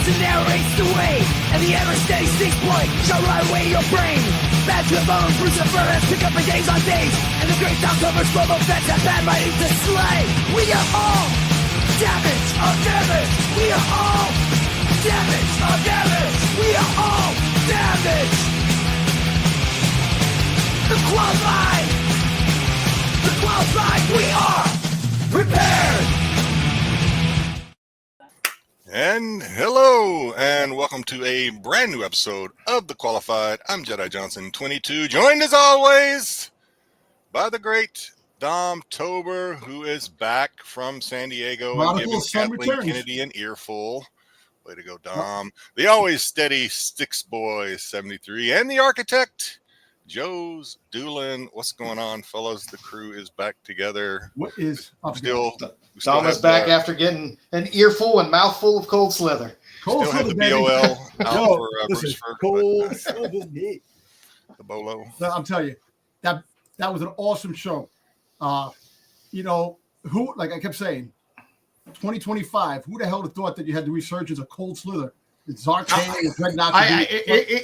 and narrates the way, and the ever-steady six point shall ride away your brain. Bad to the bone, Bruce and Furnace pick up the days on days, and the great October slow-mo fence have bad writing to slay. We are all damage of damage. We are all damage of damage. We are all damage. The qualified, we are prepared. And hello, and welcome to a brand new episode of The Qualified. I'm Jedi Johnson 22, joined as always by the great Dom Tober, who is back from San Diego and giving Kathleen Kennedy an earful. Way to go, Dom. The always steady Styx Boy 73, and the architect, joesduelin. What's going on, fellas? The crew is back together. What is up? Dom is back after getting an earful and mouthful of cold slither. Still have the BOL out for Bruce cold slither. The Bolo. I'm telling you, that was an awesome show. You know, who, like I kept saying, 2025, who the hell would have thought that you had the resurgence of cold slither? It's Zartan and Dreadnought.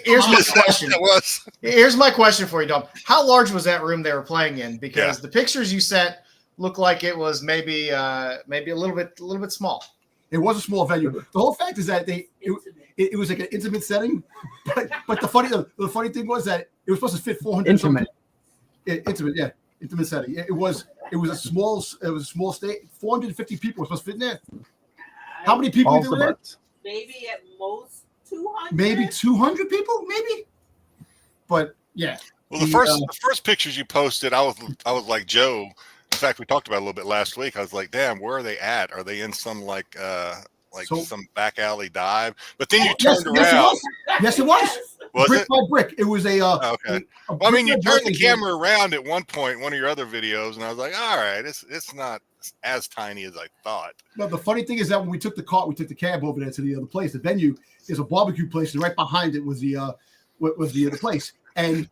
Here's my question. Here's my question for you, Dom. How large was that room they were playing in? Because the pictures you sent looked like it was maybe a little bit small. It was a small venue. The whole fact is that it was like an intimate setting, but the funny thing was that it was supposed to fit 400. Intimate setting. It was a small state. 450 people were supposed to fit in there. How many people were there? Maybe at most 200. Maybe 200 people, maybe. But yeah. Well, the first pictures you posted, I was like Joe. In fact, we talked about it a little bit last week. I was like, damn, where are they at? Are they in some some back alley dive? But then you turned around. Yes, it was. Was brick it? By brick. It was a okay. Well, I mean, you turned the camera around at one point, one of your other videos, and I was like, all right, it's not as tiny as I thought. No, the funny thing is that when we took the cab over there to the other place, the venue is a barbecue place, and right behind it was the other place. And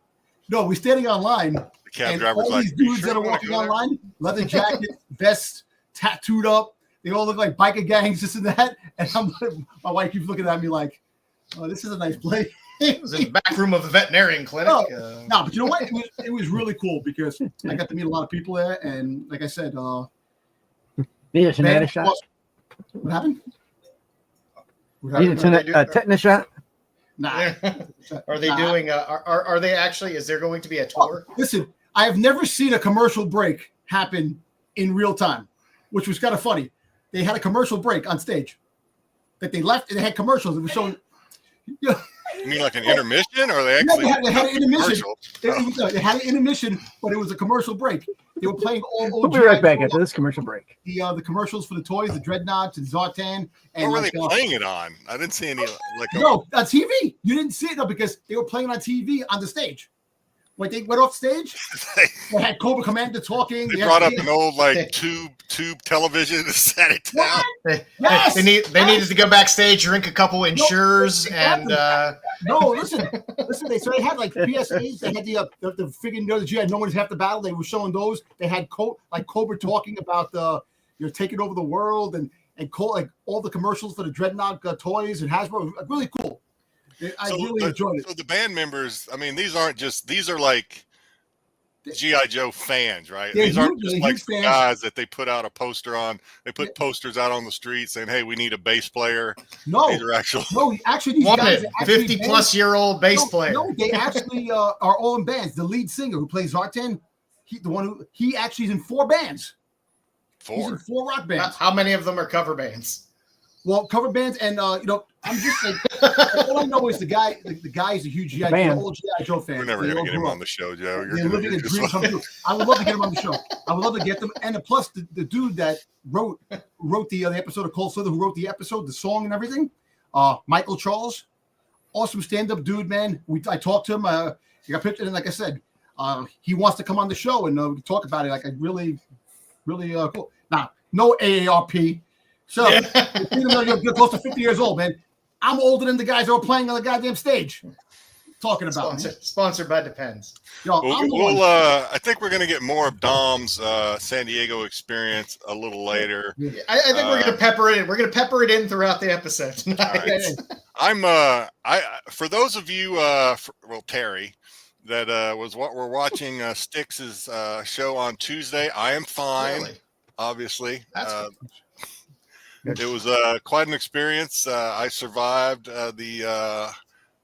no, we're standing online. The cab and driver's all like, these dudes that are walking online, leather jacket, vest, tattooed up. They all look like biker gangs, this and that. And my wife keeps looking at me like, "Oh, this is a nice place." It was in the back room of the veterinarian clinic. No, but you know what? It was really cool because I got to meet a lot of people there, and like I said, What happened? A tetanus shot? Nah. Are they doing? Are they actually? Is there going to be a tour? Listen, I have never seen a commercial break happen in real time, which was kind of funny. They had a commercial break on stage that they left, and they had commercials. It was showing. You mean like an intermission, or they actually? Yeah, they had an intermission. They had an intermission, but it was a commercial break. They were playing all. We'll be right back after this commercial break. The commercials for the toys, the Dreadnoughts and Zartan. And what were they playing it on? I didn't see any. No, on TV. You didn't see it though because they were playing on TV on the stage. When they went off stage, they had Cobra Commander talking. They brought up an old tube television and sat it down. Yes. They needed to go backstage, drink a couple Insures, and no, listen. They had like PSAs. They had the friggin' the Jedi. No one's half the battle. They were showing those. They had Cobra talking about taking over the world and like all the commercials for the Dreadnought toys and Hasbro. Really cool. I really enjoyed it. So the band members, I mean, these are like G.I. Joe fans, right? These aren't just like guys that they put out a poster on. They put posters out on the street saying, "Hey, we need a bass player." No, these are actually, these guys are 50-plus-year-old bass player. No, they actually are all in bands. The lead singer who plays Zartan, he actually is in 4 bands. 4. He's in 4 rock bands. How many of them are cover bands? Well, cover bands, and I'm just like all I know is the guy is a huge G.I. Joe fan. We're never gonna get him on the show, Joe. They're living a dream come true. I would love to get him on the show. I would love to get them, and plus the dude that wrote the episode of Cold Slither, who wrote the episode, the song, and everything, Michael Charles, awesome stand-up dude, man. I talked to him. He got pictured, and like I said, he wants to come on the show and talk about it. Like, really cool. Now, no AARP. So, even though you're close to 50 years old, man, I'm older than the guys that were playing on the goddamn stage. talking about? Sponsored by Depends. Yo, I think we're going to get more of Dom's San Diego experience a little later. Yeah, I think we're going to pepper it in. We're going to pepper it in throughout the episode tonight. Right. For those of you, Terry, that we're watching Styx's show on Tuesday. I am fine, Really? obviously. Good. It was quite an experience. I survived the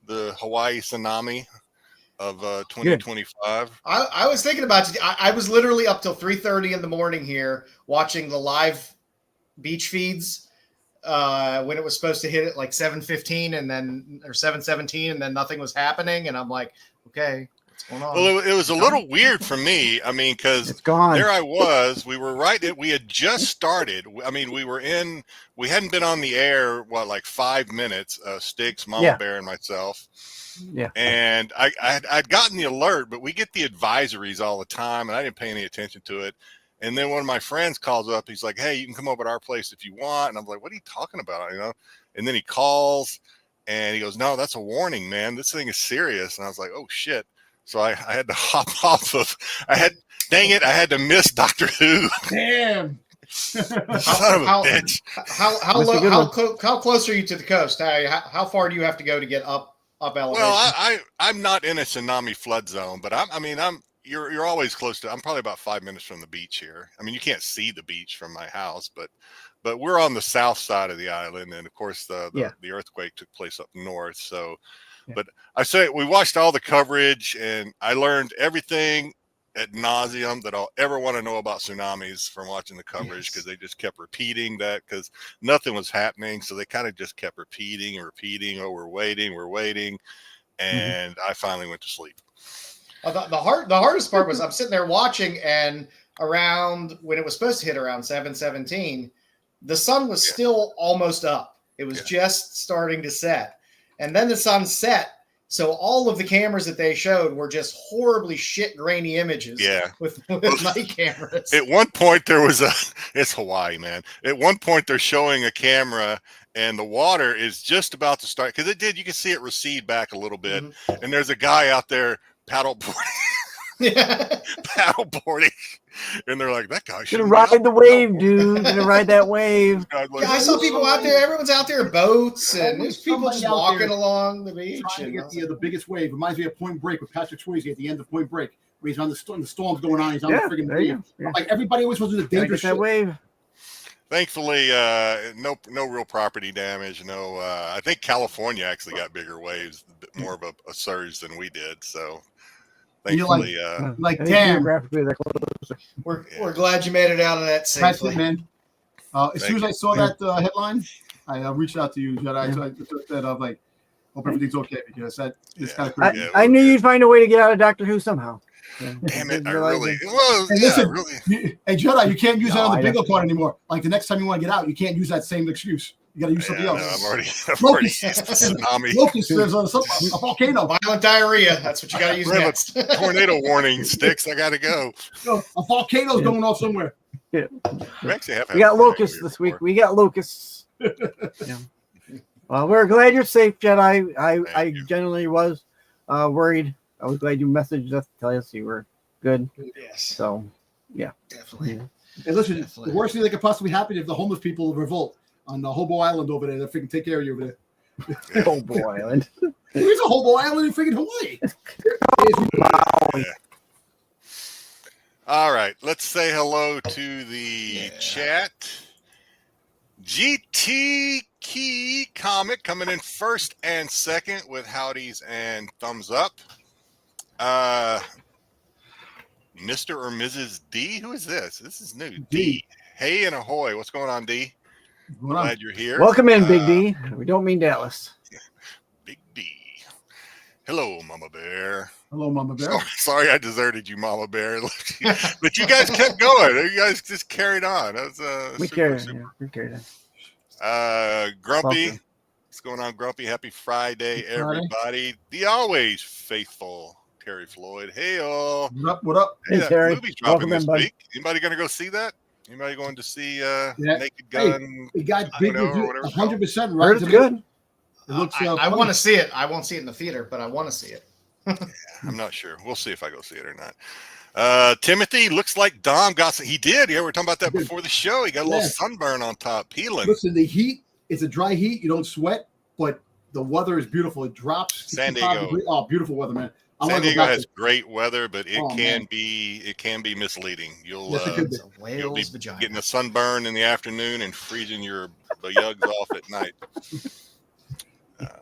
Hawaii tsunami of 2025. I was thinking about you. I was literally up till 3:30 in the morning here watching the live beach feeds when it was supposed to hit at like 7:15 or 7:17, and then nothing was happening. And I'm like, okay, what's going on? Well, it was a little weird for me. I mean, because there I was. We were we had just started. I mean, we hadn't been on the air, like 5 minutes, Styx, Mama Bear, and myself. Yeah. And I'd gotten the alert, but we get the advisories all the time, and I didn't pay any attention to it. And then one of my friends calls up. He's like, "Hey, you can come over to our place if you want." And I'm like, "What are you talking about?" And then he calls, and he goes, "No, that's a warning, man. This thing is serious." And I was like, "Oh shit!" So I had to hop off of. I had to miss Doctor Who. Damn. Son of a bitch. How close are you to the coast? How far do you have to go to get up elevation? Well, I'm not in a tsunami flood zone, but you're always close to. I'm probably about 5 minutes from the beach here. I mean, you can't see the beach from my house, but we're on the south side of the island, and of course the earthquake took place up north. So, but I say we watched all the coverage, and I learned everything ad nauseum that I'll ever want to know about tsunamis from watching the coverage, because they just kept repeating that because nothing was happening. So they kind of just kept repeating and repeating. Oh, we're waiting. And I finally went to sleep. The hardest part was I'm sitting there watching, and around when it was supposed to hit around 7:17, the sun was still almost up. It was just starting to set. And then the sun set. So all of the cameras that they showed were just horribly shit grainy images with night cameras. At one point there was it's Hawaii, man. At one point they're showing a camera and the water is just about to start, because you can see it recede back a little bit. Mm-hmm. And there's a guy out there paddleboarding. And they're like, that guy should ride the wave, dude. Gonna ride that wave. I saw people out there. Everyone's out there in boats, and there's people just walking along the beach. Trying to get the biggest wave. Reminds me of Point Break with Patrick Swayze at the end of Point Break, where he's on the storm's going on. He's on the friggin' wave. Like everybody always wants to do the dangerous shit. Wave. Thankfully, no real property damage. I think California actually got bigger waves, a bit more of a surge than we did. So. Thankfully, damn. We're glad you made it out of that safely. That's it, man. As soon as I saw that headline, I reached out to you, Jedi. So I said, I'm like, hope everything's okay, because it's kind of crazy. I knew you'd find a way to get out of Doctor Who somehow. Damn it! Hey, Jedi, you can't use that on the bingo card anymore. Like the next time you want to get out, you can't use that same excuse. You got to use something else. No, I've already used the tsunami. Locust, there's a volcano. Violent diarrhea. That's what you got to use next. Tornado warning, Styx. I got to go. A volcano's going off somewhere. Yeah. We got locusts this week. We got locusts. Well, we're glad you're safe, Jedi. I genuinely was worried. I was glad you messaged us to tell us you were good. Yes. So, yeah. Definitely. Hey, listen, the worst thing that could possibly happen is the homeless people revolt on the Hobo Island over there. They're freaking take care of you over there. Hobo Island. There's a Hobo Island in freaking Hawaii. Yeah. All right. Let's say hello to the chat. GT Key Comic coming in first and second with howdies and thumbs up. Mr. or Mrs. D? Who is this? This is new. D. Hey and ahoy. What's going on, D? Glad you're here. Welcome in, Big D. We don't mean Dallas. Big D. Hello, Mama Bear. Hello, Mama Bear. Sorry I deserted you, Mama Bear. But you guys kept going. You guys just carried on. That was we carried on. Grumpy. Welcome. What's going on, Grumpy? Happy Friday, everybody. The always faithful Terry Floyd. Hey, all. What up? Hey, hey Terry. Movie's dropping this week. Anybody going to go see that? Anybody going to see Naked Gun? It got big review, 100% right. Heard it's good. It looks. I want to see it. I won't see it in the theater, but I want to see it. I'm not sure. We'll see if I go see it or not. Timothy, looks like Dom got some. He did. Yeah, we were talking about that before the show. He got a little sunburn on top, peeling. Listen, the heat, it's a dry heat. You don't sweat, but the weather is beautiful. It drops. San Diego. Degrees. Oh, beautiful weather, man. San Diego has great weather, but it can be misleading. You'll be getting a sunburn in the afternoon and freezing your yugs off at night.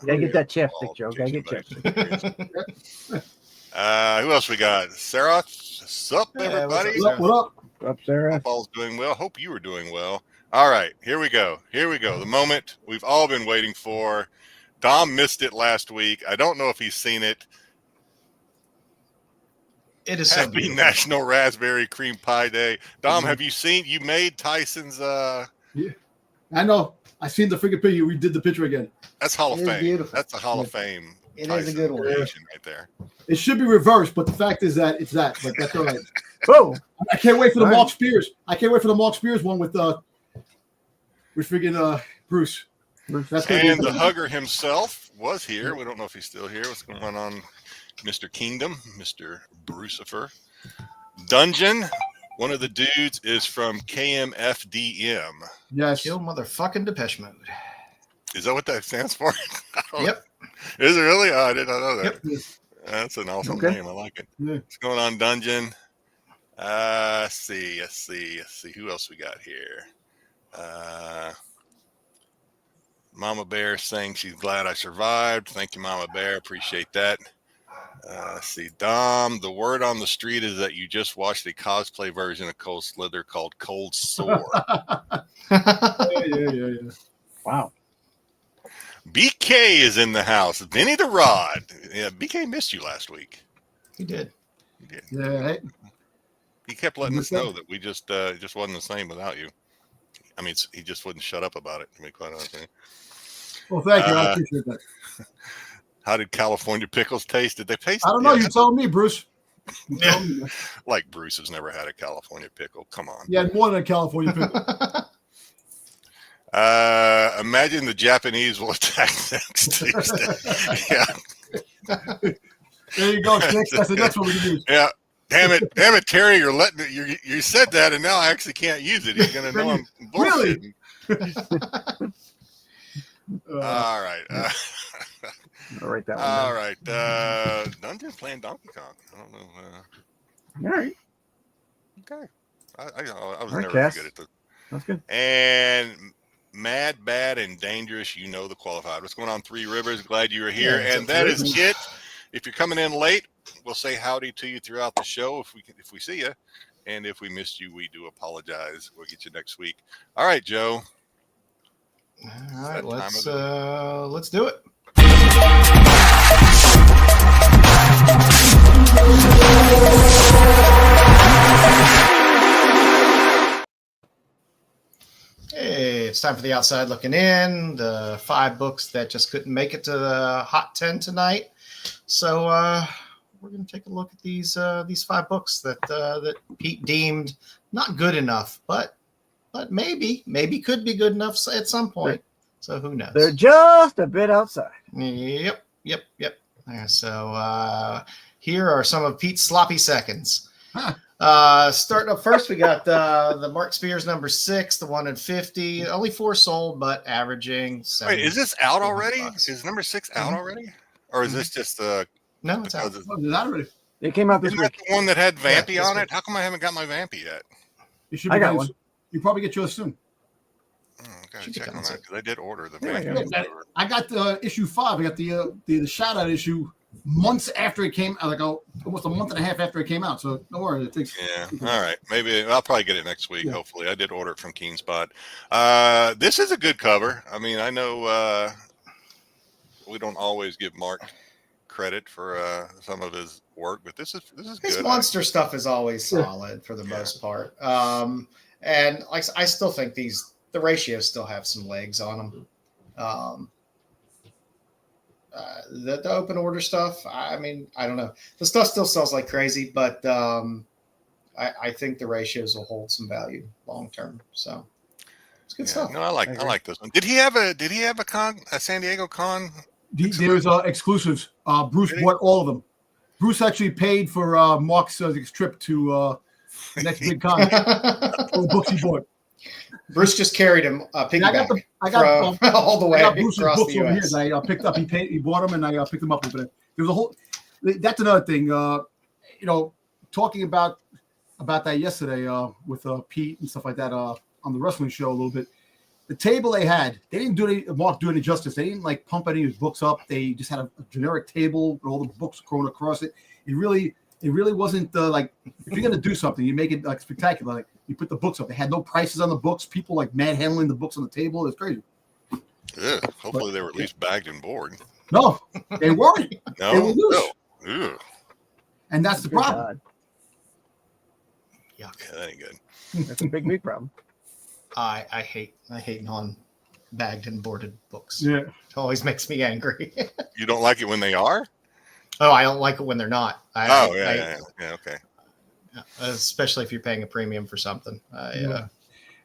Gotta get that chapstick, Joe. Gotta get chapstick. Who else we got? Sarah, sup, everybody? What up? What up, Sarah? Paul's doing well. Hope you were doing well. All right, here we go. The moment we've all been waiting for. Dom missed it last week. I don't know if he's seen it. It is Happy National Raspberry Cream Pie Day. Dom, have you seen? You made Tyson's. Yeah, I know. I seen the freaking picture. We did the picture again. That's Hall of Fame. Beautiful. That's a Hall of Fame. It is a good one. Right there. It should be reversed, but the fact is that it's that. But that's all right. Whoa! I can't wait for the Mark Spears. I can't wait for the Mark Spears one with freaking Bruce. That's and the hugger himself was here. We don't know if he's still here. What's going on, Mr. Kingdom, Mr. Brucifer? Dungeon, one of the dudes is from KMFDM. Yes. Kill motherfucking Depeche Mode. Is that what that stands for? Yep. Is it really? Oh, I did not know that. Yep. That's an awesome name. I like it. Yeah. What's going on, Dungeon? Let's see. Who else we got here? Mama Bear saying she's glad I survived. Thank you, Mama Bear. Appreciate that. See, Dom, the word on the street is that you just watched a cosplay version of Cold Slither called Cold Sore. Yeah. Wow. BK is in the house. Vinny the Rod. Yeah, BK missed you last week. He did. Yeah. He kept letting us know that we just wasn't the same without you. I mean, he just wouldn't shut up about it, to be quite honest. Well, thank you. I appreciate that. How did California pickles taste? Did they taste? I don't know. You told me, Bruce. Like Bruce has never had a California pickle. Come on. Yeah, more than a California pickle. Imagine the Japanese will attack next Tuesday. Yeah. There you go, Styx. That's the next one we can do. Yeah. Damn it, Terry! You're letting it. You said that, and now I actually can't use it. You're gonna know I'm bullshitting. Really? All right. I'll write that one All down. right. Dungeon playing Donkey Kong. I don't know. All right. Okay. I was All right, never Cass. good at the. That's good. And Mad, Bad, and Dangerous, you know the qualified. What's going on, Three Rivers? Glad you were here. Yeah, and that is it. If you're coming in late, we'll say howdy to you throughout the show if we see you. And if we missed you, we do apologize. We'll get you next week. All right, Joe. All right, let's do it. Hey, it's time for the outside looking in. The 5 books that just couldn't make it to the Hot 10 tonight. So we're going to take a look at these 5 books that Pete deemed not good enough, but maybe could be good enough at some point. So who knows? They're just a bit outside. Yep. So here are some of Pete's sloppy seconds. Starting up first, we got the Mark Spears number 6, the 1 in 50. Only 4 sold, but averaging 7. Wait, is this out already? $200. Is number 6 out already? Or is this just No, it's out. Oh, is that already? It came out this Isn't that week. the one that had Vampy Yeah, on this it? How come I haven't got my Vampy yet? You should. I got one. You probably get yours soon. Gotta Should be check on coming that soon. because I did order the Yeah, Vampy. I got the issue 5. I got the shout out issue months after it came out, like almost a month and a half after it came out. So don't worry, it takes. Yeah. All right. Maybe I'll probably get it next week. Yeah. Hopefully, I did order it from Keen Spot. This is a good cover. I mean, I know we don't always give Mark credit for some of his work, but this is His good. monster stuff is always solid for the most part. And I still think the ratios still have some legs on them. The open order stuff, I mean, I don't know. The stuff still sells like crazy, but I think the ratios will hold some value long term. So it's good stuff. No, I like this one. Did he have a San Diego con? There's exclusives. Bruce bought all of them. Bruce actually paid for Mark's trip to the next big con. All the books he bought. Bruce just carried him piggyback I got all the way I got Bruce's across books the over here U.S. that I picked up. He bought them, and I picked them up over there. There was a whole. That's another thing. You know, talking about that yesterday with Pete and stuff like that on the wrestling show a little bit. The table they didn't Mark do any justice. They didn't like pump any of his books up. They just had a generic table with all the books thrown across it. It really wasn't like, if you're gonna do something, you make it like spectacular. Like you put the books up. They had no prices on the books. People like manhandling the books on the table. It's crazy. Yeah. Hopefully they were at least bagged and board. No, they weren't. No. They were loose. No. Ugh. And that's the problem. God. Yeah, that ain't good. That's a big problem. I hate non-bagged and boarded books. Yeah. It always makes me angry. You don't like it when they are? Oh, I don't like it when they're not. Yeah, okay. Especially if you're paying a premium for something. And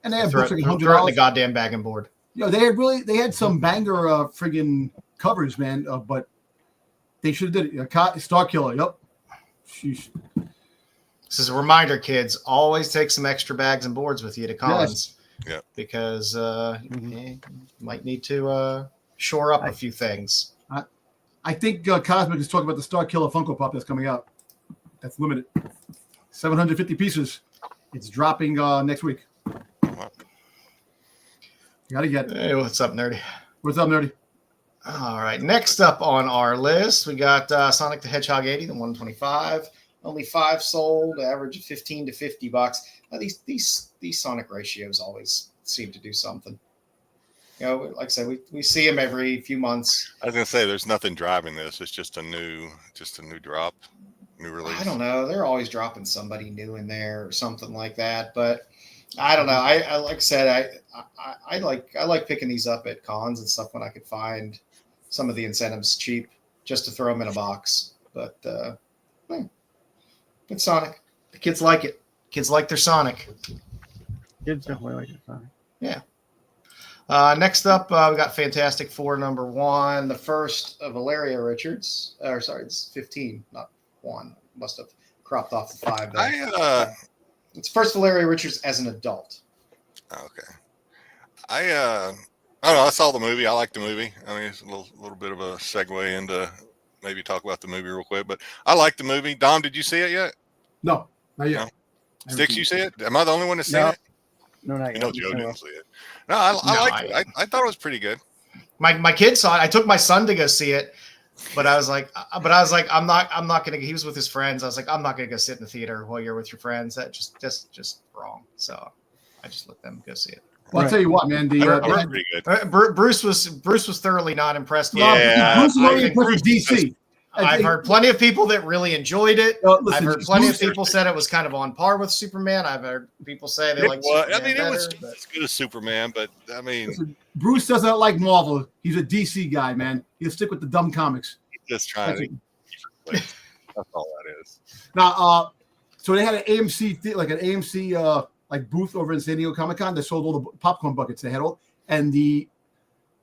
they have throw books it like in the $100. goddamn bag and board. You know, they had some banger friggin' covers, man. But they should have did it. Star Killer. Yep. Sheesh. This is a reminder, kids. Always take some extra bags and boards with you to cons. Yeah. Because you might need to shore up a few things. I think Cosmic is talking about the Star Killer Funko Pop that's coming out. That's limited. 750 pieces. It's dropping next week. Wow. You gotta get it. Hey, what's up, Nerdy? What's up, Nerdy? All right. Next up on our list, we got Sonic the Hedgehog 80, the 125. Only 5 sold, average of $15 to $50. These Sonic ratios always seem to do something. You know, like I said, we see them every few months. I was gonna say there's nothing driving this. It's just a new drop, new release. I don't know. They're always dropping somebody new in there or something like that. But I don't know. I like I said, I like picking these up at cons and stuff when I could find some of the incentives cheap just to throw them in a box. But it's Sonic. The kids like it. Kids like their Sonic. Kids definitely like it. Sonic. Yeah. Next up, we got Fantastic Four #1, the first of Valeria Richards. It's 15, not 1. Must have cropped off the 5 there. It's first Valeria Richards as an adult. Okay. I don't know. I saw the movie. I like the movie. I mean, it's a little bit of a segue into maybe talk about the movie real quick, but I like the movie. Dom, did you see it yet? No, not yet. No. Styx, you see it? Am I the only one that's seen it? No, not You know, yet. Joe didn't see it. No, I liked it. I thought it was pretty good. My kid saw it. I took my son to go see it, but I was like, I'm not gonna. He was with his friends. I was like, I'm not gonna go sit in the theater while you're with your friends. That just wrong. So I just let them go see it. Well, I'll tell you what, man. I thought it was pretty good. Bruce was thoroughly not impressed with Yeah. it. Bruce is only impressed with DC. I've heard plenty of people that really enjoyed it. Listen, I've heard plenty of Bruce- people said it was kind of on par with Superman. I've heard people say they like Superman I mean, it was better, as good as Superman, but I mean, Listen, Bruce doesn't like Marvel. He's a DC guy, man. He'll stick with the dumb comics. he's just trying to. That's all that is. Now, so they had an AMC like booth over in San Diego Comic Con. They sold all the popcorn buckets. They had all, and the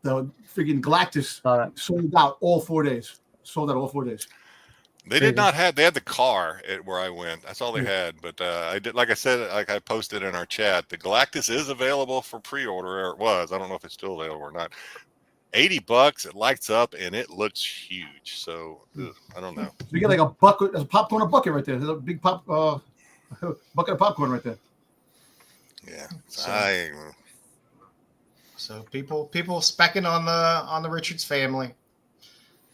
freaking Galactus sold out all 4 days. Sold out all 4 days. They did not have. They had the car at where I went. That's all they had. But I did, like I said, like I posted in our chat, the Galactus is available for pre-order. Or it was. I don't know if it's still available or not. $80. It lights up and it looks huge. So I don't know. So you get like a bucket. There's a popcorn bucket right there. There's a big bucket of popcorn right there. Yeah. So people specking on the Richards family.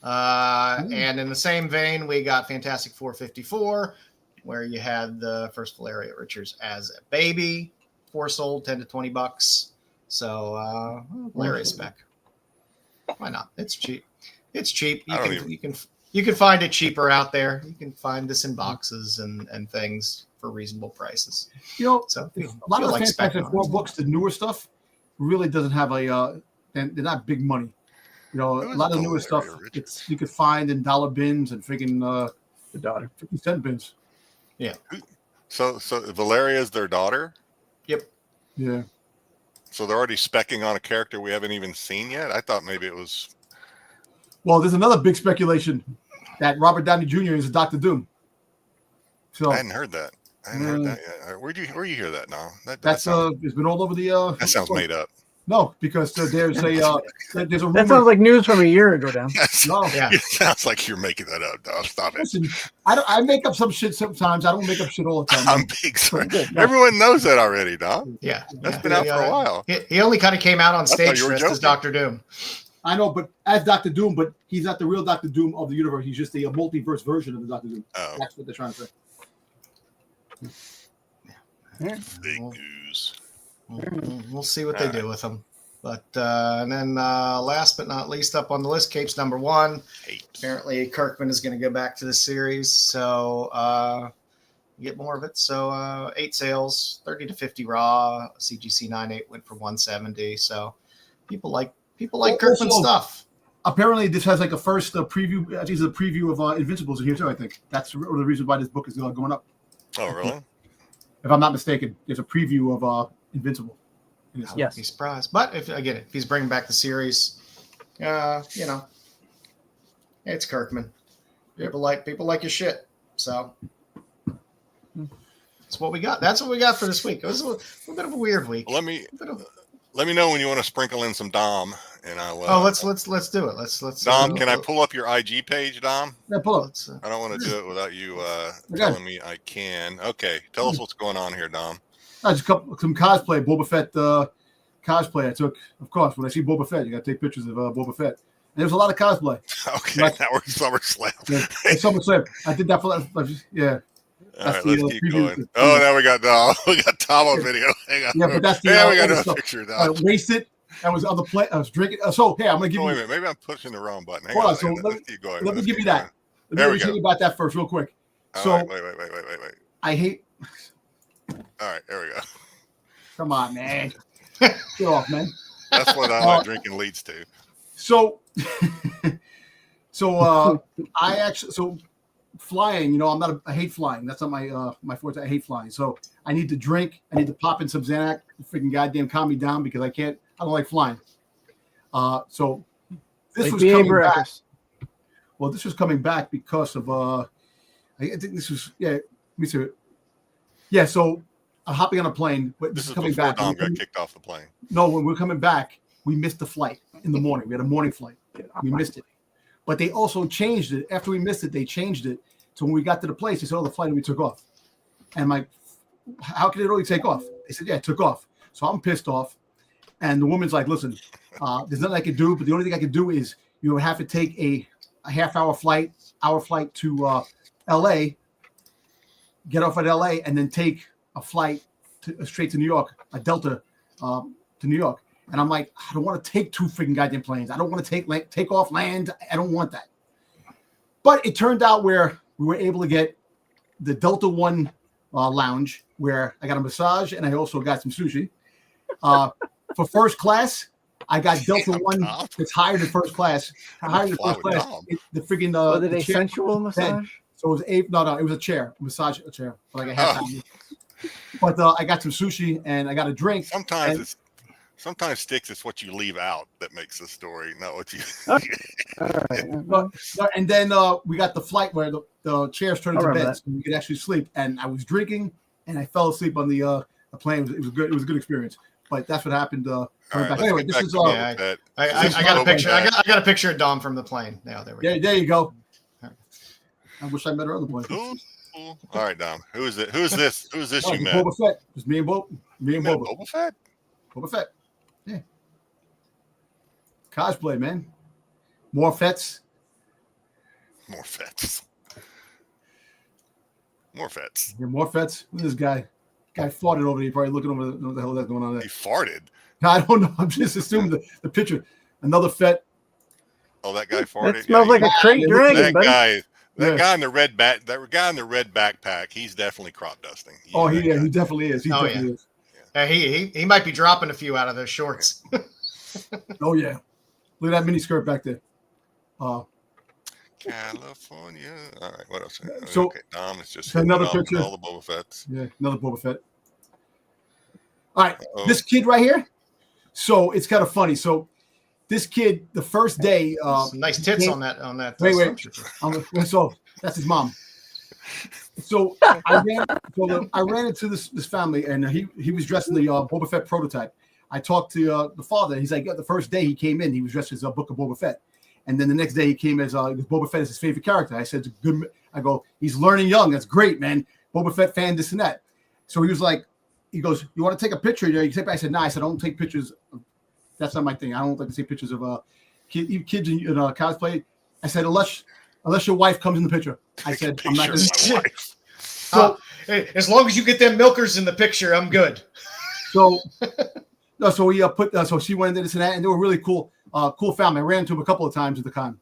And in the same vein, we got Fantastic 454, where you had the first Valeria Richards as a baby, 4 sold, $10 to $20. So Valeria spec. Why not? It's cheap. It's cheap. You can find it cheaper out there. You can find this in boxes and things for reasonable prices. You know, So a lot of the Fantastic Four books, the newer stuff, really doesn't have they're not big money. You know, a lot of the newer stuff you could find in dollar bins and freaking The daughter. 50-cent bins. Yeah. So Valeria's their daughter. Yep. Yeah. So they're already specking on a character we haven't even seen yet. I thought maybe it was. Well, there's another big speculation. that Robert Downey Jr. is a Doctor Doom. So I hadn't heard that. I hadn't heard that yet. Where you hear that now? That's it's been all over the. That sounds made up. No, because there's a there's a rumor. That sounds like news from a year ago, Dan. No. Yeah. It sounds like you're making that up, dog. Stop it. Listen, I make up some shit sometimes. I don't make up shit all the time. I'm big. Sorry. Everyone knows that already, dog. Yeah. That's been out for a while. He only kind of came out on thought stage you were dressed as joking. Doctor Doom. I know, but as Doctor Doom, but he's not the real Doctor Doom of the universe. He's just a multiverse version of the Doctor Doom. Oh. That's what they're trying to say. Big news. We'll see what they do with him. But and then last but not least up on the list, Capes #1. Apparently Kirkman is going to go back to the series, so get more of it. So 8 sales, 30 to 50 raw. CGC 98 went for 170. So people like Kirkman Also, stuff. Apparently, this has like a first preview. I think it's a preview of Invincibles in here too. I think that's the reason why this book is going up. Oh, really? If I'm not mistaken, there's a preview of Invincible. Yes. Be surprised. But if he's bringing back the series, it's Kirkman. People like his shit. So that's what we got. That's what we got for this week. It was a bit of a weird week. Let me know when you want to sprinkle in some Dom, and I'll. let's do it. Let's. Dom, can I pull up your IG page, Dom? Yeah, pull up. I don't want to do it without you telling me I can. Okay, tell us what's going on here, Dom. Just some cosplay, Boba Fett cosplay I took. Of course, when I see Boba Fett, you got to take pictures of Boba Fett. And there's a lot of cosplay. Okay, now we're SummerSlam. SummerSlam. I did that for that. Yeah. All right, let's keep going. Oh, now we got Dom. We got Tom on video. Hang on. Yeah, but that's the. We got another picture. I wasted. I was on the plate. I was drinking. So, hey, I'm gonna give you. Wait a minute. Maybe I'm pushing the wrong button. Hang Hold on. on. So Let's keep going. let me give you that. There Let we me go. tell you about that first, real quick. All So, right, wait. I hate. All right, there we go. Come on, man. Get off, man. That's what my drinking leads to. So, flying. I hate flying. That's not my forte. I hate flying. So I need to drink. I need to pop in some Xanax. Freaking goddamn calm me down because I don't like flying. So this was coming back. Well, this was coming back because of I think this was me too. Yeah. So hopping on a plane. But This is coming before back. Dom got kicked off the plane. No, when we're coming back, we missed the flight in the morning. We had a morning flight. We missed it. But they also changed it. After we missed it, they changed it. So when we got to the place, they said, the flight we took off. And I'm like, how can it only take off? They said, yeah, it took off. So I'm pissed off. And the woman's like, listen, there's nothing I can do. But the only thing I can do is you would have to take a half-hour flight to L.A., get off at L.A., and then take a flight straight to New York, a Delta to New York. And I'm like, I don't want to take 2 freaking goddamn planes. I don't want to take off, land. I don't want that. But it turned out where we were able to get the Delta One lounge where I got a massage and I also got some sushi. For first class, I got Delta One. It's higher than first class. Higher than first class. The freaking was it a sensual massage? So it was it was a chair, a chair for like a half hour. But I got some sushi and I got a drink. Sometimes Styx is what you leave out that makes the story, not what you. And then we got the flight where the chairs turned into beds, so we could actually sleep. And I was drinking, and I fell asleep on the plane. It was good. It was a good experience. But that's what happened. Anyway, this is. I got a picture. I got a picture of Dom from the plane. Now there we go. There you go. I wish I met her other boy. Cool. All right, Dom. Who is it? Who's this? Who's this you met? Boba Fett. It's me and Boba. Boba Fett. Boba Fett. Yeah. Cosplay, man. More Fetts. More Fetts. More Fetts. Yeah, more Fetts. Look at this guy. Guy farted over there. You're probably looking over what the hell that's going on there. He farted. I don't know. I'm just assuming the picture. Another Fett. Oh, that guy farted. It smells like a crate dragon, That guy in the red backpack. He's definitely crop dusting. He definitely is. He definitely is. He might be dropping a few out of those shorts. Oh yeah, look at that mini skirt back there. California. All right, what else? So okay, Dom is just another picture. All the Boba Fett's. Yeah, another Boba Fett. All right, This kid right here. So it's kind of funny. So this kid, the first day, Some nice tits came- on that. Wait. So that's his mom. So I ran into this family, and he was dressed in the Boba Fett prototype. I talked to the father. He's like, the first day he came in, he was dressed as a Book of Boba Fett, and then the next day he came as Boba Fett is his favorite character. I said, good. I go, he's learning young. That's great, man. Boba Fett fan, this and that. So he was like, he goes, you want to take a picture? I said, no. I said, I don't take pictures. That's not my thing. I don't like to take pictures of kids in cosplay. I said, unless your wife comes in the picture. I said, I'm not going to. My wife. So, hey, as long as you get them milkers in the picture, I'm good. So, no, so we so she went into this and that, and they were really cool, cool family. I ran into him a couple of times at the con,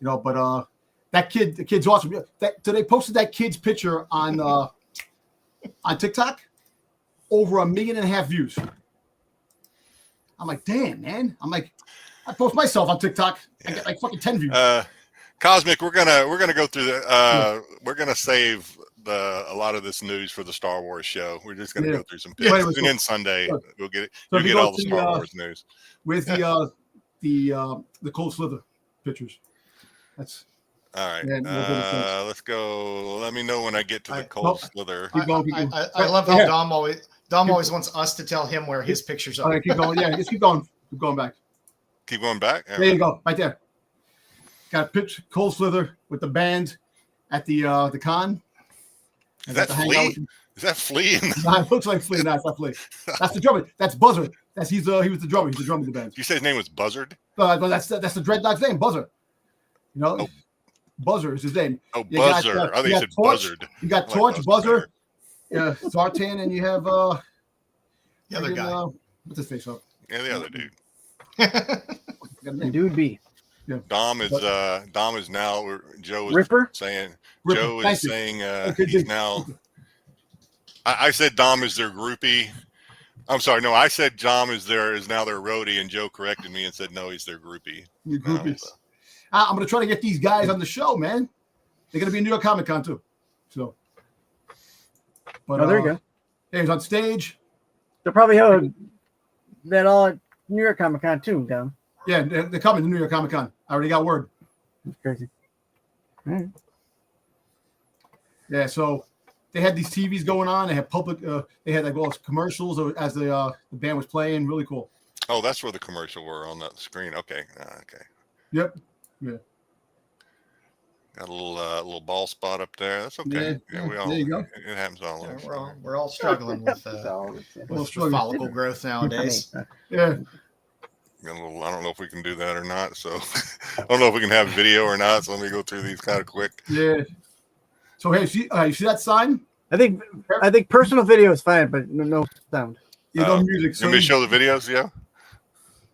but the kid's awesome. So they posted that kid's picture on TikTok, over 1.5 million views. I'm like, damn, man. I'm like, I post myself on TikTok. I get like fucking 10 views. Cosmic, we're gonna go through the. We're gonna save a lot of this news for the Star Wars show. We're just gonna go through some pictures, and then Sunday we'll get it. So You'll get all the Star Wars news. With the Cold Slither pictures. That's all right. Yeah, let's go. Let me know when I get to the Cold Slither. Keep going. I love how Dom always wants us to tell him where his pictures are. All right, keep going. Yeah, just keep going. Keep going back. Keep going back. There you go, right there. Got a picture, Cold Slither with the band at the con. Is that Flea? Is that Flea? No, it looks like Flea. No, it's not Flea. That's the drummer. That's Buzzard. He was the drummer. He's the drummer of the band. You said his name was Buzzard? But that's the Dreadnoughts name, Buzzard. Buzzard is his name. Oh, Buzzard. I think you said Torch, Buzzard. You got Torch, Buzzard, Zartan, and you have the other guy. What's his face up? Yeah, the other dude. Dude B. Yeah. Dom is now. Joe is Ripper? saying. Ripper, Joe is thank you. saying he's now. I said Dom is their groupie. I'm sorry. No, I said Dom is now their roadie, and Joe corrected me and said no, he's their groupie. Your groupies. I'm gonna try to get these guys on the show, man. They're gonna be in New York Comic Con too. So, but there you go. Hey, he's on stage. They'll probably have that all at New York Comic Con too, Dom. Yeah, they're coming to New York Comic Con. I already got word. That's crazy. All right. Yeah, so they had these TVs going on. They had public. They had like all those commercials as the band was playing. Really cool. Oh, that's where the commercial were on that screen. Okay. Okay. Yep. Yeah. Got a little ball spot up there. That's okay. Yeah, we all. There you go. It happens all over. We're all struggling with follicle growth nowadays. Yeah. I don't know if we can do that or not. So I don't know if we can have video or not. So let me go through these kind of quick. Yeah. So hey, you see that sign? I think personal video is fine, but no sound. No music. So Let me show the videos. Yeah.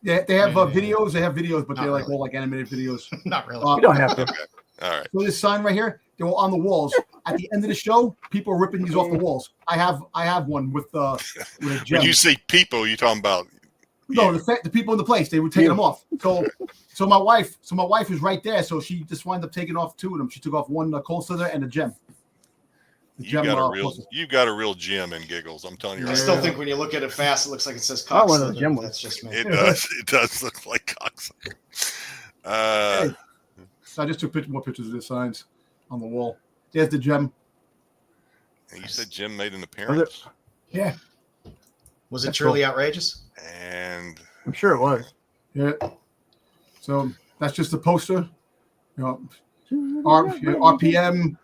Yeah, they have videos. They have videos, but they're like all like animated videos. Not really. You don't have to. Okay. All right. So this sign right here, they were on the walls. At the end of the show, people are ripping these off the walls. I have one with a gem. When you say people, you talking about? No, the people in the place. They were taking them off. So my wife is right there. So she just wound up taking off 2 of them. She took off one Cold Slither and a gem. You got a real gem in Giggles. I'm telling you. I still think when you look at it fast, it looks like it says I want cocksucker. a gem one. That's just me. It does. It does look like cocksucker. So I just took more pictures of the signs on the wall. There's the gem. You said Jim made an appearance. Yeah. Was it truly outrageous? And I'm sure it was. Yeah. So that's just the poster. RPM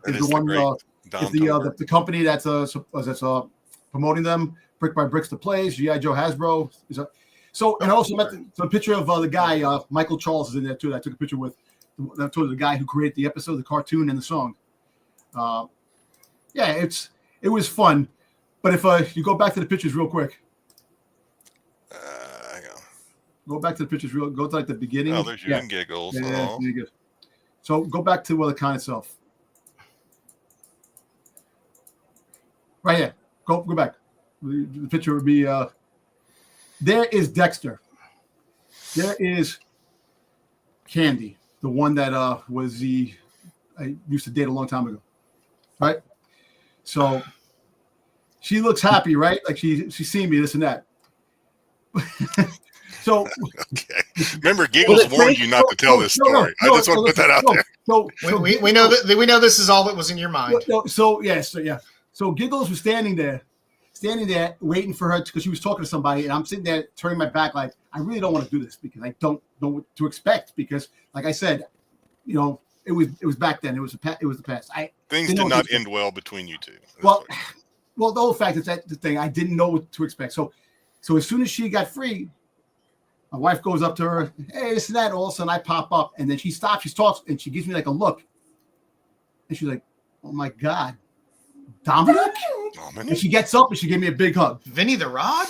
is the one. Is the company that's promoting them. Brick by Bricks the Plays. G.I. Joe Hasbro. And I also met the picture of the guy Michael Charles is in there too. That I took a picture with. That told the guy who created the episode, the cartoon, and the song. It was fun. But if you go back to the pictures real quick. Go back to the pictures go to like the beginning. Oh, there's you and Giggles. Yeah, good. So go back to the con itself. Right here. Go back. The picture would be there is Dexter. There is Candy, the one that I used to date a long time ago. Right? So she looks happy, right? Like she's seen me, this and that. So Okay. Remember, Giggles warned you not to tell this story. I just want to put that out there. We know that we know this is all that was in your mind. So Giggles was standing there waiting for her because she was talking to somebody, and I'm sitting there turning my back like I really don't want to do this because I don't know what to expect because, like I said, it was back then. It was the past. Things did not end well between you two. Well, the whole fact is that the thing I didn't know what to expect. So as soon as she got free, my wife goes up to her, hey, this and that. All of a sudden, I pop up, and then she stops, she talks, and she gives me like a look, and she's like, "Oh my God, Dominic!" And she gets up and she gave me a big hug. Vinny the Rod.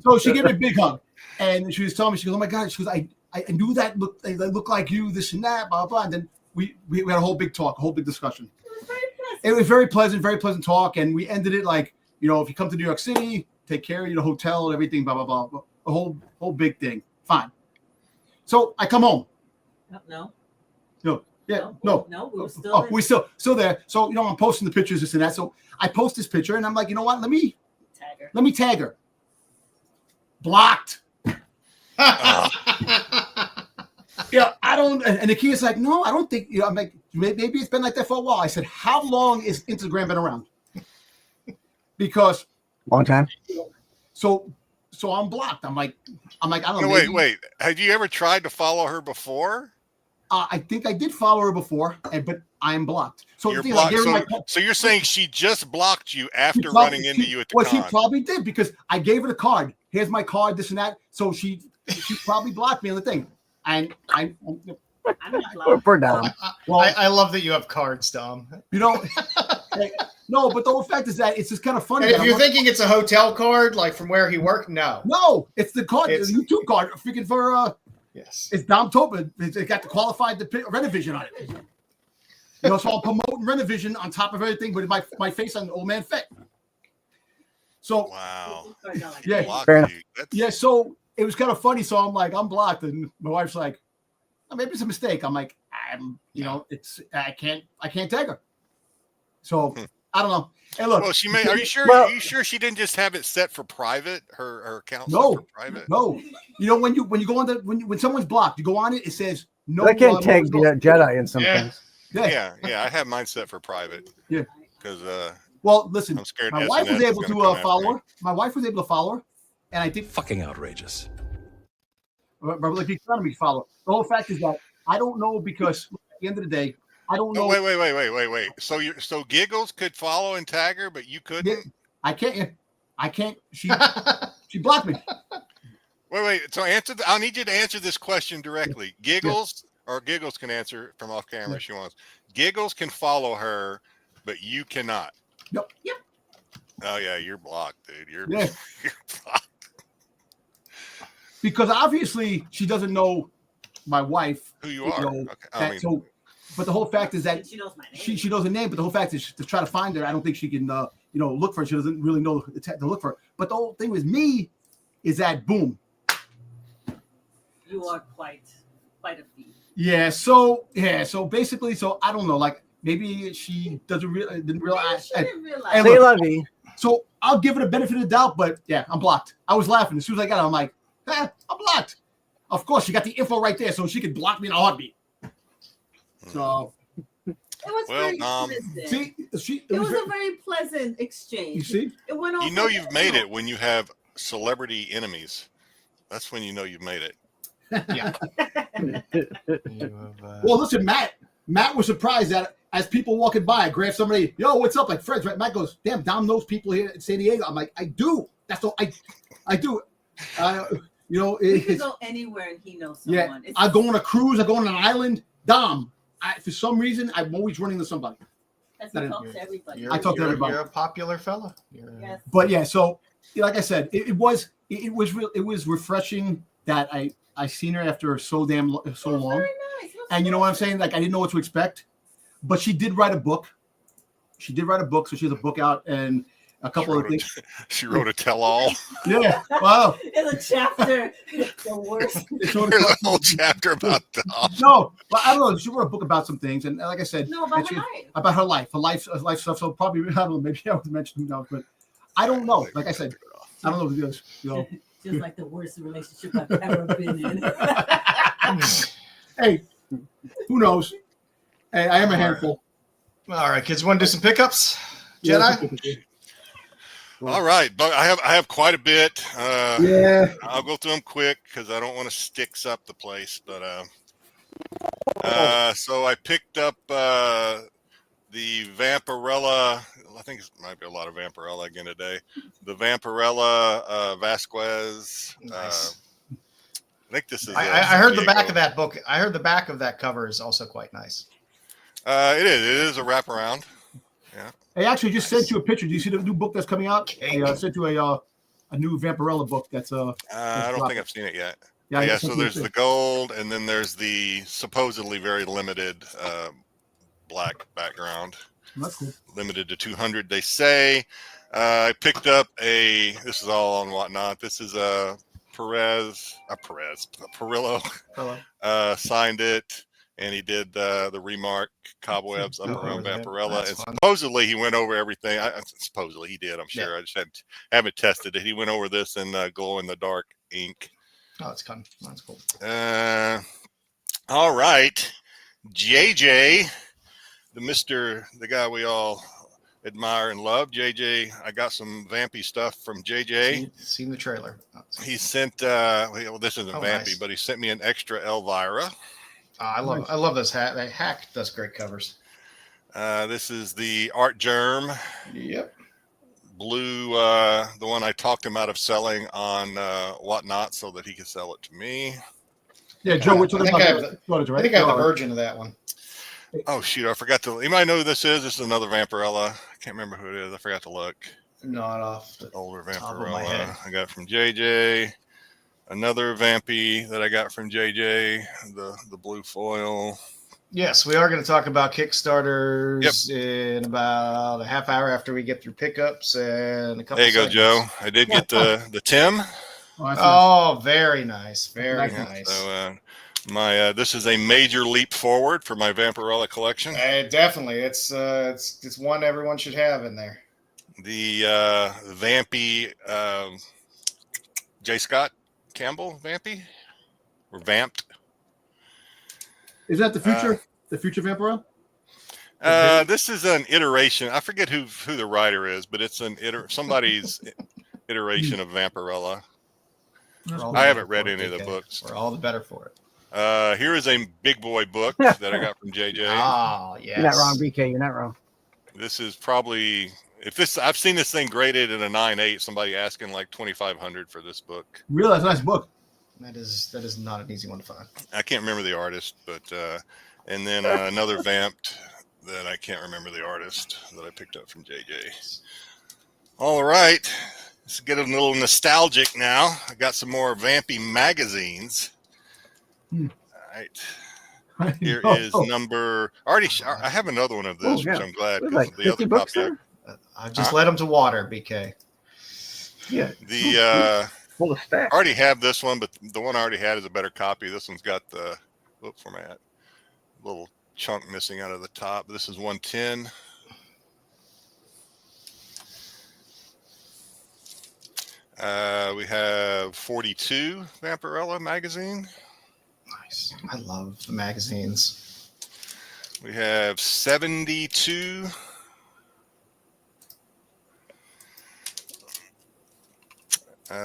So she gave me a big hug, and she was telling me, she goes, "Oh my God!" She goes, "I knew that they look like you, this and that, blah blah." And then we had a whole big talk, a whole big discussion. It was very pleasant talk, and we ended it like, if you come to New York City, take care of you, the hotel and everything, blah blah blah, a whole big thing. Fine. So I come home. No. Yeah, no, we're still there. So I'm posting the pictures, this and that. So I post this picture, and I'm like, you know what? Let me tag her. Blocked. Yeah, I don't. And the key is like, no, I don't think. I'm like, maybe it's been like that for a while. I said, how long is Instagram been around? Because long time. So I'm blocked. I'm like, I don't know. Wait. Have you ever tried to follow her before? I think I did follow her before, but I'm blocked. So you're blocked. So you're saying she just blocked you after running into you at the con? Well, she probably did because I gave her the card. Here's my card, this and that. So she probably blocked me on the thing. And I'm not for Dom. I love that you have cards, Dom. No, but the whole fact is that it's just kind of funny. And if you're thinking it's a hotel card, like from where he worked, no, it's the card, the YouTube card, freaking for yes, it's Dom Topa. It's got the qualified Rennavision on it. So I'm promoting Rennavision on top of everything with my face on Old Man Fett. So wow, yeah. So it was kind of funny. So I'm like, I'm blocked, and my wife's like, oh, maybe it's a mistake. I'm like, it's I can't tag her. So I don't know. Hey, look. Well, she may. Are you sure? Are you sure she didn't just have it set for private? Her account set for private. No. When you go on when someone's blocked, you go on it. It says no. I can't tag Jedi in some things. Yeah. I have mine set for private. Yeah. Because well, listen. I'm scared. My wife was able to follow her. My wife was able to follow her, and I think fucking outrageous. Like economy follow. The whole fact is that I don't know because at the end of the day, I don't know. Wait. So Giggles could follow and tag her, but you couldn't. Yeah, I can't. She blocked me. Wait. So I need you to answer this question directly. Giggles or Giggles can answer from off camera if she wants. Giggles can follow her, but you cannot. Yep. Oh yeah, you're blocked, dude. You're blocked. Because obviously she doesn't know my wife. Who you are. Okay. But the whole fact is that she knows my name. She knows her name, but the whole fact is to try to find her. I don't think she can, look for her. She doesn't really know to look for her. But the whole thing with me is that boom. You are quite a feat. Yeah. So basically, I don't know. Like maybe she didn't realize. Say lovey. So I'll give it a benefit of the doubt, but yeah, I'm blocked. I was laughing as soon as I got it. I'm like, I'm blocked. Of course, she got the info right there, so she could block me in a heartbeat. So it was very pleasant. It was a very pleasant exchange. You see, it went on. You've made it when you have celebrity enemies. That's when you know you've made it. Yeah. Well, listen, Matt was surprised that as people walking by, I grabbed somebody. Yo, what's up? Like friends, right? Matt goes, damn, Dom knows people here in San Diego. I'm like, I do. That's all I do. We can go anywhere and he knows someone. Yeah, I go on a cruise. I go on an island. Dom, for some reason, I'm always running to somebody. I talk to everybody. I talk to everybody. You're a popular fella. Yes. But yeah, so like I said, it was refreshing that I seen her after so long. Very nice. And you know what I'm saying? Like I didn't know what to expect. But she did write a book. So she has a book out and a couple of things. She wrote a tell-all. Yeah. Wow. It's a chapter. The worst. There's a whole chapter about Dom. No, but I don't know. She wrote a book about some things, and like I said, about her life, life stuff. So probably I don't know. Maybe I was mentioning that, but I don't know. Like I said, I don't know if it is. Just like the worst relationship I've ever been in. Hey, who knows? Hey, I am a handful. All right, kids, want to do some pickups? Yeah, Jedi? All right, but I have quite a bit. Yeah. I'll go through them quick because I don't want to Styx up the place. But so I picked up the Vampirella. I think it might be a lot of Vampirella again today. The Vampirella Vasquez. Nice. I think this is. I heard the back of that book. I heard the back of that cover is also quite nice. It is a wraparound. Yeah. I actually just sent you a picture. Do you see the new book that's coming out? I sent you a new Vampirella book. That's I don't think I've seen it yet. Yeah. Yeah. So there's the gold, and then there's the supposedly very limited black background. That's cool. Limited to 200, they say. I picked up this is all on Whatnot. This is a Perillo signed it, and he did the remark cobwebs up around Vampirella. And supposedly he went over everything. Supposedly he did, I'm sure. I just haven't tested it. He went over this in glow in the dark ink. Oh, that's fun. That's cool. All right. JJ, the guy we all admire and love, JJ. I got some vampy stuff from JJ. Seen the trailer. He sent this isn't vampy, nice. but he sent me an extra Elvira. I love this hat. That Hack does great covers. This is the Art Germ. Yep. Blue, the one I talked him out of selling on Whatnot so that he could sell it to me. Yeah, Joe, we're talking about I think I have the version of that one. Oh shoot, I forgot to. You might know who this is. This is another Vampirella. I can't remember who it is. I forgot to look. Not off the Older top of my head. Vampirella I got from JJ. Another Vampy that I got from JJ. The blue foil. Yes, we are going to talk about Kickstarters in about a half hour after we get through pickups and a couple. There you go, Joe. I did get the Tim. Oh, very nice, very nice. So this is a major leap forward for my Vampirella collection. Definitely, it's one everyone should have in there. The Vampy J. Scott Campbell Vampy or Vamped. Is that the future? The future Vampirella? This is an iteration. I forget who the writer is, but it's somebody's iteration of Vampirella. I haven't read any of the books. We're all the better for it. Here is a big boy book that I got from JJ. Oh, yes. You're not wrong, BK. You're not wrong. This is probably I've seen this thing graded in a 9.8. Somebody asking like $2,500 for this book. Really, that's a nice book. That is not an easy one to find. I can't remember the artist, but and then another Vamped that I can't remember the artist that I picked up from JJ. All right, let's get a little nostalgic now. I got some more Vampy magazines. All right. Here is number. I have another one of this, which I'm glad because like the other copy. I've just let them to water, BK. Yeah. The full of stacks. I already have this one, but the one I already had is a better copy. This one's got the format, little chunk missing out of the top. This is 110. We have 42 Vampirella magazine. Nice. I love the magazines. We have 72.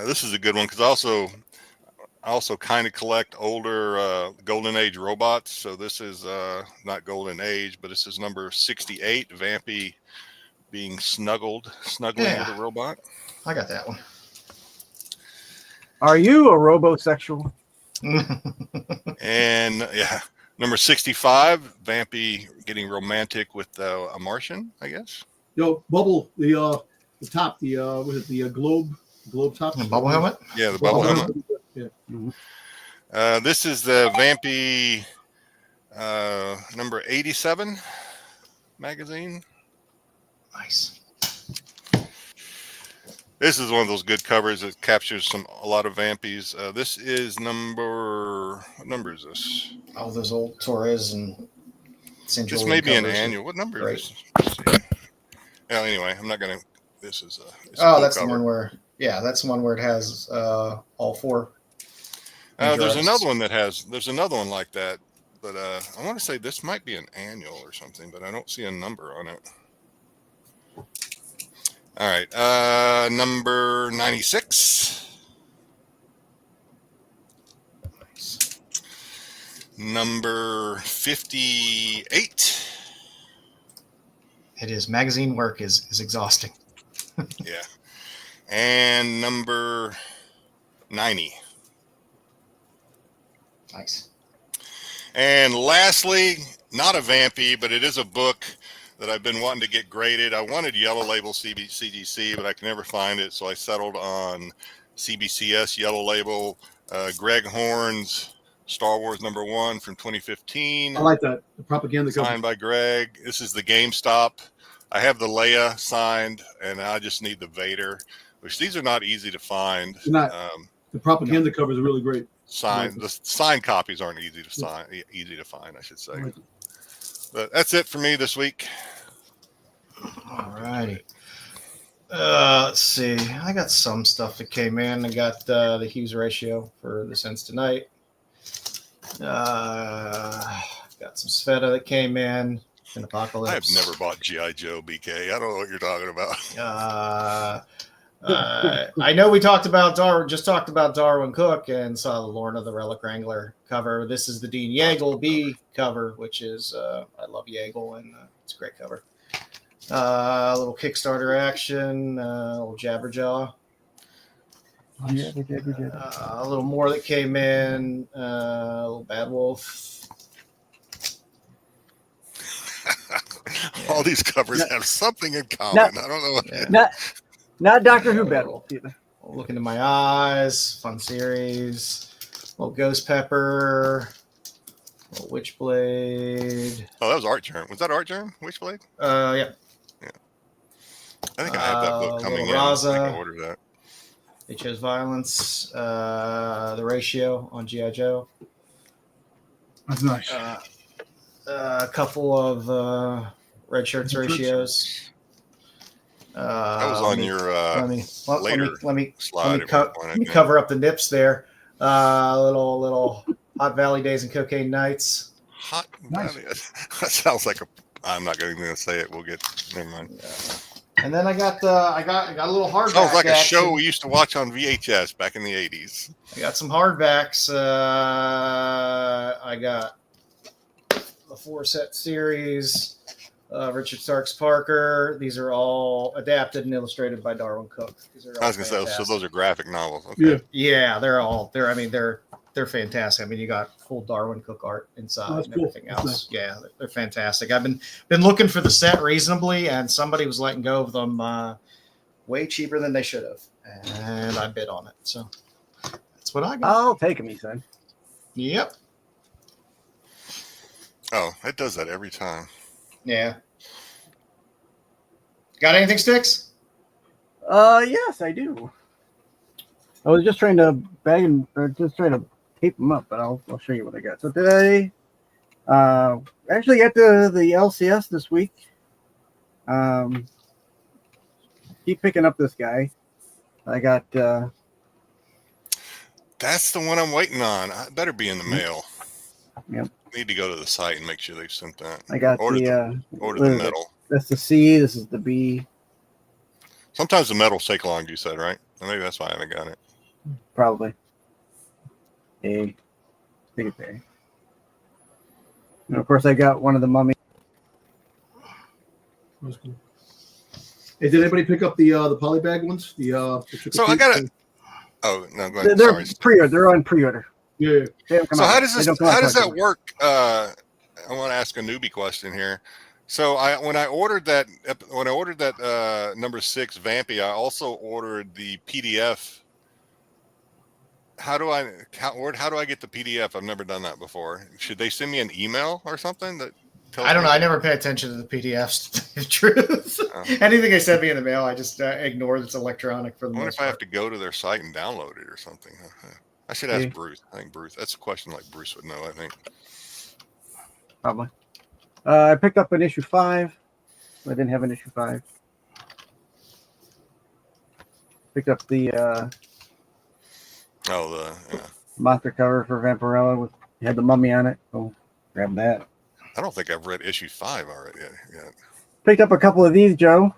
This is a good one because I also kind of collect older Golden Age robots. So this is not Golden Age, but this is number 68, Vampy being snuggling with a robot. I got that one. Are you a robosexual? And number 65, Vampy getting romantic with a Martian, I guess. Yo, Bubble, the top, was it the globe top? The bubble helmet? Yeah, the bubble helmet. Yeah. Mm-hmm. This is the Vampy number 87 magazine. Nice. This is one of those good covers that captures a lot of Vampies. This is what number is this? All those old Torres and St. This Julian may be an covers. annual. What number Great. is this? Let's see. Anyway, I'm not going to. This is a Oh, that's cover. the one where Yeah, that's one where it has all four. There's artists. another one there's another one like that, but I want to say this might be an annual or something, but I don't see a number on it. All right, number 96. Number 58. It is. Magazine work is exhausting. Yeah. And number 90. Nice. And lastly, not a Vampy, but it is a book that I've been wanting to get graded. I wanted Yellow Label CGC, but I can never find it, so I settled on CBCS Yellow Label, Greg Horn's Star Wars #1 from 2015. I like that. The propaganda cover. Signed by Greg. This is the GameStop. I have the Leia signed, and I just need the Vader, which these are not easy to find. The propaganda covers are really great. The signed copies aren't easy to find, I should say. But that's it for me this week. All righty. Let's see. I got some stuff that came in. I got the Hughes ratio for the Sense Tonight. Got some Sveta that came in Apocalypse. I have never bought G.I. Joe, BK. I don't know what you're talking about. I know we talked about Darwin Cook and saw the Lorna the Relic Wrangler cover. This is the Dean Yeagle B cover, which is I love Yeagle, and it's a great cover. A little Kickstarter action, a little Jabberjaw. A little more that came in, a little Bad Wolf. All these covers have something in common. I don't know what. Yeah. Not Doctor Who Bad Wolf either. Look into My Eyes, fun series. Little Ghost Pepper, little Witchblade. Oh, that was Art Germ. Was that Art Germ? Witchblade? Yeah. I think I have that book coming in. Raza. I can order that. They chose Violence, the ratio on G.I. Joe. That's nice. A couple of Red Shirts ratios. That was on your later slide. Let me cover up the nips there. Little Hot Valley Days and Cocaine Nights. Hot Valley. That sounds like I'm not going to say it. Never mind. And then I got a little hardback. Sounds like action. a show we used to watch on VHS back in the 80s. I got some hardbacks. I got the 4-set series. Richard Starks Parker. These are all adapted and illustrated by Darwin Cook. I was going to say, so those are graphic novels. Okay. Yeah, they're fantastic. I mean, you got full Darwin Cook art inside and everything else. Nice. Yeah, they're fantastic. I've been looking for the set reasonably, and somebody was letting go of them way cheaper than they should have, and I bid on it. So that's what I got. I'll take them, he said. Yep. Oh, it does that every time. Yeah. Got anything, Styx? Yes, I do. I was just trying to tape them up, but I'll show you what I got. So today, actually got the LCS this week. Keep picking up this guy. I got. That's the one I'm waiting on. I better be in the mail. Yep. Need to go to the site and make sure they've sent that. I got order the metal. That's the C. This is the B. Sometimes the metals take long. You said, right? Maybe that's why I haven't got it. Probably. A. I think it's A. And of course, I got one of the Mummy. That's cool. Hey, did anybody pick up the polybag ones? So I got it. Oh no, go ahead. They're pre-order. They're on pre-order. Yeah. So how does that work? I want to ask a newbie question here. So when I ordered that number 6 Vampy, I also ordered the PDF. How do I get the PDF? I've never done that before. Should they send me an email or something that tells I don't me? know. I never pay attention to the PDFs. To tell you the truth. Anything they send me in the mail, I just ignore. That's electronic for the most part. I wonder if I have to go to their site and download it or something. I should ask Bruce. I think Bruce. That's a question like Bruce would know. I think. Probably. I picked up an issue 5. I didn't have an issue 5. Picked up the monster cover for Vampirella with had the mummy on it. So grab that. I don't think I've read issue 5 already yet. Picked up a couple of these, Joe.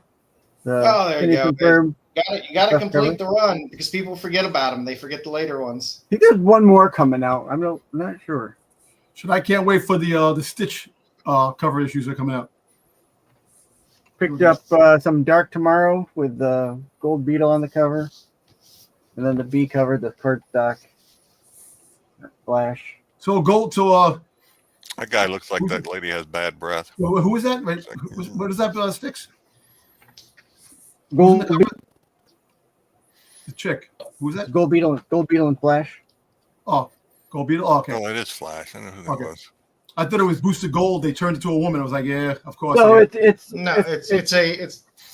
There you go. Confirmed. You got to complete the run because people forget about them. They forget the later ones. I think there's one more coming out. I'm not sure. I can't wait for the Stitch cover issues that are coming out. Picked up some Dark Tomorrow with the Gold Beetle on the cover, and then the B cover, the Kurt Doc Flash. So gold. That guy looks like that lady has bad breath. Who is that? Wait, what is that? Styx. Gold. The chick. Who's that? Gold Beetle and Flash. Oh, Gold Beetle. Oh, okay. Oh, it is Flash. I know who that was. I thought it was Booster Gold. They turned into a woman. I was like, yeah, of course. No, yeah. it's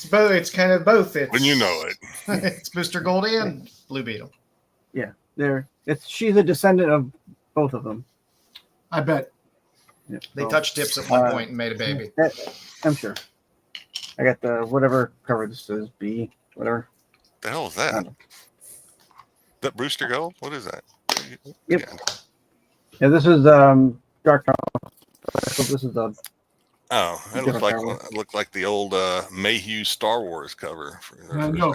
both. It's kind of both. When you know it. It's Booster Gold and Blue Beetle. Yeah, she's a descendant of both of them. I bet. Yeah, They touched dips at one point and made a baby. I'm sure. I got the whatever cover this is, B, whatever. The hell is that? That Brewster Gold? What is that? Yep. Yeah, this is Dark Tower. This is the. Oh, it looked like the old Mayhew Star Wars cover. I know.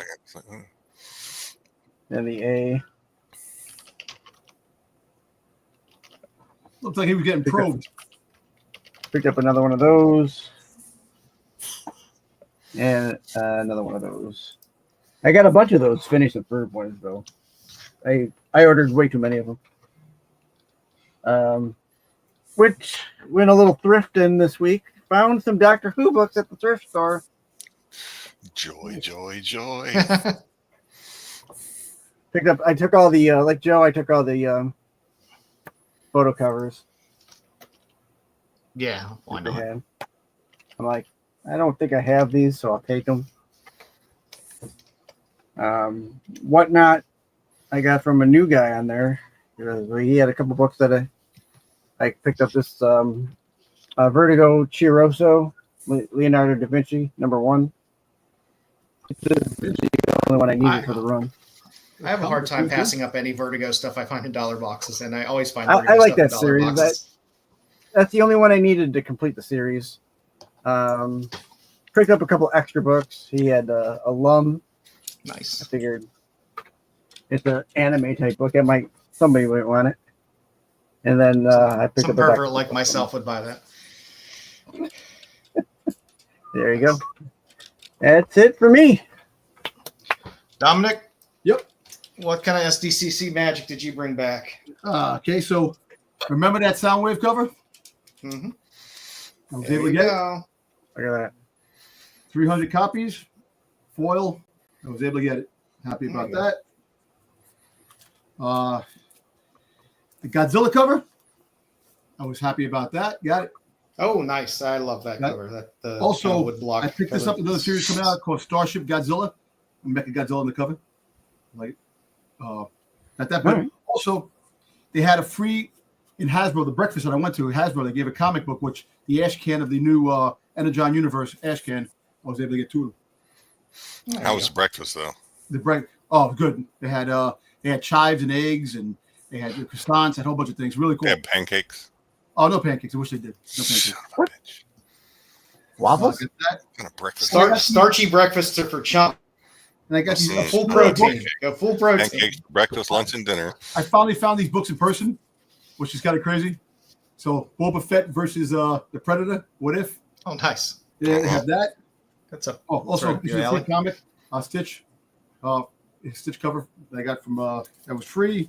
And the A. Looks like he was getting probed. Picked up another one of those. And another one of those. I got a bunch of those finished at third ones though. I ordered way too many of them. Which went a little thrifting this week. Found some Doctor Who books at the thrift store. Joy. Picked up. I took all the like Joe. I took all the photo covers. Yeah, why not? I'm like, I don't think I have these, so I'll take them. Whatnot, I got from a new guy on there. He had a couple books that I picked up. This Vertigo Chiroso, Leonardo da Vinci, #1. It's the only one I needed for the run. I have a hard time passing up any Vertigo stuff I find in dollar boxes, and I always find I like that stuff in series. dollar boxes. That's the only one I needed to complete the series. Picked up a couple extra books. He had Alum. Nice. I figured it's an anime type book. Somebody might want it. And then I picked Some up a pervert like myself would buy that. There you go. That's it for me. Dominic? Yep. What kind of SDCC magic did you bring back? Okay, so remember that Soundwave cover? Mm-hmm. I was able to get it. Look at that. 300 copies, foil. I was able to get it. Happy about that. The Godzilla cover. I was happy about that. Got it. Oh, nice. I love that cover. That also, wood block I picked this up another series coming out called Starship Godzilla. Mecha Godzilla on the cover. Like, at that point. Right. Also, they had a free in Hasbro, the breakfast that I went to, Hasbro, they gave a comic book, which the ash can of the new Energon Universe ash can, I was able to get 2 of them. How was the breakfast though? Good. They had chives and eggs, and they had croissants, and a whole bunch of things. Really cool. They had pancakes. Oh, no pancakes. I wish they did. No pancakes. What? Waffles? Get that. What kind of breakfast? Starchy breakfasts are for chump. And I got these A Full protein. A full protein. Pancakes, breakfast, lunch, and dinner. I finally found these books in person, which is kind of crazy. So Boba Fett versus the Predator. What if? Oh, nice. Yeah, they have that. That's a. Also, right, this your is a alley. free comic. Stitch. Stitch cover that I got from that was free.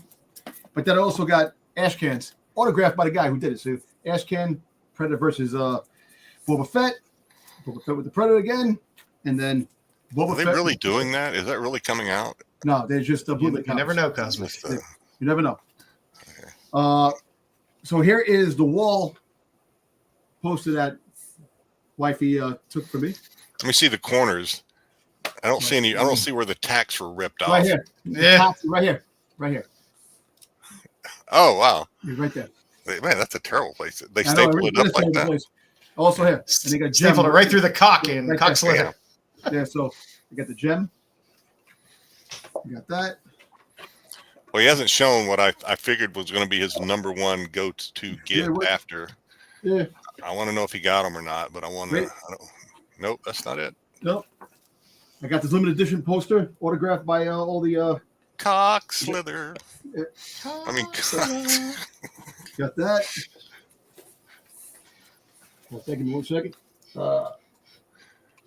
But then I also got ash cans autographed by the guy who did it. So ash can Predator versus Boba Fett. Boba Fett with the Predator again, and then Boba Are they Fett. really doing that? Is that really coming out? No, they're just You never know, Cosmic. Just, You never know. Okay. So here is the wall poster that wifey took for me. Let me see the corners. I don't see any. I don't see where the tacks were ripped off. Right here. Yeah. Top, right here. Right here. Oh wow, Right there. man, that's a terrible place. They I know, staple it up this like is the that. place. Also here. And they got gem. Stapled it right through the cock in Right cock's there. liver. Yeah, so you got the gem. You got that. Well, he hasn't shown what I figured was going to be his number one goat to get Yeah, after. Yeah. I want to know if he got them or not, but I want to. Nope, that's not it. Nope. I got this limited edition poster autographed by all the. Cock Slither. Yeah. I mean, Got that. Give me 1 second. You're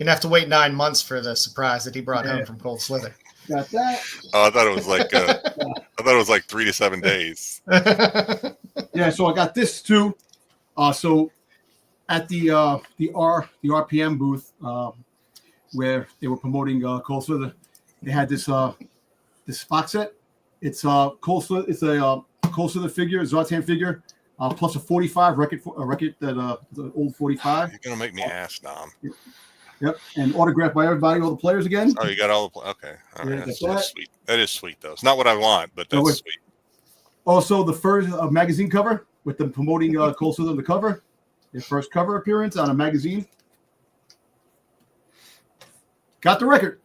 gonna have to wait 9 months for the surprise that he brought home from Cold Slither. Got that. Oh, I thought it was like I thought it was like 3 to 7 days. Yeah, so I got this too. So at the RPM booth where they were promoting Cold Slither, they had this box set. It's Cold Slither. It's a Cold Slither figure, Zartan figure, plus a 45 record that the old 45. You're gonna make me ask, Dom. Yep, and autographed by everybody, all the players again. Oh, you got all the okay. All right, Yeah, that's sweet. That is sweet though. It's not what I want, but that's sweet. Also, the first magazine cover with them promoting Cold Slither on the cover. Their first cover appearance on a magazine. Got the record.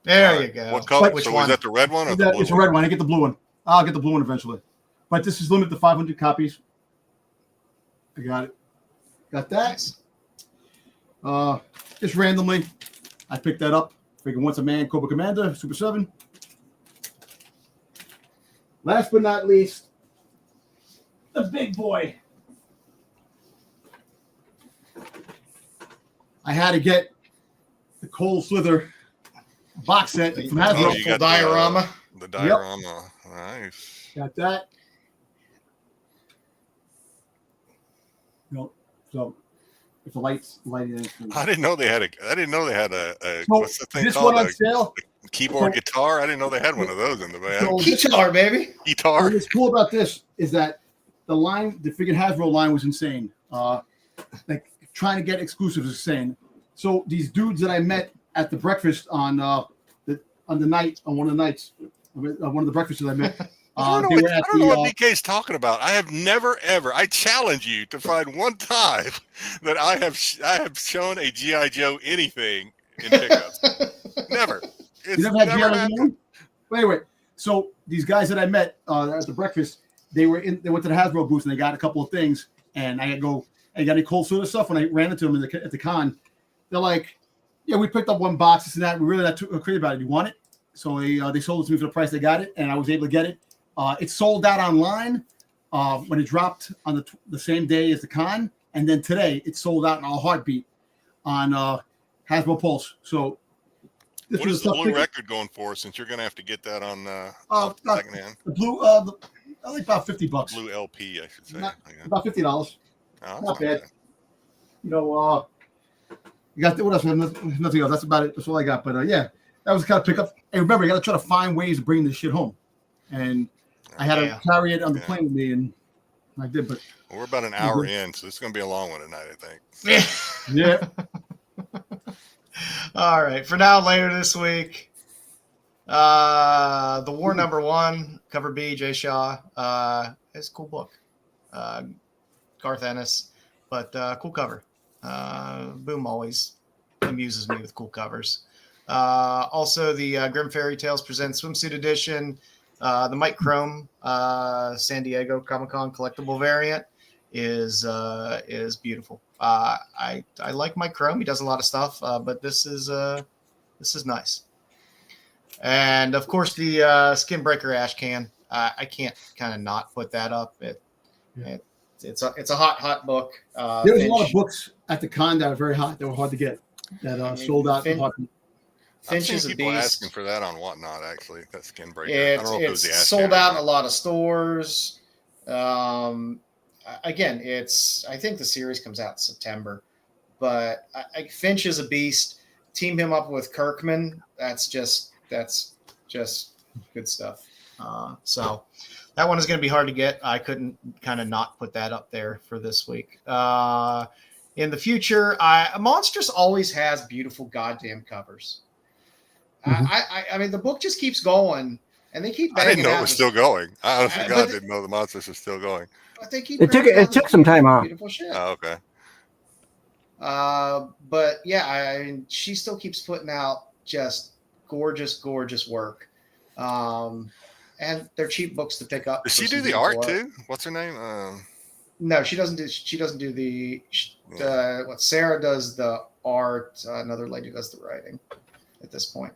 There you go. What color? Which So one? was that the red one or the blue It's a one? red one. I get the blue one. I'll get the blue one eventually. But this is limited to 500 copies. I got it. Got that. Nice. Just randomly, I picked that up. Figured once a man, Cobra Commander, Super 7. Last but not least, the big boy. I had to get the Cold Slither box set from Hasbro. you got diorama. The diorama. Nice. Got that. So if the lights lighted in. I didn't know they had a So what's the thing this called? one on sale. A keyboard guitar. I didn't know they had one of those in the bag. So Guitar, baby. Guitar. what's cool about this is that the freaking Hasbro line was insane. Like trying to get exclusives is insane. So these dudes that I met at the breakfast on one of the nights, one of the breakfasts that I met. I don't know what BK's talking about. I have never ever. I challenge you to find one time that I have shown a GI Joe anything in pickups. Never. It's You never had never G.I. happened. But anyway, so these guys that I met at the breakfast, they went to the Hasbro booth and they got a couple of things. And I go, "Hey, got any Cold Slither stuff?" When I ran into them at the con, they're like, "Yeah, we picked up one box, this and that. We're really not too crazy about it. You want it?" So they sold it to me for the price they got it, and I was able to get it. It sold out online when it dropped on the same day as the con, and then today it sold out in a heartbeat on Hasbro Pulse. So this What was is the a blue tough pick. record going for? Since you're going to have to get that on secondhand. The blue, I think about $50. Blue LP, I should say. About $50. Oh, that's Not bad. You know, you got what else? Nothing else. That's about it. That's all I got. But yeah, that was the kind of pickup. And remember, you got to try to find ways to bring this shit home. And I had to carry it on the plane with me, and I did. But We're about an hour in, so this is going to be a long one tonight, I think. yeah. All right. For now, later this week, The War Number 1, cover B, Jay Shaw. It's a cool book. Garth Ennis, but cool cover. Boom always amuses me with cool covers. Also, the Grim Fairy Tales Presents Swimsuit Edition. The Mike Chrome San Diego Comic-Con collectible variant is beautiful. I like Mike Chrome. He does a lot of stuff, but this is nice. And of course, the Skinbreaker Ash Can. I can't kind of not put that up. It's a hot book. There was a lot of books at the con that were very hot. They were hard to get. That sold out. Finch is a people beast. asking for that on Whatnot, actually. That skin breaker. I don't know if it was the It's Ash sold Can or out in not. a lot of stores. Again, I think the series comes out in September, but Finch is a beast. Team him up with Kirkman. That's just good stuff. So that one is going to be hard to get. I couldn't kind of not put that up there for this week. In the future, Monsters always has beautiful goddamn covers. I mean, the book just keeps going, and they keep. I didn't know out it was this- still going. I honestly but God the- didn't know the Monsters was still going. But they keep. It took this some time off. Beautiful shit. Oh, okay. But yeah, she still keeps putting out just gorgeous work. And they're cheap books to pick up. Does for she some do the beautiful art too? What's her name? No, she doesn't do. She doesn't do the. What Sarah does the art. Another lady does the writing. At this point.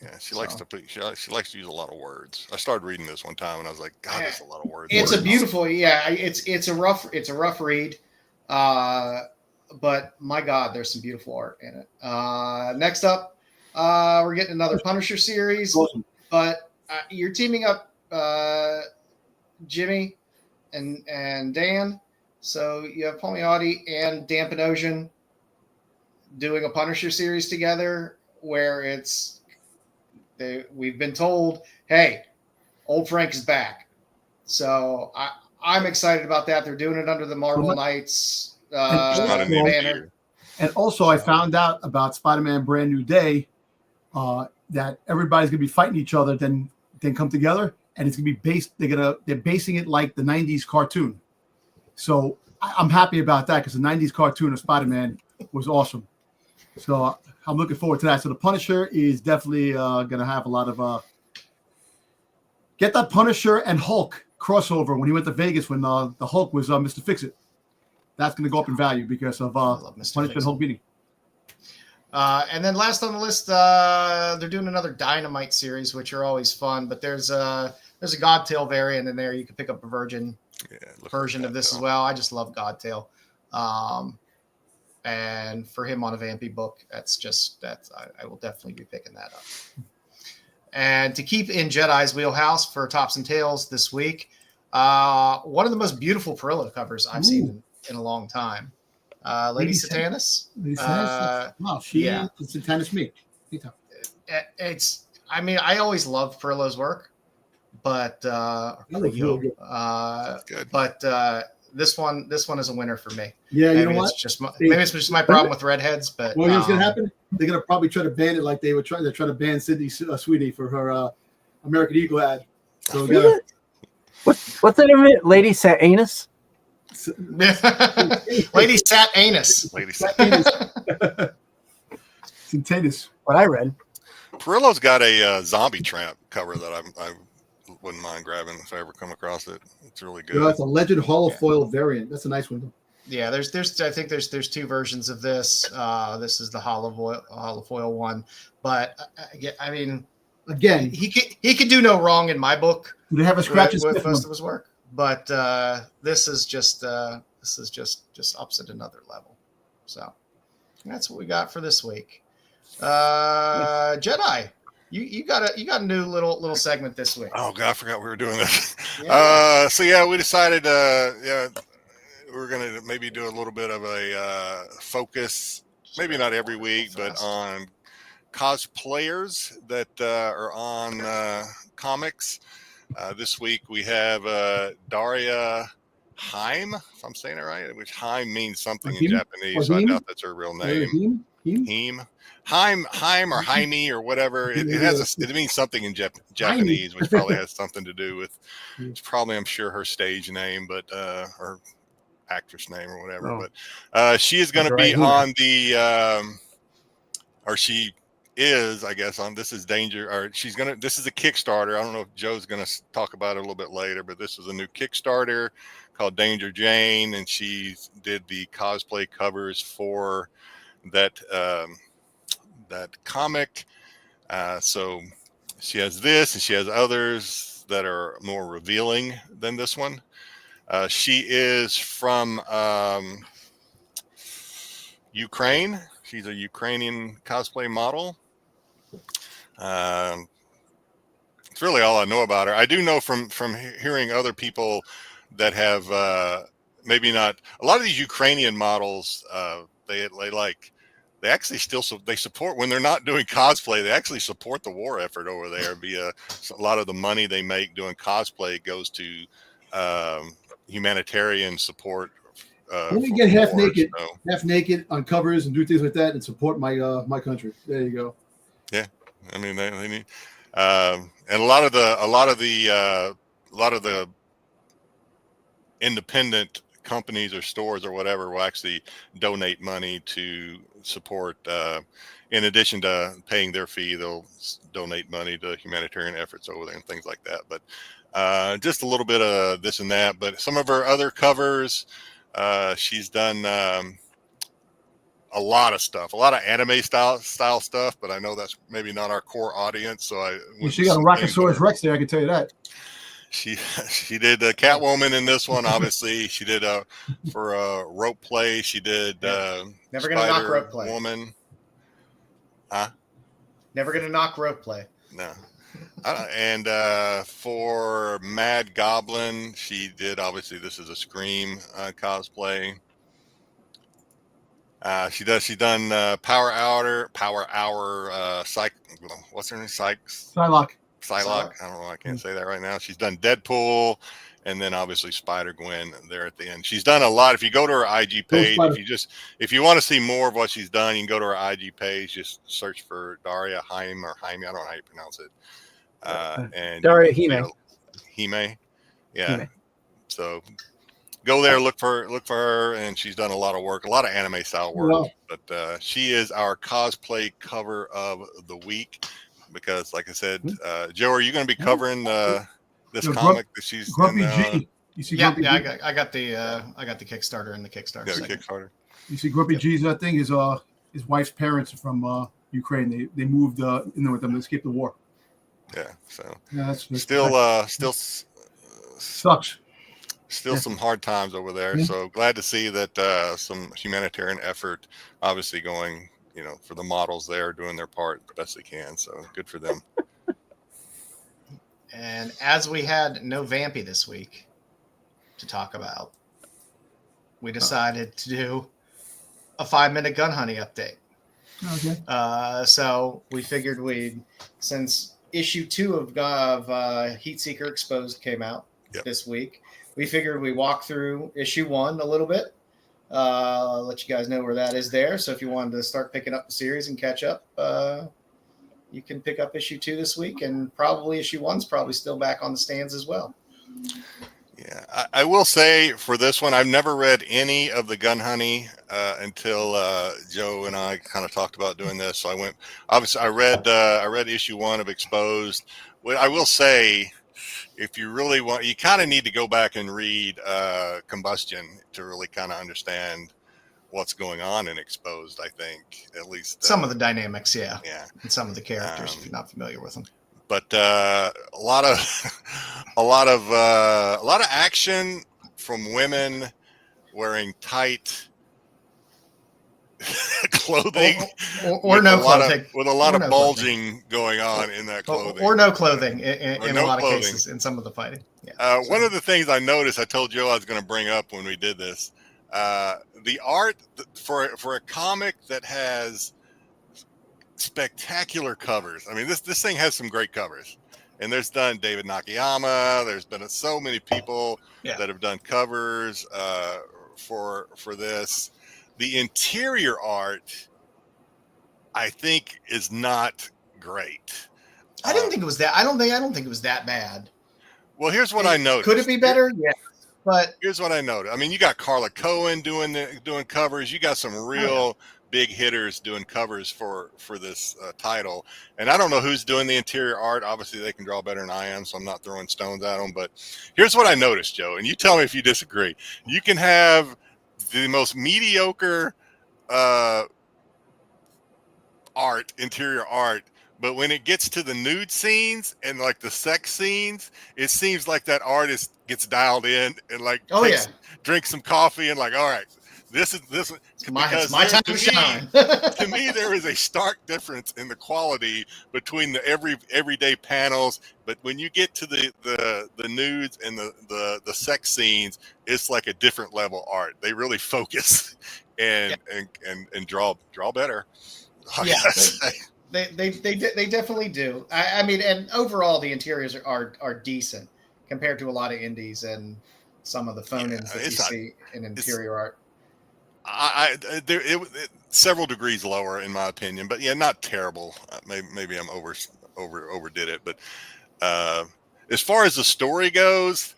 Yeah, she likes to put. She likes to use a lot of words. I started reading this one time and I was like, God, that's a lot of words. It's a beautiful. Yeah, it's a rough read. But my God, there's some beautiful art in it. Next up, we're getting another Punisher series, Awesome. but you're teaming up Jimmy and Dan. So you have Palmiotti and Dan Panosian doing a Punisher series together, where we've been told, hey, old Frank is back. So I'm excited about that. They're doing it under the Marvel Knights banner. And also, I found out about Spider-Man Brand New Day that everybody's gonna be fighting each other, then come together, and it's gonna be based. They're basing it like the '90s cartoon. So I'm happy about that, because the '90s cartoon of Spider-Man was awesome. So I'm looking forward to that. So the Punisher is definitely gonna have a lot of get that Punisher and Hulk crossover when he went to Vegas when the Hulk was Mr. Fix-It. That's going to go up in value because of Punisher and Hulk meeting. And then last on the list, they're doing another Dynamite series, which are always fun. But there's a Godtail variant in there. You can pick up a version of this as well. I just love Godtail. And for him on a Vampy book, I will definitely be picking that up. And to keep in Jedi's wheelhouse for Tops and Tails this week, one of the most beautiful Perillo covers I've seen in a long time. Lady Satanis. Satanis me. I always loved Perillo's work, but this one is a winner for me. Yeah, you know what? Maybe it's just my problem with redheads, but you know what's gonna happen? They're gonna probably try to ban it like they're trying to ban Sydney Sweeney for her American Eagle ad. So what's the name of it? Lady Satanis? Lady Sat Anus. Lady Sat Anus. Satanis. What I read. Perillo's got a zombie tramp cover that I wouldn't mind grabbing if I ever come across it. It's really good. That's a Legend holofoil variant. That's a nice one. Yeah, I think there's two versions of this. This is the holofoil one, but I mean, again, he could do no wrong in my book. They have a scratch with most of his work, but this is just ups at another level. So that's what we got for this week. Jedi. You got a new little segment this week. Oh God, I forgot we were doing this. Yeah. We decided we're gonna maybe do a little bit of a focus, maybe not every week, but on cosplayers that are on comics. This week we have Daria Heim, if I'm saying it right, which Heim means something in Japanese, so I doubt that's her real name. Heim or Jaime or whatever. It means something in Japanese, which probably has something to do with. It's probably, I'm sure, her stage name, but her actress name or whatever. Oh. But she is going to be on the, or she is, I guess, on This Is Danger, or she's going to. This is a Kickstarter. I don't know if Joe's going to talk about it a little bit later, but this is a new Kickstarter called Danger Jane, and she did the cosplay covers for that comic. So she has this, and she has others that are more revealing than this one. She is from Ukraine. She's a Ukrainian cosplay model. It's really all I know about her. I do know from hearing other people that have maybe not a lot of these Ukrainian models. They actually still they support when they're not doing cosplay. They actually support the war effort over there via a lot of the money they make doing cosplay goes to humanitarian support. Let me get half naked on covers and do things like that and support my country. There you go. Yeah, I mean they need, and a lot of the independent companies or stores or whatever will actually donate money to support. In addition to paying their fee, they'll donate money to humanitarian efforts over there and things like that. But just a little bit of this and that. But some of her other covers, she's done a lot of stuff, a lot of anime style stuff. But I know that's maybe not our core audience. So she got a Rockosaurus Rex there. I can tell you that. She did Catwoman in this one. Obviously, she did for rope play. She did Never gonna knock rope play. Woman. Huh? Never gonna knock rope play. No. And for Mad Goblin, she did, obviously this is a Scream cosplay. She's done Power Hour what's her name? Psylocke. I don't know. I can't say that right now. She's done Deadpool, and then obviously Spider-Gwen there at the end. She's done a lot. If you go to her IG page, if you want to see more of what she's done, you can go to her IG page. Just search for Daria Jaime or Jaime. I don't know how you pronounce it. And Daria Hime. Hime. Yeah. Hime. So go there, look for her, and she's done a lot of work, a lot of anime style work. Yeah. But she is our cosplay cover of the week. Because, like I said, Joe, are you going to be covering this comic that she's Grumpy G? You see Grumpy G? I got the Kickstarter and the Kickstarter. Yeah, the Kickstarter. You see Grumpy G's thing. His wife's parents are from Ukraine. They moved in there with them to escape the war. Yeah, so that's still sucks. Still some hard times over there. Yeah. So glad to see that some humanitarian effort, obviously going. For the models there, doing their part the best they can. So good for them. And as we had no Vampy this week to talk about, we decided to do a 5-minute Gunhoney update. Okay. So we figured since issue 2 of Heatseeker Exposed came out this week, we figured we'd walk through issue 1 a little bit. Let you guys know where that is there. So if you wanted to start picking up the series and catch up, you can pick up issue 2 this week, and probably issue 1's probably still back on the stands as well. Yeah, I will say for this one, I've never read any of the Gunhoney until Joe and I kind of talked about doing this. So I read issue 1 of Exposed. Well, I will say, if you really want, you kind of need to go back and read Combustion to really kind of understand what's going on in Exposed. I think at least some of the dynamics, yeah, and some of the characters if you're not familiar with them. But a lot of action from women wearing tight clothing or no clothing with a lot of bulging going on in that clothing, or no clothing in a lot of cases in some of the fighting. One of the things I noticed, I told Joe I was going to bring up when we did this, the art for a comic that has spectacular covers. I mean, this thing has some great covers, and there's done David Nakayama. There's been so many people that have done covers for this. The interior art, I think, is not great. I didn't think it was that. I don't think it was that bad. Well, here's what I noticed. Could it be better? Yeah, but here's what I noticed. I mean, you got Carla Cohen doing covers. You got some real big hitters doing covers for this title. And I don't know who's doing the interior art. Obviously, they can draw better than I am, so I'm not throwing stones at them. But here's what I noticed, Joe, and you tell me if you disagree. You can have the most mediocre interior art, but when it gets to the nude scenes and like the sex scenes, it seems like that artist gets dialed in and like drinks some coffee and like, all right, this is my time to shine. To me, there is a stark difference in the quality between the everyday panels, but when you get to the nudes and the sex scenes, it's like a different level art. They really focus and draw better. Yeah, they definitely do. I mean, and overall the interiors are decent compared to a lot of indies and some of the phone-ins that you see in interior art. Several degrees lower in my opinion, but not terrible. Maybe I'm overdid it, but as far as the story goes,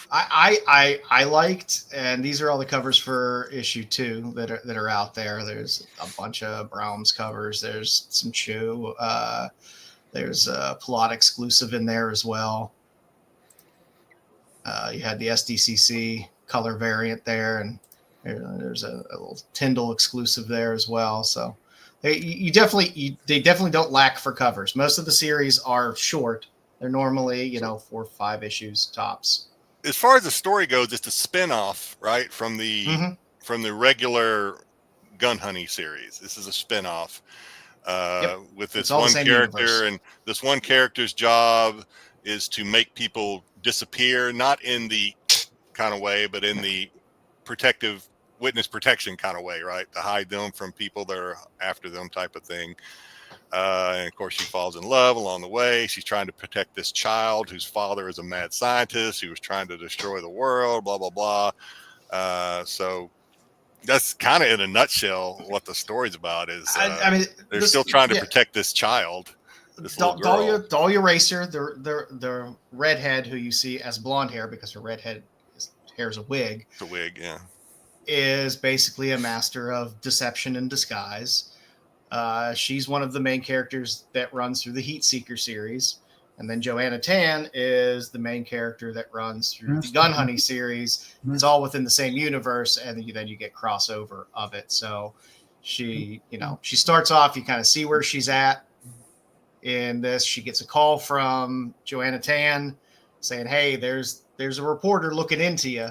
I liked, and these are all the covers for issue 2 that are out there. There's a bunch of Brahms covers. There's some Chu. There's a plot exclusive in there as well. You had the SDCC color variant there, and there's a little Tyndall exclusive there as well. So they definitely don't lack for covers. Most of the series are short. They're normally 4 or 5 issues tops. As far as the story goes, it's a spin-off, right, from the regular Gunhoney series. This is a spin-off with this one character, universe. And this one character's job is to make people disappear, not in the kind of way, but in the protective witness protection kind of way, right? To hide them from people that are after them type of thing. And of course, she falls in love along the way. She's trying to protect this child whose father is a mad scientist who was trying to destroy the world, blah, blah, blah. So that's kind of in a nutshell what the story's about is they're still trying to protect this child. This little girl. Dahlia Racer, the redhead who you see as blonde hair because her redhead hair is a wig. It's a wig, yeah. Is basically a master of deception and disguise. She's one of the main characters that runs through the Heat Seeker series. And then Joanna Tan is the main character that runs through the Gunhoney series. It's all within the same universe, and then you get crossover of it. So she starts off, you kind of see where she's at in this. She gets a call from Joanna Tan saying, hey, there's a reporter looking into you.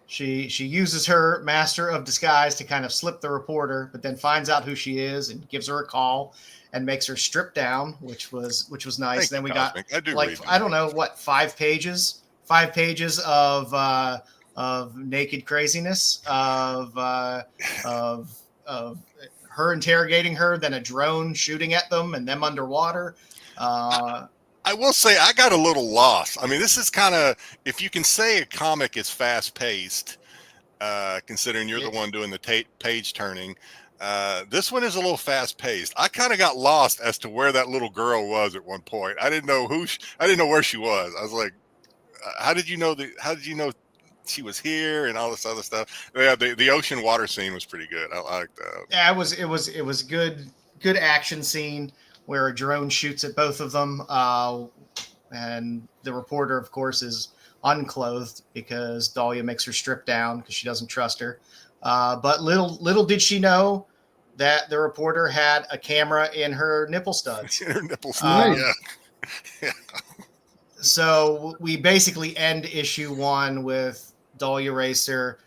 She uses her master of disguise to kind of slip the reporter, but then finds out who she is and gives her a call and makes her strip down, which was nice. Then we got I don't know what 5 pages of naked craziness of her interrogating her, then a drone shooting at them and them underwater. I will say I got a little lost. I mean, this is kind of, if you can say a comic is fast paced, considering you're the one doing the page turning, this one is a little fast paced. I kind of got lost as to where that little girl was at one point. I didn't know I didn't know where she was. I was like, how did you know she was here and all this other stuff? Yeah, the ocean water scene was pretty good. I liked that. Yeah, it was good action scene where a drone shoots at both of them. And the reporter, of course, is unclothed because Dahlia makes her strip down because she doesn't trust her. But little did she know that the reporter had a camera in her nipple studs. Her nipple studs, yeah. So we basically end issue 1 with Dahlia Racer,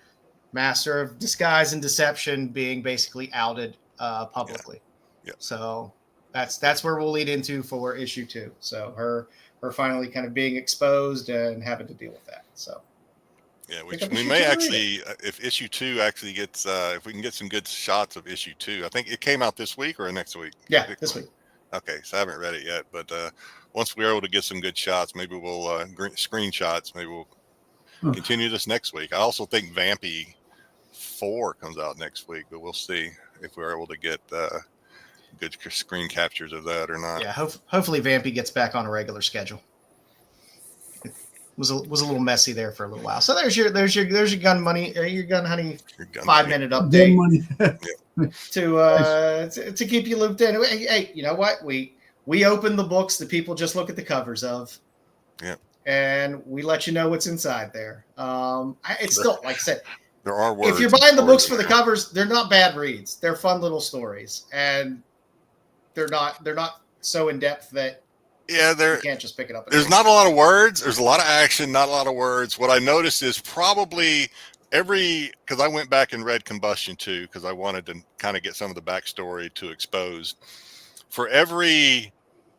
master of disguise and deception, being basically outed publicly. Yeah. So that's where we'll lead into for issue 2. So her finally kind of being exposed and having to deal with that. So yeah, we may actually, if issue 2 actually gets, if we can get some good shots of issue 2, I think it came out this week or next week. Yeah, this week. Okay, so I haven't read it yet, but once we're able to get some good shots, maybe we'll screenshots. Maybe we'll continue this next week. I also think Vampy 4 comes out next week, but we'll see if we're able to get good screen captures of that or not. Yeah, hopefully Vampy gets back on a regular schedule. It was a little messy there for a little while. So there's your Gunhoney 5-minute update to keep you looped in. Hey, you know what? We open the books that people just look at the covers of. Yeah. And we let you know what's inside there. It's still, like I said, there are words. If you're buying the books for the covers, they're not bad reads. They're fun little stories, and they're not so in depth that you can't just pick it up. There's not a lot of words. There's a lot of action, not a lot of words. What I noticed is probably because I went back and read Combustion 2 because I wanted to kind of get some of the backstory to Exposed. For every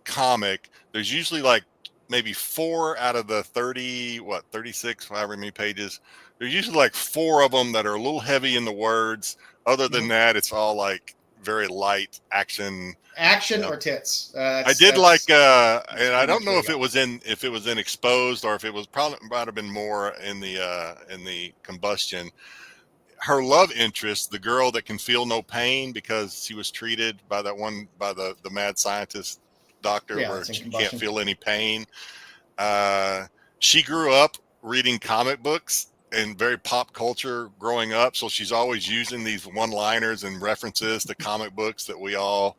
comic, there's usually like maybe 4 out of the 36, however many pages. There's usually like 4 of them that are a little heavy in the words. Other than that, it's all like very light action or tits. I did like, and I don't know if it was in Exposed or if it was might have been more in the Combustion. Her love interest, the girl that can feel no pain because she was treated by the mad scientist doctor where she can't feel any pain. She grew up reading comic books and very pop culture growing up. So she's always using these one-liners and references to comic books that we all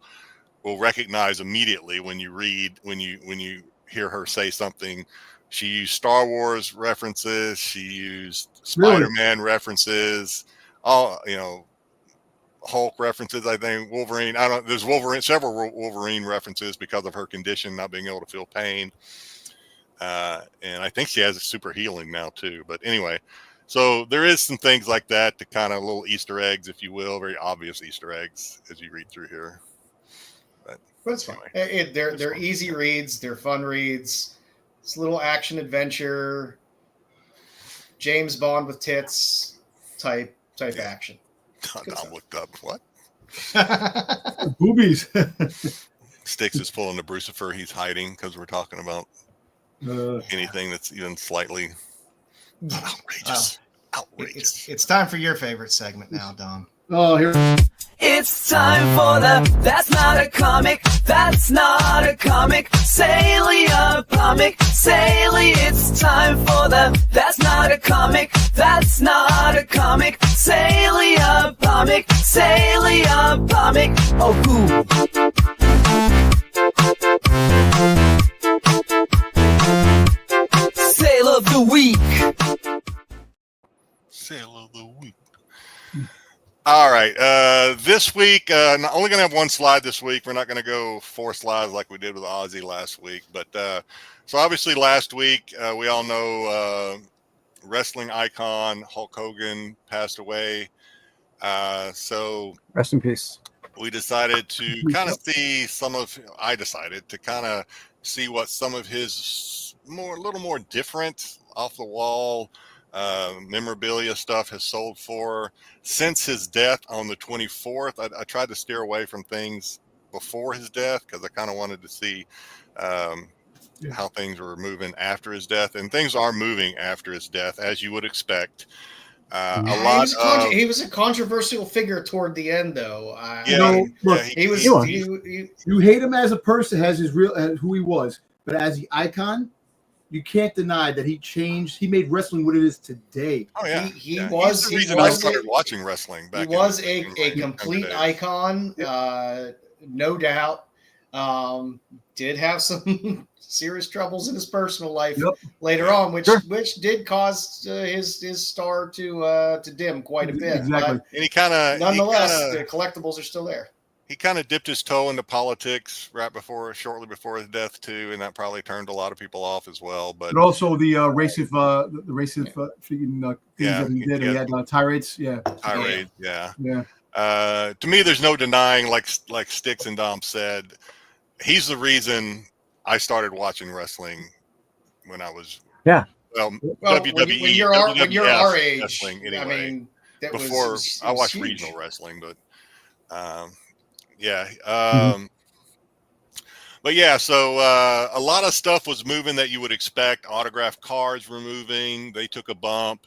will recognize immediately when you hear her say something. She used Star Wars references. She used Spider-Man references. All, Hulk references. I think Wolverine. There's several Wolverine references because of her condition, not being able to feel pain. And I think she has a super healing now too. But anyway, so there is some things like that, to kind of little Easter eggs, if you will, very obvious Easter eggs as you read through here. But it's fun. They're easy reads. They're fun reads. It's a little action adventure, James Bond with tits type action. Dom looked up. What? Boobies. Styx is pulling the Brucifer. He's hiding because we're talking about anything that's even slightly outrageous. Outrageous. It's time for your favorite segment now, Dom. Oh, here. It's time for the That's Not a Comic, That's Not a Comic, Salia Comic, Salia. It's time for the That's Not a Comic, That's Not a Comic, Salia Comic, Salia Comic. Oh, cool. Sale of the Week. Sale of the Week. All right. This week, not only going to have one slide this week. We're not going to go 4 slides like we did with Ozzy last week. But so obviously last week, we all know wrestling icon Hulk Hogan passed away. So Rest in peace. we decided to kind of see I decided to kind of see what some of his a little more different, off the wall memorabilia stuff has sold for since his death on the 24th. I tried to steer away from things before his death because I kind of wanted to see how things were moving after his death, and things are moving after his death, as you would expect. He was a controversial figure toward the end, though. You hate him as a person, as his real, who he was, but as the icon, you can't deny that he changed. He made wrestling what it is today. Oh yeah, He's the reason I started watching wrestling. He was a complete icon, no doubt. Did have some serious troubles in his personal life later on, which did cause his star to dim quite a bit. Exactly. But and nonetheless, the collectibles are still there. He kind of dipped his toe into politics shortly before his death too, and that probably turned a lot of people off as well. But also the racist things that he did. He had tirades. Tirades. Yeah. To me, there's no denying, like Styx and Dom said, he's the reason I started watching wrestling when I was WWE. When you're our age, wrestling anyway. I mean, before I watched huge. regional wrestling, but but yeah, so a lot of stuff was moving that you would expect. Autographed cards were moving; they took a bump.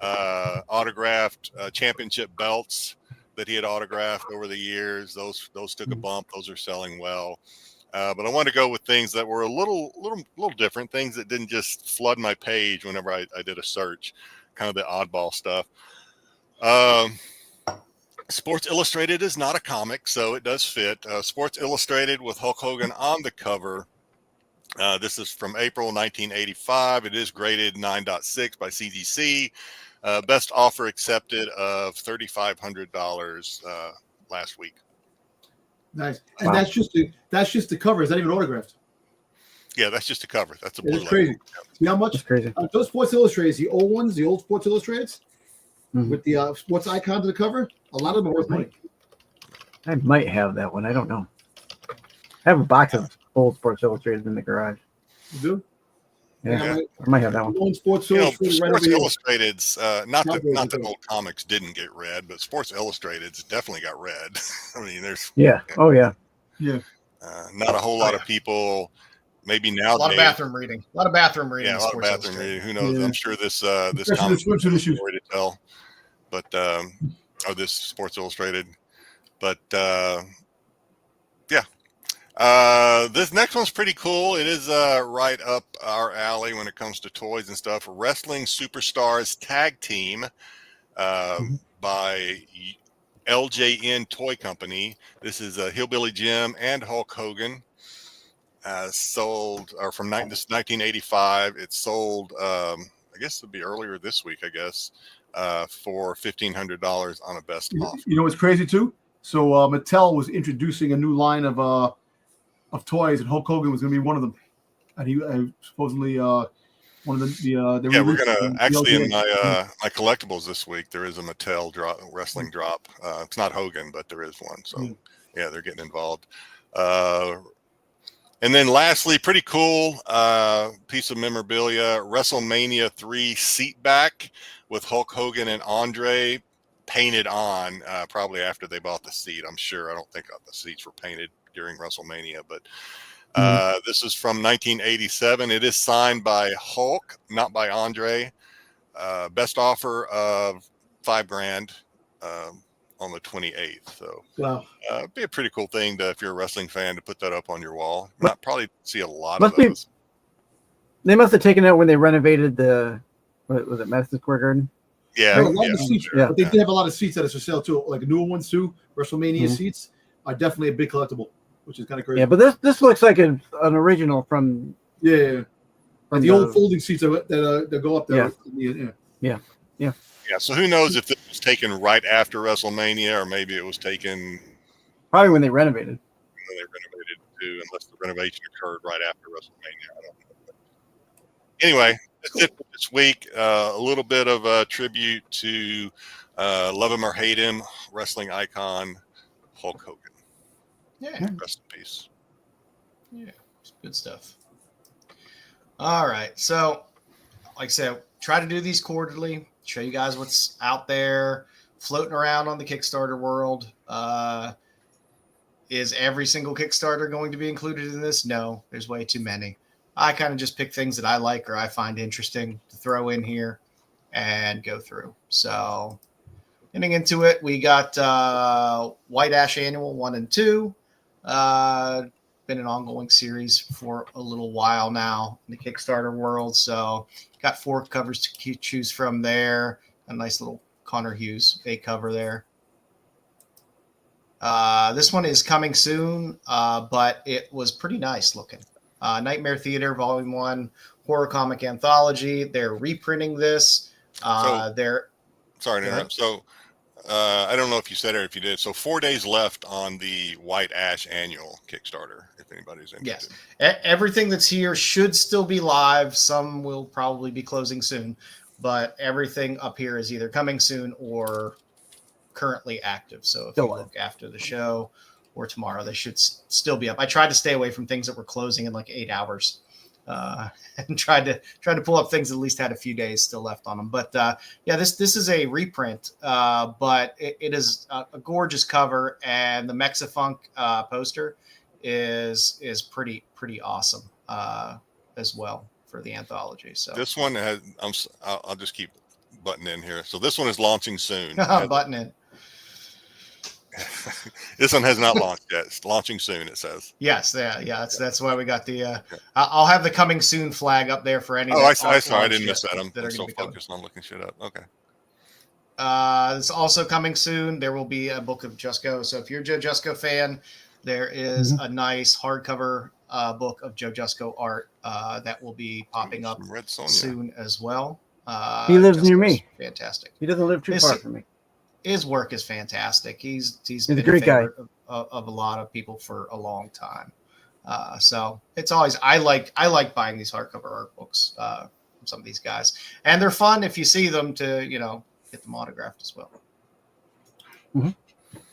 Autographed championship belts that he had autographed over the years; those took a bump. Those are selling well. But I wanted to go with things that were a little different, things that didn't just flood my page whenever I did a search, kind of the oddball stuff. Sports Illustrated is not a comic, so it does fit. Sports Illustrated with Hulk Hogan on the cover. This is from April 1985. It is graded 9.6 by CDC. Best offer accepted of $3,500 last week. Nice. And wow. that's just the cover. Is that even autographed? Yeah, that's just the cover. That's a blue. It's crazy. See how much? That's crazy. Those Sports Illustrated, the old ones, the old Sports Illustrated, with the sports icon to the cover, a lot of them are worth money. I might have that one. I don't know. I have a box of old Sports Illustrated in the garage. You do? Yeah. I might have that one. Sports Illustrated's not that old comics didn't get read, but Sports Illustrated's definitely got read. I mean, there's oh yeah. Not a whole lot of people. Maybe now a lot of bathroom reading. Yeah, a lot of bathroom reading. Who knows? Yeah. I'm sure this comic story to tell, but this Sports Illustrated, but This next one's pretty cool. It is right up our alley when it comes to toys and stuff. Wrestling Superstars Tag Team by LJN Toy Company. This is Hillbilly Jim and Hulk Hogan. Sold, or from this 1985. It sold, I guess it'd be earlier this week, I guess, for $1,500 on a best offer. You know what's crazy too? So Mattel was introducing a new line of toys, and Hulk Hogan was going to be one of them. And he supposedly one of the we're gonna actually in my my collectibles this week. There is a Mattel wrestling drop. It's not Hogan, but there is one. So yeah, they're getting involved. And then lastly, pretty cool piece of memorabilia: WrestleMania 3 seat back with Hulk Hogan and Andre painted on. Probably after they bought the seat, I'm sure. I don't think the seats were painted during WrestleMania, but. This is from 1987. It is signed by Hulk, not by Andre. Best offer of $5,000 on the 28th. So, wow, it'd be a pretty cool thing if you're a wrestling fan to put that up on your wall. Not probably see a lot of those. They must have taken it when they renovated was it Madison Square Garden? Yeah, a lot of seats, yeah. But they did have a lot of seats that are for sale too, like newer ones too. WrestleMania seats are definitely a big collectible, which is kind of crazy. Yeah, but this looks like an original from from the old folding seats that go up there. Yeah. So who knows if this was taken right after WrestleMania, or maybe it was taken probably when they renovated too, unless the renovation occurred right after WrestleMania. I don't know. Anyway, that's it for this week. A little bit of a tribute to love him or hate him, wrestling icon Hulk Hogan. Yeah. Rest in peace. Yeah. Good stuff. All right. So, like I said, try to do these quarterly, show you guys what's out there floating around on the Kickstarter world. Is every single Kickstarter going to be included in this? No, there's way too many. I kind of just pick things that I like or I find interesting to throw in here and go through. So, getting into it, we got White Ash Annual 1 and 2. Been an ongoing series for a little while now in the Kickstarter world. So got 4 covers to choose from there. A nice little Connor Hughes A cover there. This one is coming soon, but it was pretty nice looking. Nightmare Theater Volume 1 horror comic anthology. They're reprinting this. Sorry to interrupt. So I don't know if you said it or if you did. So 4 days left on the White Ash Annual Kickstarter, if anybody's interested. Yes. Everything that's here should still be live. Some will probably be closing soon, but everything up here is either coming soon or currently active. So if you look after the show or tomorrow, they should still be up. I tried to stay away from things that were closing in like 8 hours. And tried to pull up things that at least had a few days still left on them. But this is a reprint, but it is a gorgeous cover, and the Mexifunk poster is pretty awesome as well for the anthology. So this one has I'll just keep butting in here. So this one is launching soon. Button in. This one has not launched yet. It's launching soon, it says. Yes, that's why we got the. I'll have the coming soon flag up there for any. I sorry, I didn't miss that. I'm so focused on looking shit up. Okay. It's also coming soon. There will be a book of Jusko. So if you're a Joe Jusko fan, there is a nice hardcover book of Joe Jusko art that will be popping up soon as well. He lives near me. Fantastic. He doesn't live too far from me. His work is fantastic. He's been a great guy of a lot of people for a long time. So it's always I like buying these hardcover art books from some of these guys, and they're fun if you see them to get them autographed as well.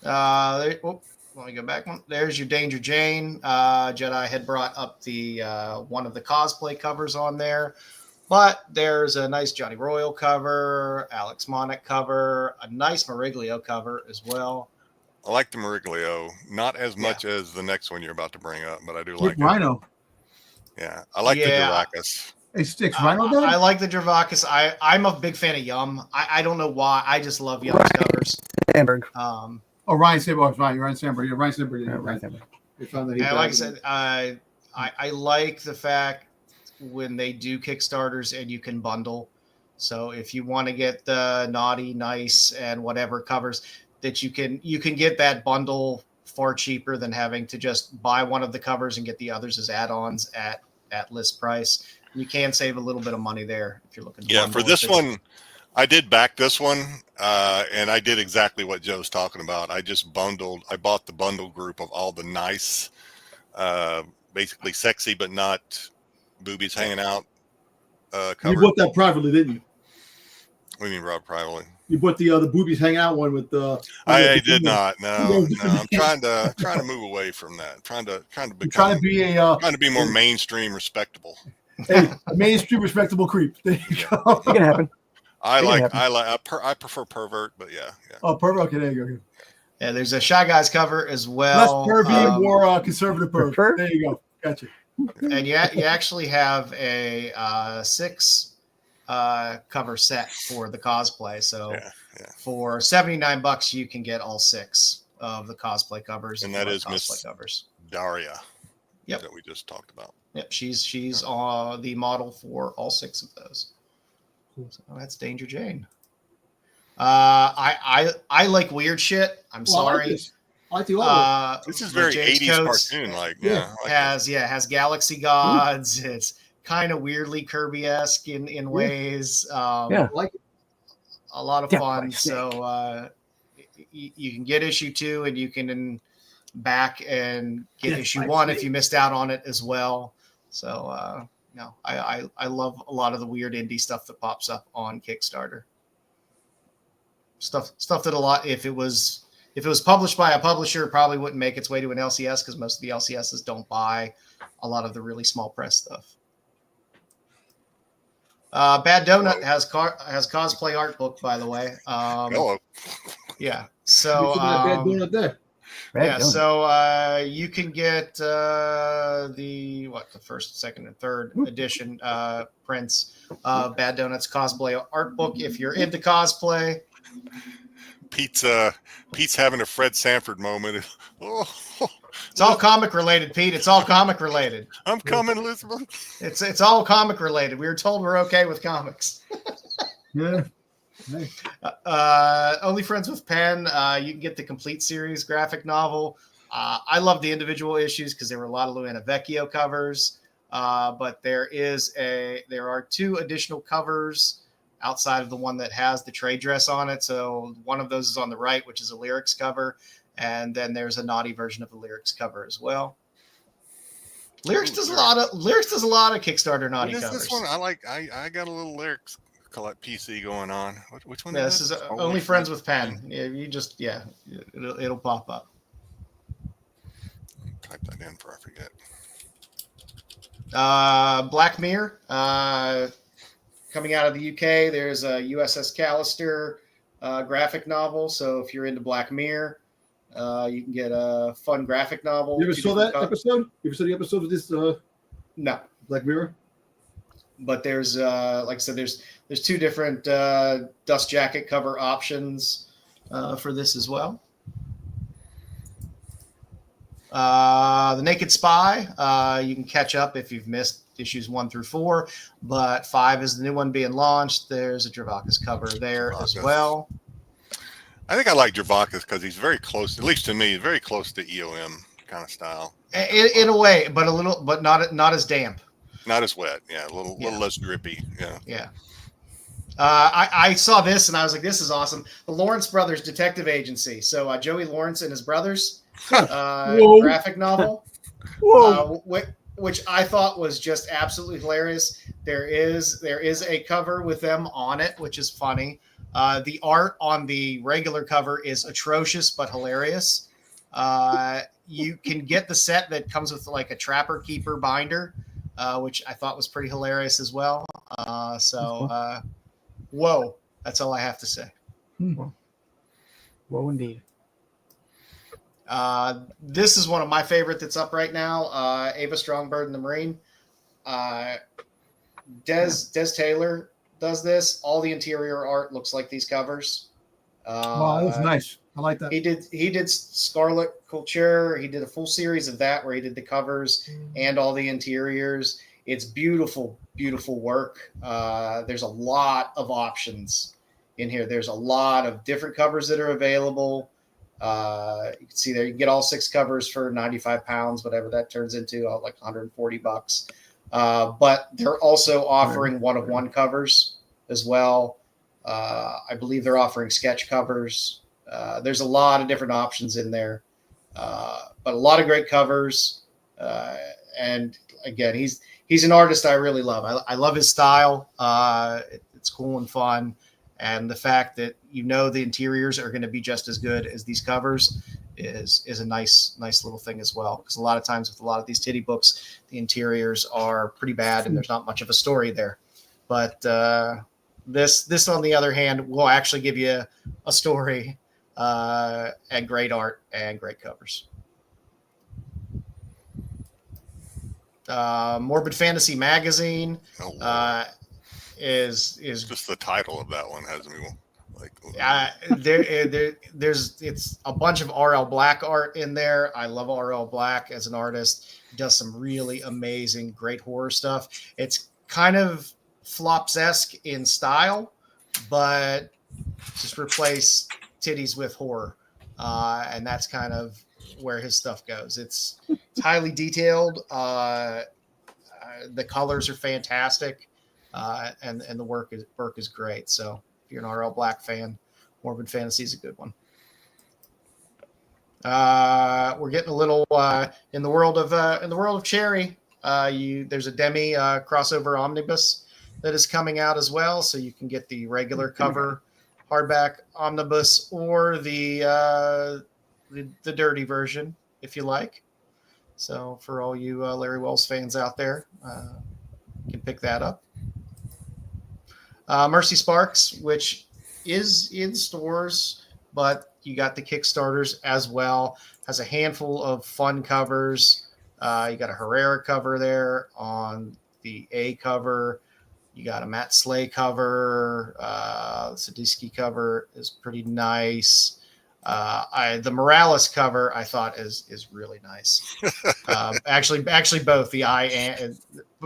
Let me go back one. There's your Danger Jane. Jedi had brought up the one of the cosplay covers on there. But there's a nice Johnny Royal cover, Alex Monick cover, a nice Meriglio cover as well. I like the Meriglio, not as much as the next one you're about to bring up, but I do like Rhino. Yeah, I like the Dravacus. Hey, Styx, Rhino done? I like the Dravacus. I'm a big fan of Yum. I don't know why. I just love Yum's covers. Sandberg. Ryan Sandberg. Ryan Sandberg. Yeah, Ryan Sandberg. Yeah, Ryan Sandberg. They found that he And like I bagged said, I like the fact when they do Kickstarters and you can bundle. So if you want to get the naughty, nice, and whatever covers, that you can get that bundle far cheaper than having to just buy one of the covers and get the others as add-ons at list price. You can save a little bit of money there if you're looking to bundle. For this one, I did back this one, and I did exactly what Joe's talking about. I just bundled. I bought the bundle group of all the nice, basically sexy but not boobies hanging out cover. You bought that privately, didn't you? What do you mean, Rob? Privately? You bought the boobies hanging out one with the. I did not. No. I'm trying to move away from that. Trying to be more mainstream, respectable. Hey, a mainstream respectable creep. There you go. It can happen. I prefer pervert, but yeah. Oh, pervert. Okay, there you go. Yeah, there's a Shy Guys cover as well. Less pervy, more conservative pervert. There you go. Gotcha. And you actually have a 6 cover set for the cosplay. So for $79, you can get all 6 of the cosplay covers. And that is cosplay covers. Daria. Yep. That we just talked about. Yep. She's the model for all 6 of those. So that's Danger Jane. I like weird shit. I'm sorry. I like the old this is very 80s cartoon like. Has Galaxy Gods. It's kind of weirdly Kirby-esque in ways. Like it. A lot of fun. So you can get issue 2 and you can back and get issue 1 if you missed out on it as well. So I love a lot of the weird indie stuff that pops up on Kickstarter. Stuff that if it was published by a publisher, it probably wouldn't make its way to an LCS because most of the LCSs don't buy a lot of the really small press stuff. Bad Donut has cosplay art book, by the way. Hello. Yeah. So Bad Donut there. So you can get the first, second, and third edition prints of Bad Donut's cosplay art book if you're into cosplay. Pete's having a Fred Sanford moment. It's all comic related, Pete. It's all comic related. I'm coming, Elizabeth. It's all comic related. We were told we're okay with comics. Yeah. Nice. Only Friends with Pen. You can get the complete series graphic novel. I love the individual issues because there were a lot of Luana Vecchio covers. But there are 2 additional covers outside of the one that has the trade dress on it. So one of those is on the right, which is a lyrics cover. And then there's a naughty version of the lyrics cover as well. Lyrics does a lot of Kickstarter naughty covers. This one? I got a little lyrics collect PC going on. Which one? This is Only Friends with Pen. Yeah, it'll pop up. Type that in before I forget. Black Mirror, coming out of the UK. There's a USS Callister graphic novel. So if you're into Black Mirror, you can get a fun graphic novel. You ever saw that episode? You ever saw the episode of this? No. Black Mirror. But there's, like I said, there's 2 different dust jacket cover options for this as well. The Naked Spy, you can catch up if you've missed issues 1 through 4, but 5 is the new one being launched. There's a Dravakis cover there as well. I think I like Dravakis because he's very close, at least to me, very close to EOM kind of style. In a way, but not as damp. Not as wet, a little less drippy, Yeah. I saw this and I was like, this is awesome. The Lawrence Brothers Detective Agency. So Joey Lawrence and his brothers graphic novel, which I thought was just absolutely hilarious. There is a cover with them on it, which is funny. The art on the regular cover is atrocious but hilarious. You can get the set that comes with like a Trapper Keeper binder, which I thought was pretty hilarious as well. Whoa, that's all I have to say. Whoa, indeed. This is one of my favorite that's up right now. Ava Strongbird and the Marine. Des Taylor does this. All the interior art looks like these covers. Wow, that's nice. I like that. He did Scarlet Culture. He did a full series of that where he did the covers and all the interiors. It's beautiful, beautiful work. There's a lot of options in here. There's a lot of different covers that are available. You can see there, you can get all 6 covers for 95 pounds, whatever that turns into, like $140. But they're also offering one-of-one covers as well. I believe they're offering sketch covers. There's a lot of different options in there, but a lot of great covers. And again, he's an artist I really love. I love his style. It's cool and fun. And the fact that the interiors are going to be just as good as these covers is a nice little thing as well. Because a lot of times with a lot of these titty books, the interiors are pretty bad and there's not much of a story there. But this on the other hand will actually give you a story and great art and great covers. Morbid Fantasy Magazine is just the title of that one has me like it's a bunch of RL Black art in there. I love RL Black as an artist. He does some really amazing, great horror stuff. It's kind of Flops-esque in style, but just replace titties with horror, and that's kind of where his stuff goes. It's highly detailed. The colors are fantastic. And the work is great. So if you're an RL Black fan, Morbid Fantasy is a good one. We're getting a little in the world of Cherry. There's a Demi crossover omnibus that is coming out as well. So you can get the regular cover hardback omnibus or the dirty version if you like. So for all you Larry Wells fans out there, you can pick that up. Mercy Sparks, which is in stores, but you got the Kickstarters as well. Has a handful of fun covers. You got a Herrera cover there on the A cover. You got a Matt Slay cover. Sadisky cover is pretty nice. The Morales cover I thought is really nice. Actually both the I and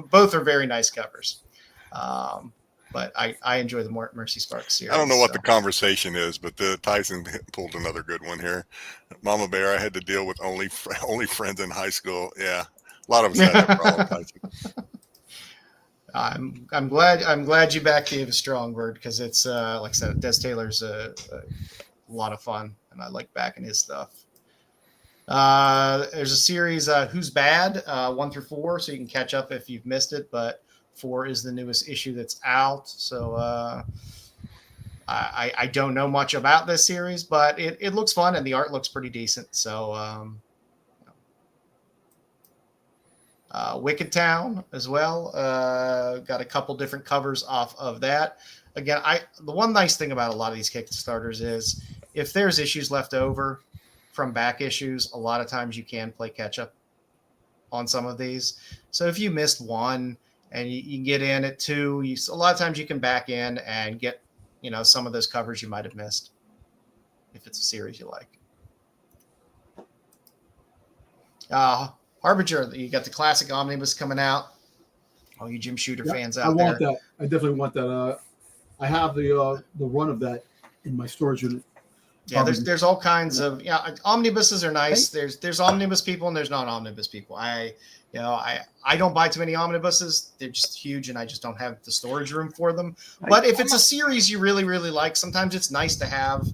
both are very nice covers. But I enjoy the Mercy Sparks series. I don't know what the conversation is, but the Tyson pulled another good one here. Mama Bear, I had to deal with only friends in high school. Yeah, a lot of us had that problem, Tyson. I'm glad you backed David Strongbird because it's like I said, Des Taylor's a lot of fun, and I like backing his stuff. There's a series Who's Bad 1 through 4, so you can catch up if you've missed it, but 4 is the newest issue that's out. So I don't know much about this series, but it looks fun and the art looks pretty decent. So Wicked Town as well. Got a couple different covers off of that. Again, the one nice thing about a lot of these Kickstarters is if there's issues left over from back issues, a lot of times you can play catch up on some of these. So if you missed one, and you get in at 2. A lot of times you can back in and get, some of those covers you might have missed if it's a series you like. Harbinger, you got the classic omnibus coming out. All you Jim Shooter fans out there. I want that. I definitely want that. I have the run of that in my storage unit. Yeah, there's all kinds of omnibuses are nice. There's omnibus people and there's not omnibus people. I don't buy too many omnibuses. They're just huge and I just don't have the storage room for them. But if it's a series you really, really like, sometimes it's nice to have,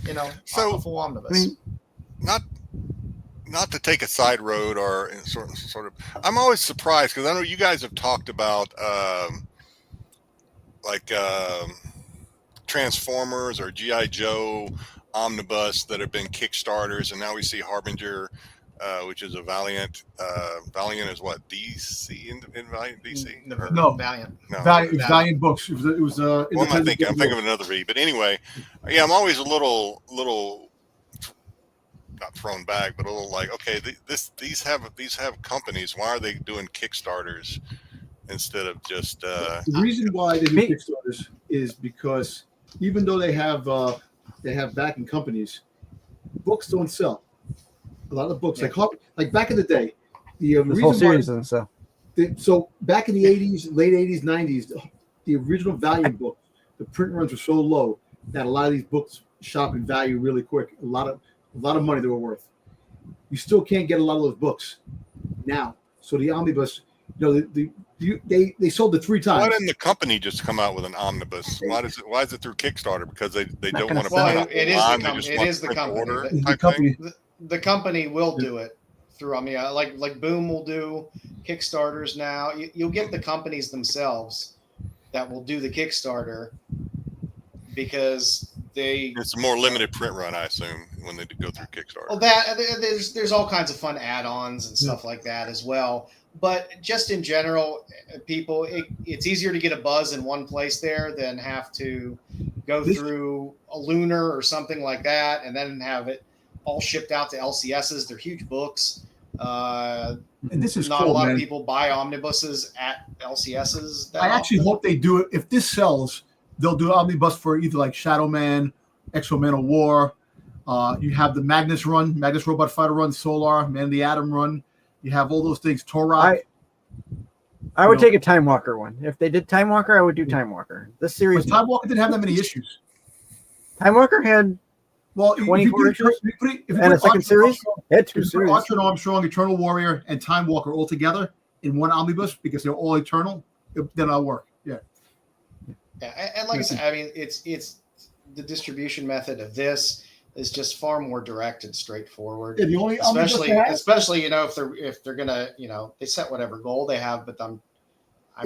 a full omnibus. I mean, not to take a side road or sort of I'm always surprised because I know you guys have talked about Transformers or G.I. Joe omnibus that have been Kickstarters, and now we see Harbinger, which is a Valiant. Valiant is what, DC in Valiant DC? No, Valiant. No, Valiant Books. It was what am I thinking? I'm thinking of another V. But anyway, yeah, I'm always a little not thrown back, but a little like, okay, these have companies. Why are they doing Kickstarters instead of just? The reason why they do Kickstarters is because even though they have they have backing companies, books don't sell. A lot of books, like back in the day, the This whole reason why series doesn't sell. so back in the 80s, late 80s, 90s, the original Valiant books, the print runs were so low that a lot of these books shot up in value really quick. A lot of money they were worth. You still can't get a lot of those books now. So the omnibus, they sold it 3 times. Why didn't the company just come out with an omnibus? Why is it through Kickstarter? Because they don't want to Well, print it is the company. The company will do it through. I mean, like Boom will do Kickstarters now. You'll get the companies themselves that will do the Kickstarter because it's a more limited print run, I assume, when they go through Kickstarter. Well, there's all kinds of fun add-ons and stuff like that as well. But just in general, people, it's easier to get a buzz in one place there than have to go through a Lunar or something like that and then have it all shipped out to LCSs. They're huge books. And this is not cool, a lot man. of people buy omnibuses at LCSs. I actually hope they do it. If this sells, they'll do an omnibus for either like Shadow Man, Exo-Man of War. You have the Magnus run, Magnus Robot Fighter run, Solar, Man of the Atom run. You have all those things. Torok. I would take a Time Walker one. If they did Time Walker, I would do Time Walker. This series, Time Walker didn't have that many issues. Time Walker had 24 issues, and a second series. It had 2 series. Archer and Armstrong, Eternal Warrior, and Time Walker all together in one omnibus because they're all eternal. Then I'll work. Yeah. Yeah, and like I said, I mean, it's the distribution method of this is just far more direct and straightforward. Yeah, the only especially if they're gonna they set whatever goal they have, but I'm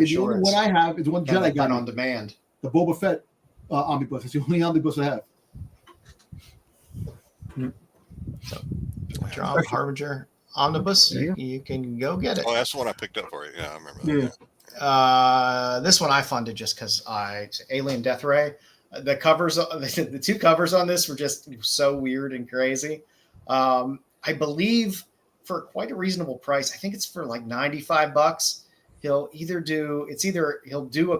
sure the only one I have is one Jedi got on demand. The Boba Fett omnibus. It's the only omnibus I have. So, Job Harbinger omnibus, you can go get it. Oh, that's the one I picked up for you. Yeah, I remember that. This one I funded just because Alien Death Ray. The covers, the 2 covers on this were just so weird and crazy. I believe for quite a reasonable price. I think it's for like $95. He'll do a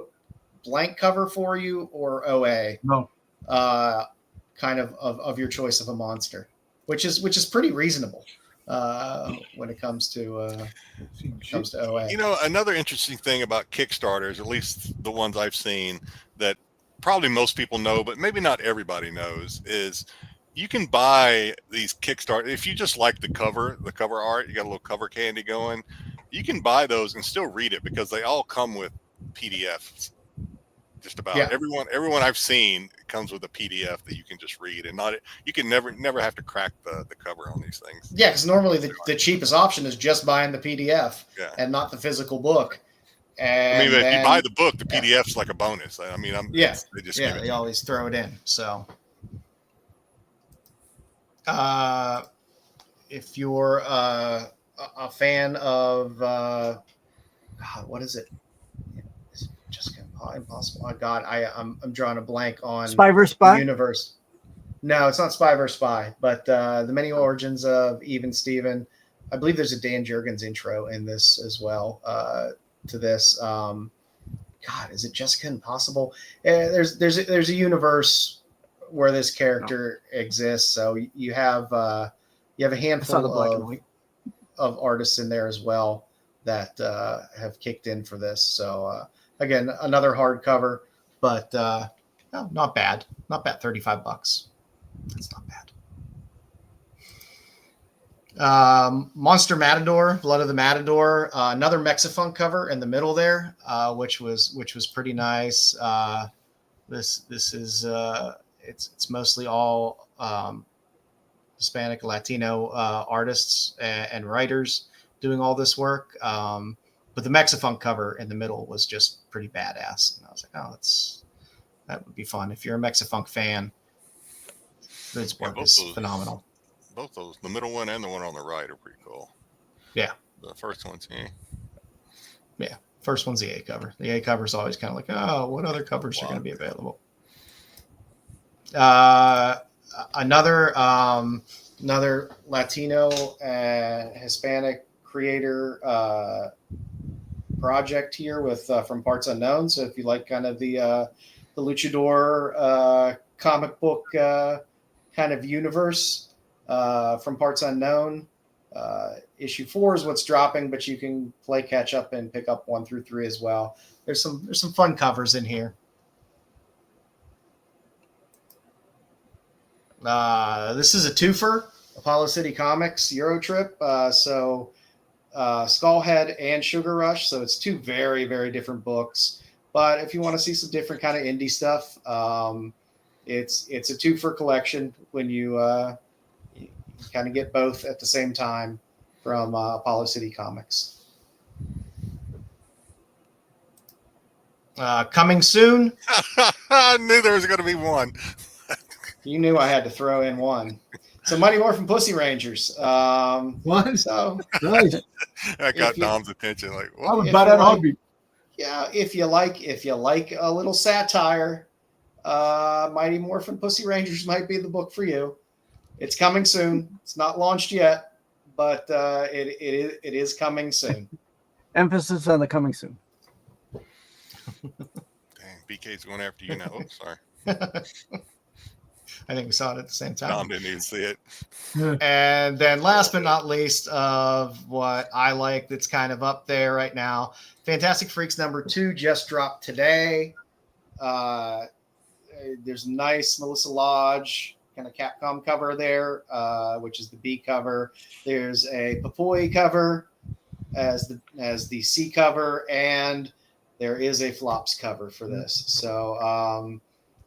blank cover for you or OA. No. Kind of your choice of a monster, which is pretty reasonable when it comes to OA. Another interesting thing about Kickstarters, at least the ones I've seen that probably most people know, but maybe not everybody knows, is you can buy these Kickstarter. If you just like the cover art, you got a little cover candy going, you can buy those and still read it because they all come with PDFs. Just about everyone I've seen comes with a PDF that you can just read and you can never have to crack the cover on these things. Yeah, because normally the cheapest option is just buying the PDF and not the physical book. And if you buy the book, the PDF's like a bonus. I mean, they always throw it in. So, if you're a fan of God, what is it? It's just impossible. Oh God, I'm drawing a blank on Spy vs. Spy universe. No, it's not Spy vs. Spy, but the many origins of Even Steven. I believe there's a Dan Jurgens intro in this as well. To this, God, is it Jessica Impossible? There's a universe where this character exists. So you have a handful of artists in there as well that have kicked in for this. So again, another hardcover, but not bad. Not bad. $35. That's not bad. Monster Matador, Blood of the Matador, another Mexifunk cover in the middle there, which was pretty nice. This is it's mostly all Hispanic, Latino artists and writers doing all this work. But the Mexifunk cover in the middle was just pretty badass, and I was like, that would be fun if you're a Mexifunk fan. This work is phenomenal. Both those, the middle one and the one on the right, are pretty cool. Yeah. The first one's Yeah. First one's the A cover. The A cover is always kind of like, oh, what other covers are going to be available? Another Latino and Hispanic creator project here with from Parts Unknown. So if you like kind of the Luchador comic book kind of universe from Parts Unknown. Issue 4 is what's dropping, but you can play catch up and pick up 1 through 3 as well. There's some fun covers in here. This is a twofer, Apollo City Comics Euro Trip. So Skullhead and Sugar Rush. So it's 2 very, very different books. But if you want to see some different kind of indie stuff, it's a twofer collection when you kind of get both at the same time from Apollo City Comics. Coming soon. I knew there was going to be one. You knew I had to throw in one. So Mighty Morphin Pussy Rangers. What? So Nice. That got Dom's attention. Like, I what? would buy that hobby. Yeah, if you like a little satire, Mighty Morphin Pussy Rangers might be the book for you. It's coming soon. It's not launched yet, but it is coming soon. Emphasis on the coming soon. Dang, BK's going after you now. Oops, sorry. I think we saw it at the same time. Dom didn't even see it. And then last but not least of what I like that's kind of up there right now, Fantastic Freaks #2 just dropped today. There's a nice Melissa Lodge kind of Capcom cover there, which is the B cover. There's a Papoi cover as the C cover, and there is a Flops cover for this. So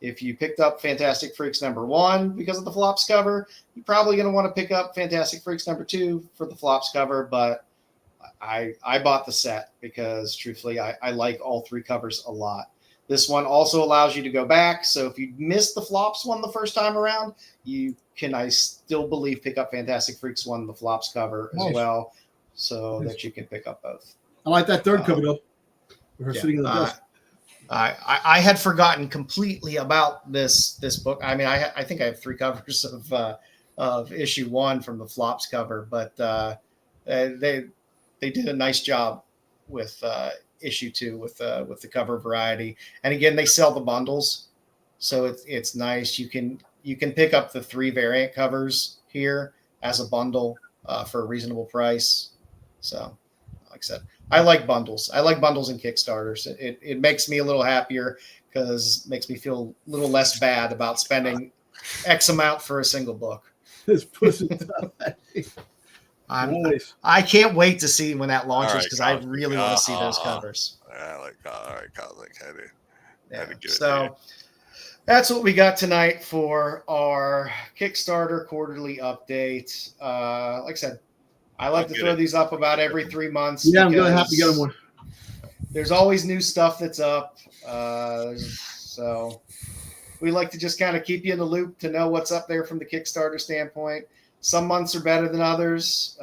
if you picked up Fantastic Freaks #1 because of the Flops cover, you're probably going to want to pick up Fantastic Freaks #2 for the Flops cover. But I bought the set because, truthfully, I like all 3 covers a lot. This one also allows you to go back. So if you missed the Flops one the first time around, you can, I still believe, pick up Fantastic Freaks 1, the Flops cover as well, so that you can pick up both. I like that third cover though. Her sitting in the desk. I had forgotten completely about this book. I mean, I think I have 3 covers of issue 1 from the Flops cover, but they did a nice job with issue 2 with the cover variety. And again, they sell the bundles, so it's nice. You can pick up the 3 variant covers here as a bundle for a reasonable price. So, like I said, I like bundles. I like bundles and Kickstarters. It makes me a little happier because it makes me feel a little less bad about spending X amount for a single book. This pussy. Nice. I can't wait to see when that launches because I really want to see those covers. Yeah, like, all right, Cosmic had to get it. So that's what we got tonight for our Kickstarter quarterly update. Like I said, I like to throw these up about every 3 months. Yeah, I'm going to have to get them one. There's always new stuff that's up. So we like to just kind of keep you in the loop to know what's up there from the Kickstarter standpoint. Some months are better than others.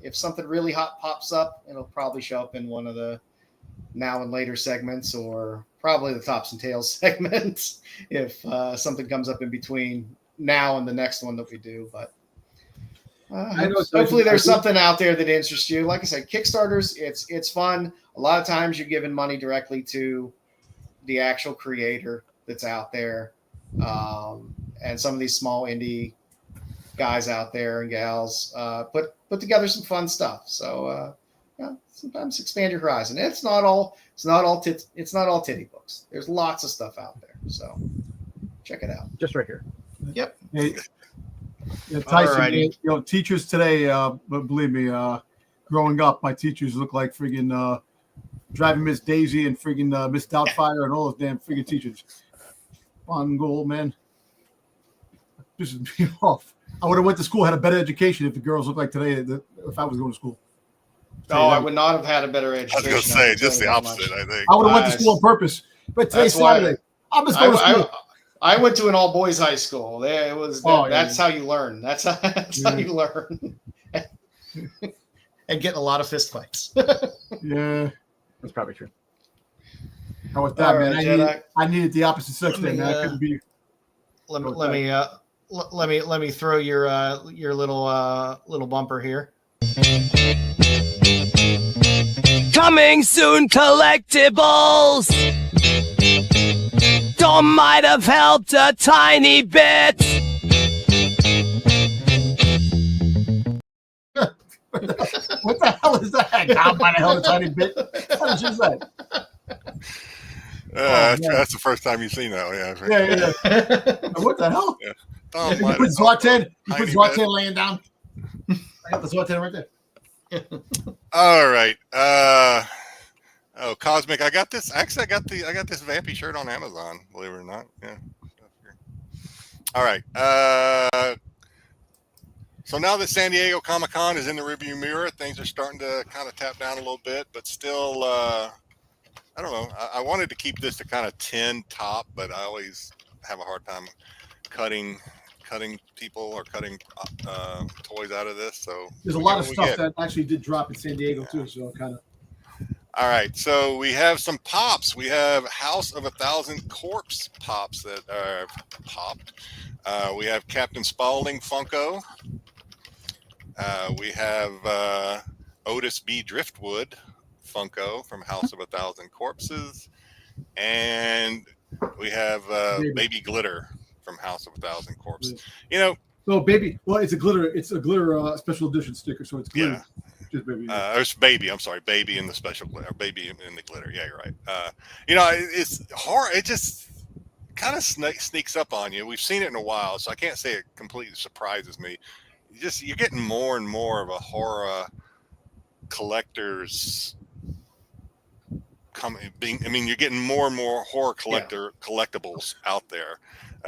If something really hot pops up, it'll probably show up in one of the now and later segments, or probably the tops and tails segments if something comes up in between now and the next one that we do. But hopefully there's something out there that interests you. Like I said, Kickstarters, it's fun. A lot of times you're giving money directly to the actual creator that's out there. And some of these small indie guys out there and gals put together some fun stuff. So sometimes expand your horizon. It's not all titty books. There's lots of stuff out there. So check it out. Just right here. Yep. Hey, Tyson, Alrighty. Teachers today, but believe me, growing up, my teachers look like friggin' Driving Miss Daisy and friggin' Miss Doubtfire and all those damn friggin' teachers. Fun goal, man. This is me off. I would have went to school, had a better education if the girls looked like today, if I was going to school. I would not have had a better education. I was going to say just the opposite, I think. I would have went to school on purpose. But today's Saturday. I'm just going to school. I went to an all boys high school. There it was. That's how you learn. That's how you learn. And get in a lot of fist fights. Yeah, that's probably true. How was that, right, man? I needed the opposite sex thing. I couldn't be. Let me throw your little bumper here. Coming soon, collectibles. Crypto might have helped a tiny bit. What the hell is that? Down by the hell a tiny bit. What is that? That's the first time you've seen that one. Yeah. What the hell? Yeah. You put Zartan laying down. I got the Zartan right there. All right. Cosmic. I got this. Actually, I got this Vampy shirt on Amazon. Believe it or not. Yeah. All right. So now that San Diego Comic-Con is in the rearview mirror, things are starting to kind of tap down a little bit, but still, I don't know. I wanted to keep this to kind of 10 top, but I always have a hard time cutting people or cutting toys out of this. So there's a lot of stuff that actually did drop in San Diego too. So kind of. All right, so we have some pops. We have House of 1,000 Corpse pops that are popped. We have Captain Spaulding Funko. We have Otis B. Driftwood Funko from House of 1,000 Corpses. And we have Baby Glitter from House of 1,000 Corpses. You know. So Baby, well, it's a glitter special edition sticker, so it's glitter. Yeah. Just Baby. It's Baby. I'm sorry, Baby in the special glitter. Baby in the glitter. Yeah, you're right. You know, it's horror. It just kind of sneaks up on you. We've seen it in a while, so I can't say it completely surprises me. You're getting more and more of a horror collectors you're getting more and more horror collectibles out there.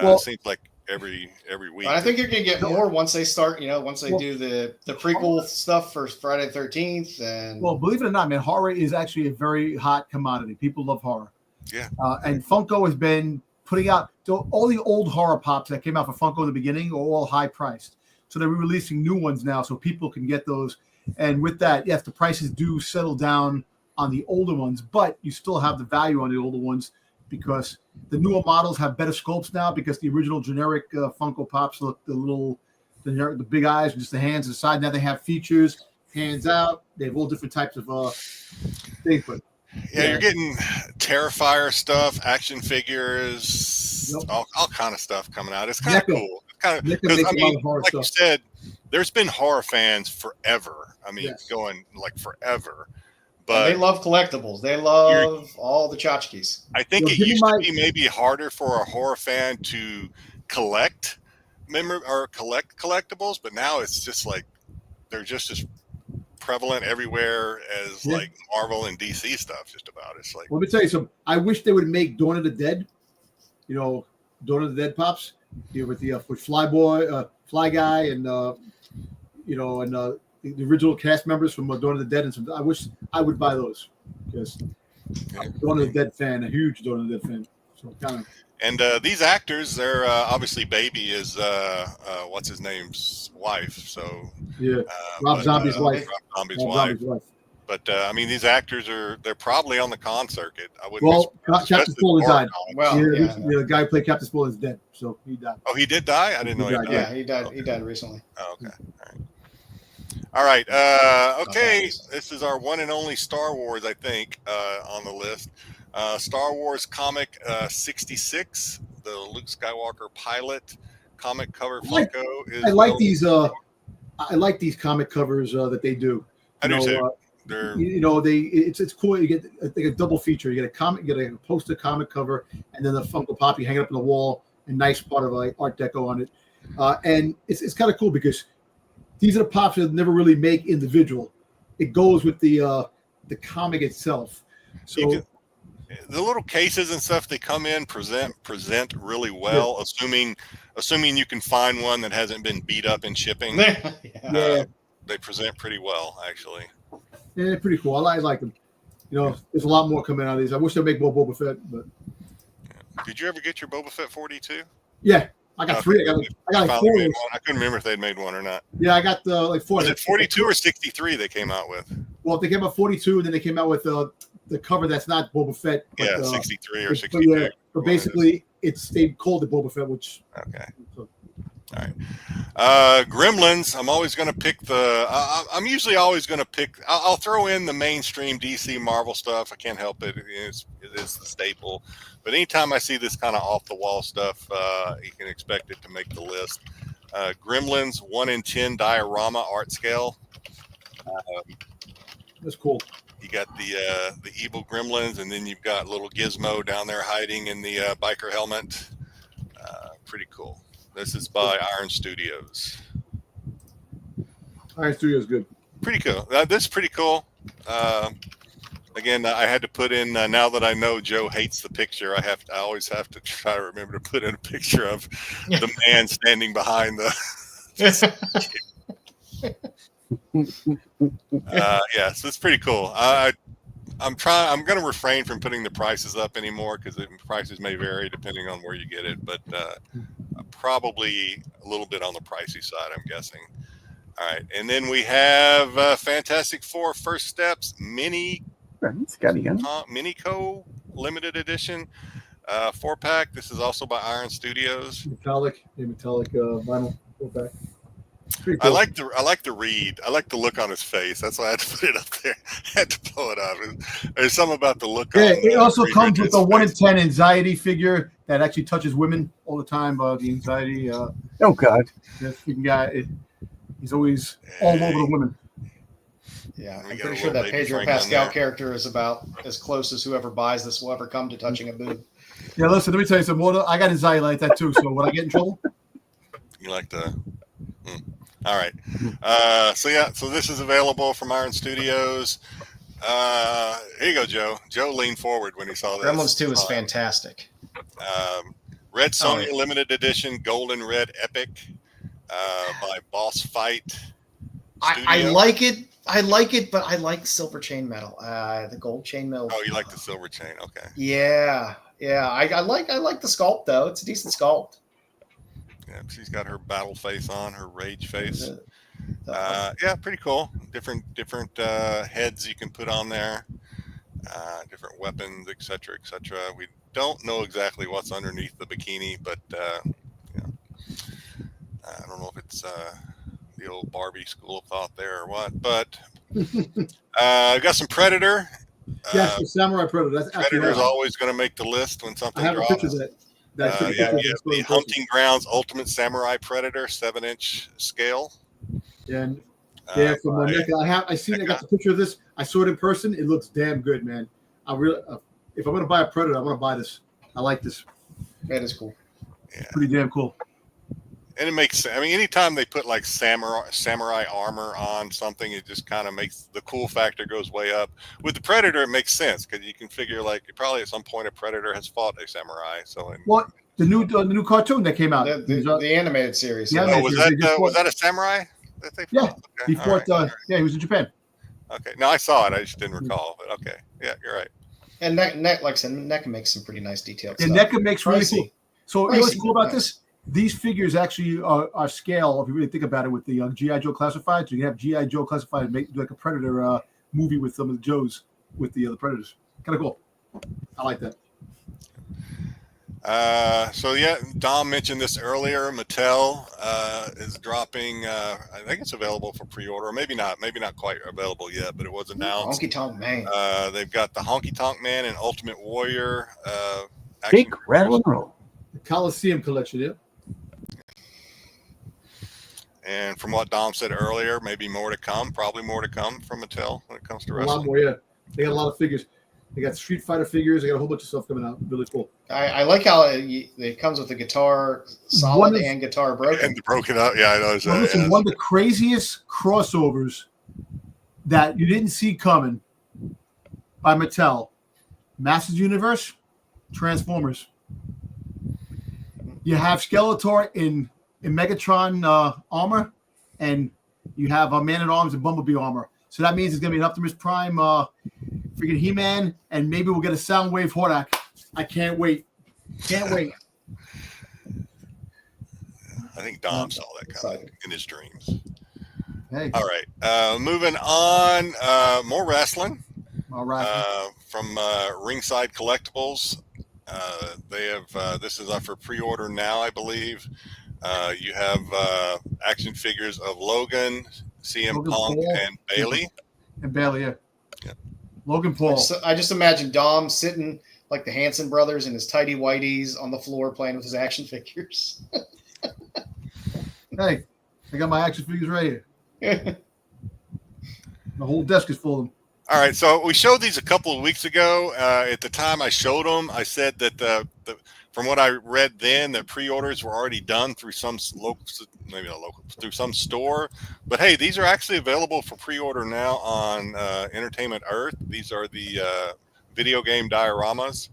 It seems like every week. But I think you're gonna get more once they start. Once they do the prequel stuff for Friday the 13th. And believe it or not, man, horror is actually a very hot commodity. People love horror. Yeah. And Funko has been putting out all the old horror pops that came out for Funko in the beginning are all high priced. So they're releasing new ones now, so people can get those. And with that, yes, the prices do settle down on the older ones, but you still have the value on the older ones because the newer models have better sculpts now because the original generic Funko Pops look the big eyes, just the hands inside. Now they have features, hands out. They have all different types of things. But you're getting Terrifier stuff, action figures, all kind of stuff coming out. It's kind of cool. Because like you said, there's been horror fans forever. Going like forever. But they love collectibles. They love all the tchotchkes. I think it used to be maybe harder for a horror fan to collect collectibles, but now it's just like they're just as prevalent everywhere as like Marvel and DC stuff. Just about. It's like, let me tell you something. I wish they would make Dawn of the Dead. Dawn of the Dead pops. With Flyboy, Fly Guy, and the original cast members from Dawn of the Dead, and I wish I would buy those because I'm a Dawn of the Dead fan, a huge Dawn of the Dead fan. So kind of. And these actors, they're obviously Baby is what's his name's wife. So Rob Zombie's wife. Rob Zombie's wife. But these actors they're probably on the con circuit. I wouldn't. Captain Spaulding died. The guy who played Captain Spaulding is dead, so he died. Oh, he did die? I didn't know he died. Yeah, he died. He died recently. Oh, okay. All right. Okay. This is our one and only Star Wars, I think, on the list. Star Wars Comic 66, the Luke Skywalker pilot comic cover Funko. I like these. I like these comic covers that they do. I do too. It's cool. You get a double feature. You get a comic, you get a poster comic cover, and then the Funko Pop you hang it up on the wall. A nice part of like Art Deco on it, and it's kind of cool because these are the pops that never really make individual. It goes with the comic itself. So the little cases and stuff they come in present really well, assuming you can find one that hasn't been beat up in shipping. They present pretty well, actually. Yeah, pretty cool. I like them. There's a lot more coming out of these. I wish they'd make more Boba Fett, but. Did you ever get your Boba Fett 42? Yeah, I got 3. I got like 4. I couldn't remember if they'd made one or not. Yeah, I got like 4. Was it 42 or 63 they came out with? Well, they came out 42, and then they came out with the cover that's not Boba Fett. But, 63 or 62. But basically, they called it Boba Fett, which. Okay. All right. Gremlins. I'm always going to pick I'm usually always going to pick. I'll throw in the mainstream DC Marvel stuff. I can't help it. is the staple. But anytime I see this kind of off the wall stuff, you can expect it to make the list. Gremlins 1-in-10 diorama art scale. That's cool. You got the evil gremlins, and then you've got little Gizmo down there hiding in the biker helmet. Pretty cool. This is by Iron Studios. Iron Studios good. Pretty cool. This is pretty cool. Again, I had to put in. Now that I know Joe hates the picture, I always have to try to remember to put in a picture of the man standing behind the. Yes, it's pretty cool. I'm going to refrain from putting the prices up anymore because the prices may vary depending on where you get it, but probably a little bit on the pricey side, I'm guessing. All right, and then we have Fantastic Four First Steps Mini Co limited edition 4-pack. This is also by Iron Studios. Metallic vinyl 4-pack. Cool. I like the read. I like the look on his face. That's why I had to put it up there. I had to pull it up. There's something about the look. Yeah, it also comes with a 1-in-10 anxiety figure that actually touches women all the time. The anxiety. Oh God! This guy, he's always all over the women. Yeah, I'm pretty sure that Pedro Pascal character is about as close as whoever buys this will ever come to touching a boob. Yeah, listen, let me tell you something. I got anxiety like that too. So would I get in trouble? You like the. All right. So this is available from Iron Studios. Here you go, Joe. Joe leaned forward when he saw this. Gremlins 2 is fantastic. Red Sonja limited edition Golden Red Epic by Boss Fight. I like it. But I like silver chainmetal. The gold chainmail. Oh, you like the silver chain? Okay. Yeah. I like the sculpt though. It's a decent sculpt. Yeah, she's got her battle face on, her rage face. Yeah, pretty cool. Different heads you can put on there, different weapons, etc., etc. We don't know exactly what's underneath the bikini, but I don't know if it's the old Barbie school of thought there or what. But got some Predator. Yes, the Samurai Predator. Predator's always going to make the list when something drops. I have a picture of that. The Hunting Grounds Ultimate Samurai Predator 7-inch scale. And from NECA, I got the picture of this. I saw it in person. It looks damn good, man. I really, if I'm gonna buy a Predator, I want to buy this. I like this. That is cool. Yeah. Pretty damn cool. And it makes sense. I mean, anytime they put like samurai armor on something, it just kind of makes the cool factor goes way up. With the Predator, it makes sense because you can figure like probably at some point a Predator has fought a samurai. So the new cartoon that came out, the animated series. Yeah, was that a samurai that they fought? Yeah, he fought. He was in Japan. Okay, no, I saw it. I just didn't recall. But okay, yeah, you're right. And like I said, NECA makes some pretty nice details. And NECA makes really cool. So you know what's cool about this? These figures actually are scale, if you really think about it, with the G.I. Joe Classified. So you can have G.I. Joe Classified make like a Predator movie with some of the Joes with the other Predators. Kind of cool. I like that. Dom mentioned this earlier. Mattel is dropping. I think it's available for pre-order. Maybe not quite available yet, but it was announced. Honky Tonk Man. They've got the Honky Tonk Man and Ultimate Warrior. Big rattle and roll. The Coliseum collection, yeah. And from what Dom said earlier, maybe more to come. Probably more to come from Mattel when it comes to wrestling. A lot more, yeah. They got a lot of figures. They got Street Fighter figures. They got a whole bunch of stuff coming out. Really cool. I like how it comes with the guitar solid and guitar broken. And broken up. Yeah, I know. Listen, one of the craziest crossovers that you didn't see coming by Mattel, Masters Universe, Transformers. You have Skeletor in Megatron armor, and you have Man-at-Arms and Bumblebee armor. So that means it's going to be an Optimus Prime, freaking He-Man, and maybe we'll get a Soundwave Hordak. I can't wait. Can't wait. I think Dom saw that coming in his dreams. Hey. All right. Moving on. More wrestling. All right. From Ringside Collectibles. They have this is up for pre-order now, I believe. You have action figures of Logan, CM Punk, Paul, and Bailey. And Bailey, yeah. Logan Paul. I just imagine Dom sitting like the Hanson brothers in his tidy whities on the floor playing with his action figures. Hey, I got my action figures right here. The whole desk is full of them. All right, so we showed these a couple of weeks ago. At the time I showed them, I said that from what I read then, that pre-orders were already done through some local, maybe not local, through some store. But hey, these are actually available for pre-order now on Entertainment Earth. These are the video game dioramas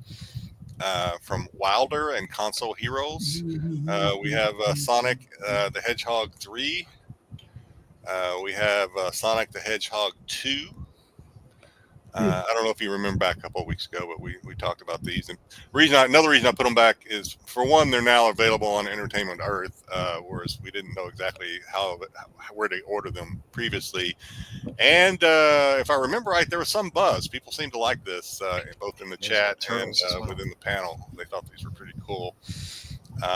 from Wilder and Console Heroes. We have Sonic the Hedgehog 3. We have Sonic the Hedgehog 2. I don't know if you remember back a couple of weeks ago, but we talked about these. And another reason I put them back is, for one, they're now available on Entertainment Earth, whereas we didn't know exactly where to order them previously. And if I remember right, there was some buzz. People seemed to like this, both in the chat and within the panel. They thought these were pretty cool.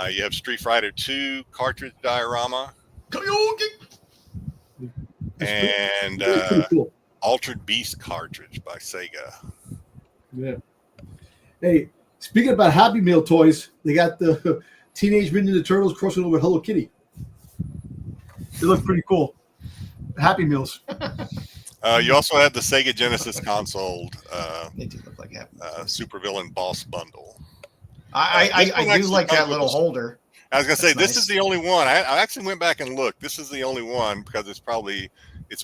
You have Street Fighter 2 cartridge diorama. And cool. Altered Beast cartridge by Sega. Yeah. Hey, speaking about Happy Meal toys, they got the Teenage Mutant Ninja Turtles crossing over Hello Kitty. They look pretty cool. Happy Meals. You also had the Sega Genesis console. They do look like Happy Meals. Supervillain boss bundle. I do like that little holder. I was gonna say, That's this nice. is the only one. I actually went back and looked. This is the only one because it's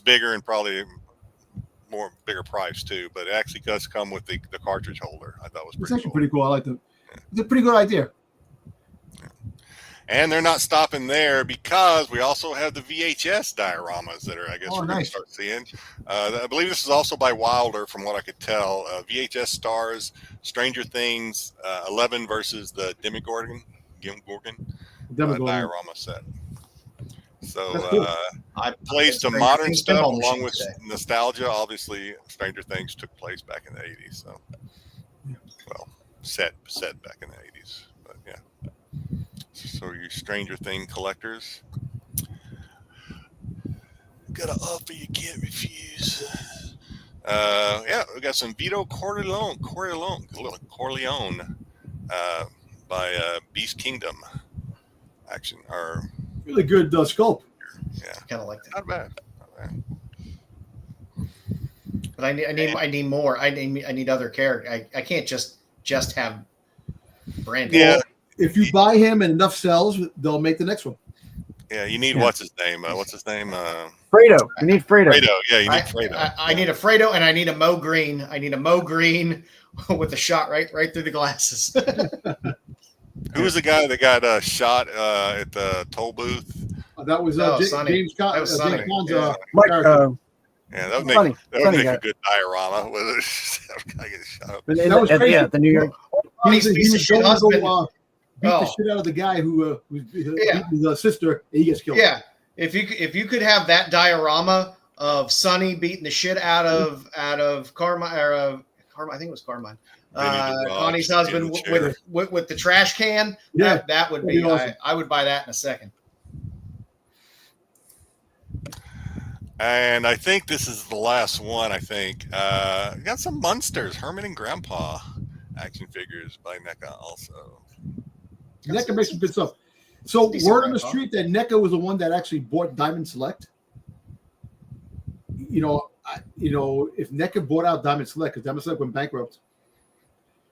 bigger and probably bigger price too, but it actually does come with the cartridge holder. I thought it was It's pretty actually cool. pretty cool. I like them. It's a pretty good idea. And they're not stopping there, because we also have the VHS dioramas that are, I guess, we're going to start seeing. I believe this is also by Wilder, from what I could tell. VHS stars Stranger Things 11 versus the Demogorgon diorama set. So cool. plays to modern stuff along with nostalgia. Obviously, Stranger Things took place back in the 80s. So, well, set back in the 80s. But yeah. So you Stranger Thing collectors, got an offer you can't refuse. Yeah, we got some Vito Corleone by Beast Kingdom action. Or Really good sculpt. yeah, Kind of like that. not bad. But I need more. I need other characters. I can't just have Brandon. Yeah. If you buy him and enough sells, they'll make the next one. Yeah, you need what's his name? Fredo. You need Fredo. Fredo. Yeah, you need Fredo. I need a Fredo, and I need a Mo Green. I need a Mo Green with a shot right through the glasses. Who was the guy that got shot at the toll booth? That was Sonny. James Conn. That was Sonny. James Conn's, Yeah. Mike, character. Yeah, that would Funny. make a Funny good diorama. Whether guy gets shot. That was crazy. the New York. He He's a was piece of shit going to husband. go, beat the Oh. shit out of the guy who was Yeah. beating his sister, and he gets killed. Yeah, if you could have that diorama of Sonny beating the shit out of Carmine, I think it was Carmine, Connie's husband with the trash can. Yeah, that would that'd be be awesome. I would buy that in a second. And I think this is the last one. I think got some Munsters, Herman and Grandpa action figures by NECA also. NECA makes some good stuff. So Decent word on the Grandpa. street that NECA was the one that actually bought Diamond Select. You know, if NECA bought out Diamond Select, because Diamond Select went bankrupt,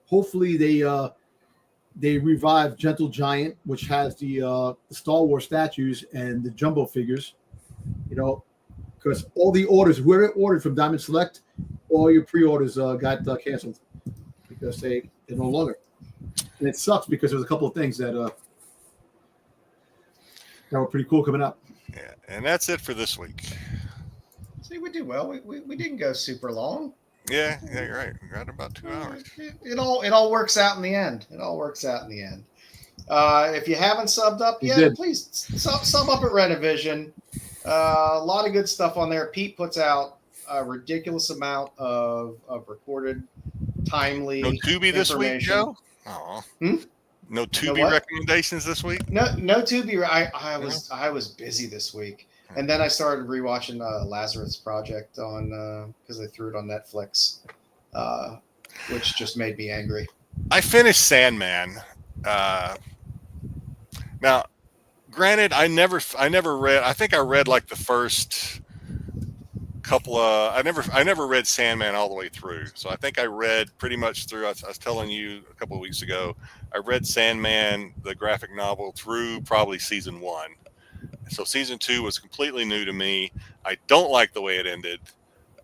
hopefully they revive Gentle Giant, which has the Star Wars statues and the jumbo figures. You know, because all the orders, whoever ordered from Diamond Select, all your pre-orders got canceled because they're no longer. And it sucks because there's a couple of things that were pretty cool coming up. Yeah, and that's it for this week. See, we do well. We didn't go super long. Yeah, you're right. We got about 2 hours. It all works out in the end. It all works out in the end. If you haven't subbed up yet, please sub up at Rennavision. A lot of good stuff on there. Pete puts out a ridiculous amount of recorded, timely No Tubi this week, information. Joe? Oh. Hmm? No Tubi what? recommendations this week? No Tubi. I was busy this week, and then I started rewatching Lazarus Project on because they threw it on Netflix, which just made me angry. I finished Sandman. Now, granted, I never read. I think I read like the first couple of. I never read Sandman all the way through. So I think I read pretty much through. I was telling you a couple of weeks ago. I read Sandman, the graphic novel, through probably season 1. So season 2 was completely new to me. I don't like the way it ended.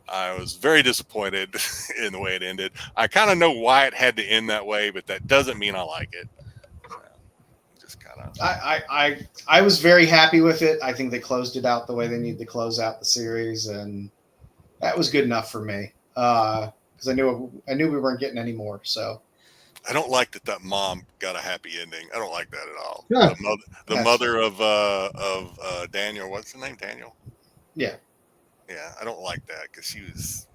I was very disappointed in the way it ended. I kind of know why it had to end that way, but that doesn't mean I like it. Just kind of. I was very happy with it. I think they closed it out the way they need to close out the series, and that was good enough for me. Because I knew we weren't getting any more. So I don't like that mom got a happy ending. I don't like that at all. Yeah. The mother of Daniel. What's the name? Daniel. Yeah. Yeah, I don't like that because she was.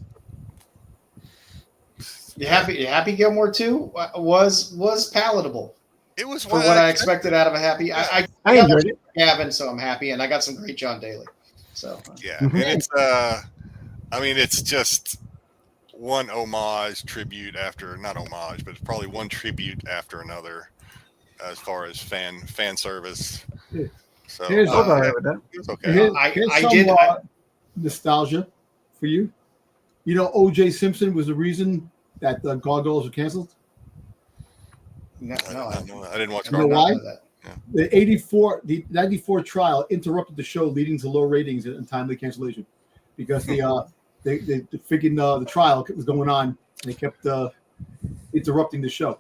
You happy Gilmore 2 was palatable. It was for what I expected out of a happy. I enjoyed it. Gavin, so I'm happy, and I got some great John Daly. So yeah, Mhm. and it's I mean, it's just one homage tribute after not homage, but it's probably one tribute after another as far as fan service. Yeah. So Here's- I'll go ahead with that. it was okay. Here's I some, did- nostalgia for you. You know, O.J. Simpson was the reason that the Gargoyles were canceled. no, I didn't watch You know Gargoyles. why? The 94 trial interrupted the show, leading to low ratings and timely cancellation because they figured the trial was going on and they kept interrupting the show.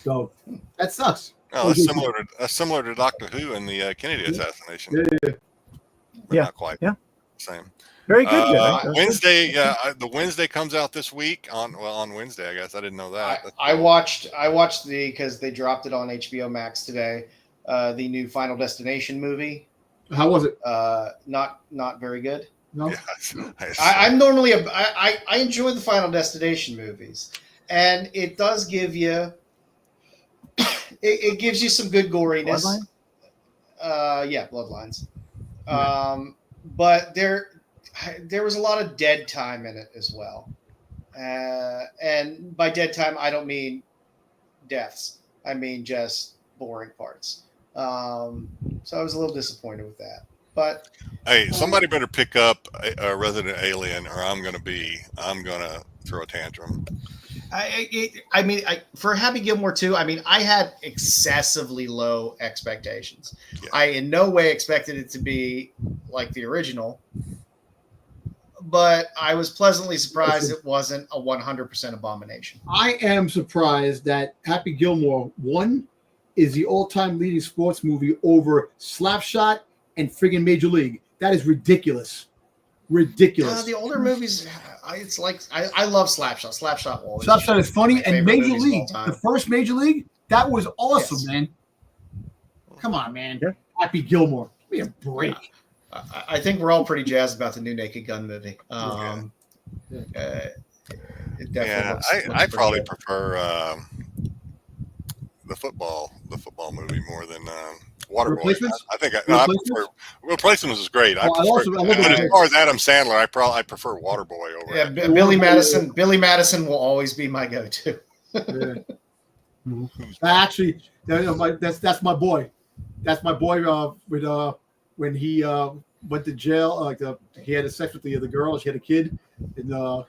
So that sucks. Oh, that's similar to Doctor Who and the Kennedy assassination. Yeah. But Yeah. not quite. Yeah. Same. Very good. Jedi. Wednesday, the Wednesday comes out this week on Wednesday. I guess I didn't know that. I watched because they dropped it on HBO Max today. The new Final Destination movie. How was it? Not very good. No. Yeah, I'm normally I enjoy the Final Destination movies, and it does give you it gives you some good goriness. Bloodline? Yeah, Bloodlines. But there was a lot of dead time in it as well, and by dead time I don't mean deaths. I mean just boring parts. So I was a little disappointed with that. But hey, somebody better pick up a Resident Alien, or I'm gonna throw a tantrum. I mean, for Happy Gilmore 2, I mean, I had excessively low expectations. Yeah. I in no way expected it to be like the original, but I was pleasantly surprised it wasn't a 100% abomination. I am surprised that Happy Gilmore 1 is the all-time leading sports movie over Slapshot and friggin' Major League. That is ridiculous. Ridiculous. The older movies, it's like I love Slapshot. Slapshot will always Slapshot is funny, my and favorite Major movies of all League, time. the first Major League, that was awesome, Yes. man. Come on, man. Yeah. Happy Gilmore. Give me a break. I think we're all pretty jazzed about the new Naked Gun movie. It definitely Yeah, looks I pretty probably good. prefer the football movie more than Waterboy. Replacements? I think I Replacements? prefer Replacements is great. I Oh, I prefer, love but as it. far as Adam Sandler, I prefer Waterboy over. Yeah, it. Billy Madison. Billy Madison will always be my go-to. Yeah. Actually, that's my boy. That's my boy. When he went to jail, he had sex with the girl. She had a kid, and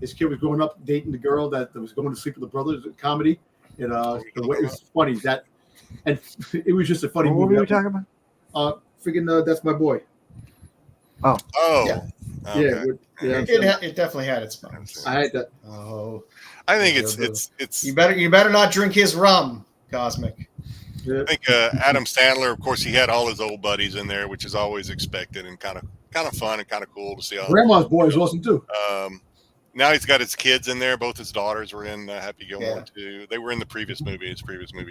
his kid was growing up dating the girl that was going to sleep with the brothers. Comedy, and the way it's funny that, and it was just a funny What movie. were we talking about? Freaking, that's my boy. Oh, Yeah. okay. Yeah. It definitely had its moments. I had that. Oh, I think it's. you better not drink his rum, Cosmic. Yeah. I think Adam Sandler, of course, he had all his old buddies in there, which is always expected and kind of fun and kind of cool to see. Grandma's boy is awesome too. Now he's got his kids in there. Both his daughters were in Happy Gilmore too. They were in the previous movie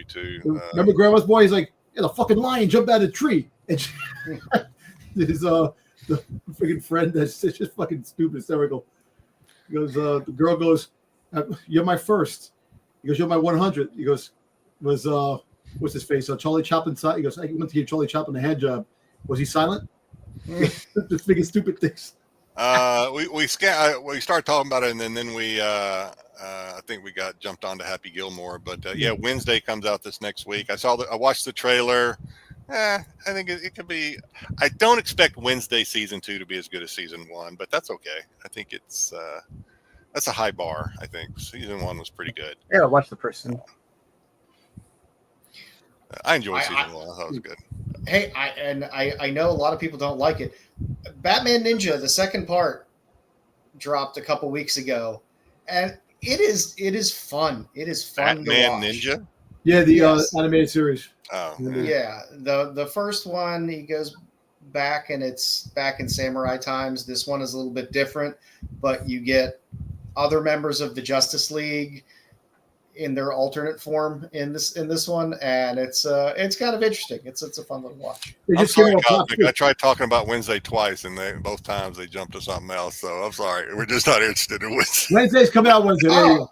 too. Remember Grandma's boy? He's like, yeah, the fucking lion jumped out of the tree. And his the freaking friend that's just fucking stupid, hysterical. He goes, the girl goes, "You're my first." He goes, "You're my 100." He goes, "Was what's his face? Charlie Chaplin." He goes, "I went to give Charlie Chaplin a hand job. Was he silent?" Just making stupid things. We started talking about it, and then we I think we got jumped onto Happy Gilmore. But yeah, Wednesday comes out this next week. I watched the trailer. I think it could be. I don't expect Wednesday season 2 to be as good as season 1, but that's okay. I think that's a high bar. I think season 1 was pretty good. Yeah, watch the person. I enjoyed season 1. I thought it was good. Hey, I know a lot of people don't like it. Batman Ninja, the second part, dropped a couple weeks ago, and it is fun. It is fun to Batman watch. Ninja. Yeah, the animated series. Oh, Yeah, the first one, he goes back, and it's back in samurai times. This one is a little bit different, but you get other members of the Justice League in their alternate form in this one, and it's kind of interesting. It's a fun little watch. I'm sorry, I tried talking about Wednesday twice, and both times they jumped to something else. So I'm sorry, we're just not interested in Wednesday. Wednesday's coming out Wednesday. There you go.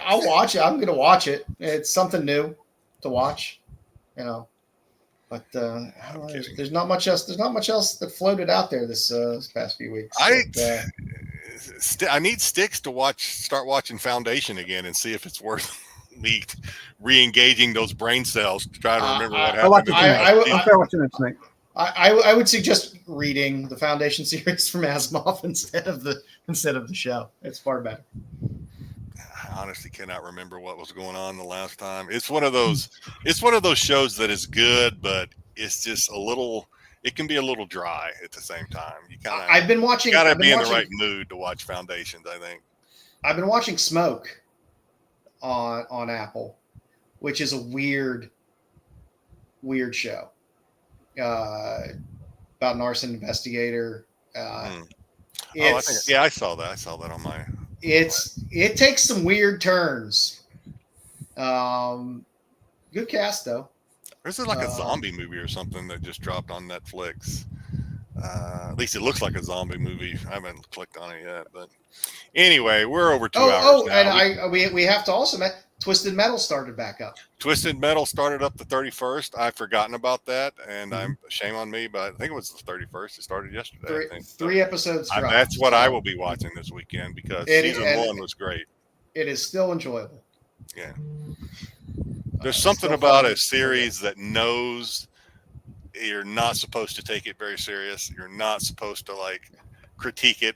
I'll watch it. I'm going to watch it. It's something new to watch, But there's not much else. There's not much else that floated out there this past few weeks. I need Styx to start watching Foundation again and see if it's worth me re-engaging those brain cells to try to remember what happened. I'll start watching it tonight. I would suggest reading the Foundation series from Asimov instead of the show. It's far better. I honestly cannot remember what was going on the last time. It's one of those shows that is good, but it's just it can be a little dry at the same time. You gotta be in the right mood to watch Foundations, I think. I've been watching Smoke on Apple, which is a weird show. About an arson investigator. I saw that. I saw that on my. It takes some weird turns. Good cast though. There's like a zombie movie or something that just dropped on Netflix. At least it looks like a zombie movie. I haven't clicked on it yet, but anyway, we're over 2 hours now. And we have to also mention Twisted Metal started back up. Twisted Metal started up the 31st. I've forgotten about that, and shame on me, but I think it was the 31st. It started yesterday. Three episodes. That's what I will be watching this weekend because season 1 was great. It is still enjoyable. Yeah. There's something about a series that knows you're not supposed to take it very serious. You're not supposed to critique it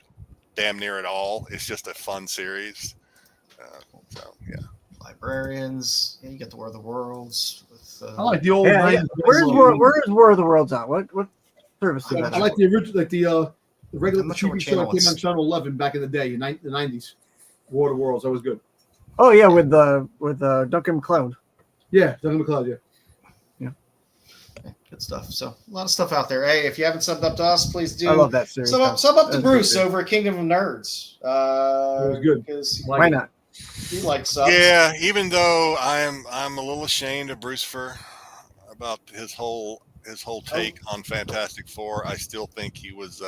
damn near at all. It's just a fun series. So yeah. Librarians. Yeah, you get the War of the Worlds. I like the old. Where's War of the Worlds on? What service is that? I like the original, the regular TV show that came on Channel 11 back in the day in the 90s. War of the Worlds. That was good. Oh yeah, with Duncan MacLeod. Yeah, Duncan MacLeod. Yeah. Good stuff. So a lot of stuff out there. Hey, if you haven't subbed up to us, please do. I love that series. Sub up to Bruce over at Kingdom of Nerds. That was good. Why not? He likes subs. Yeah, even though I'm a little ashamed of Bruce about his whole take on Fantastic Four, I still think he was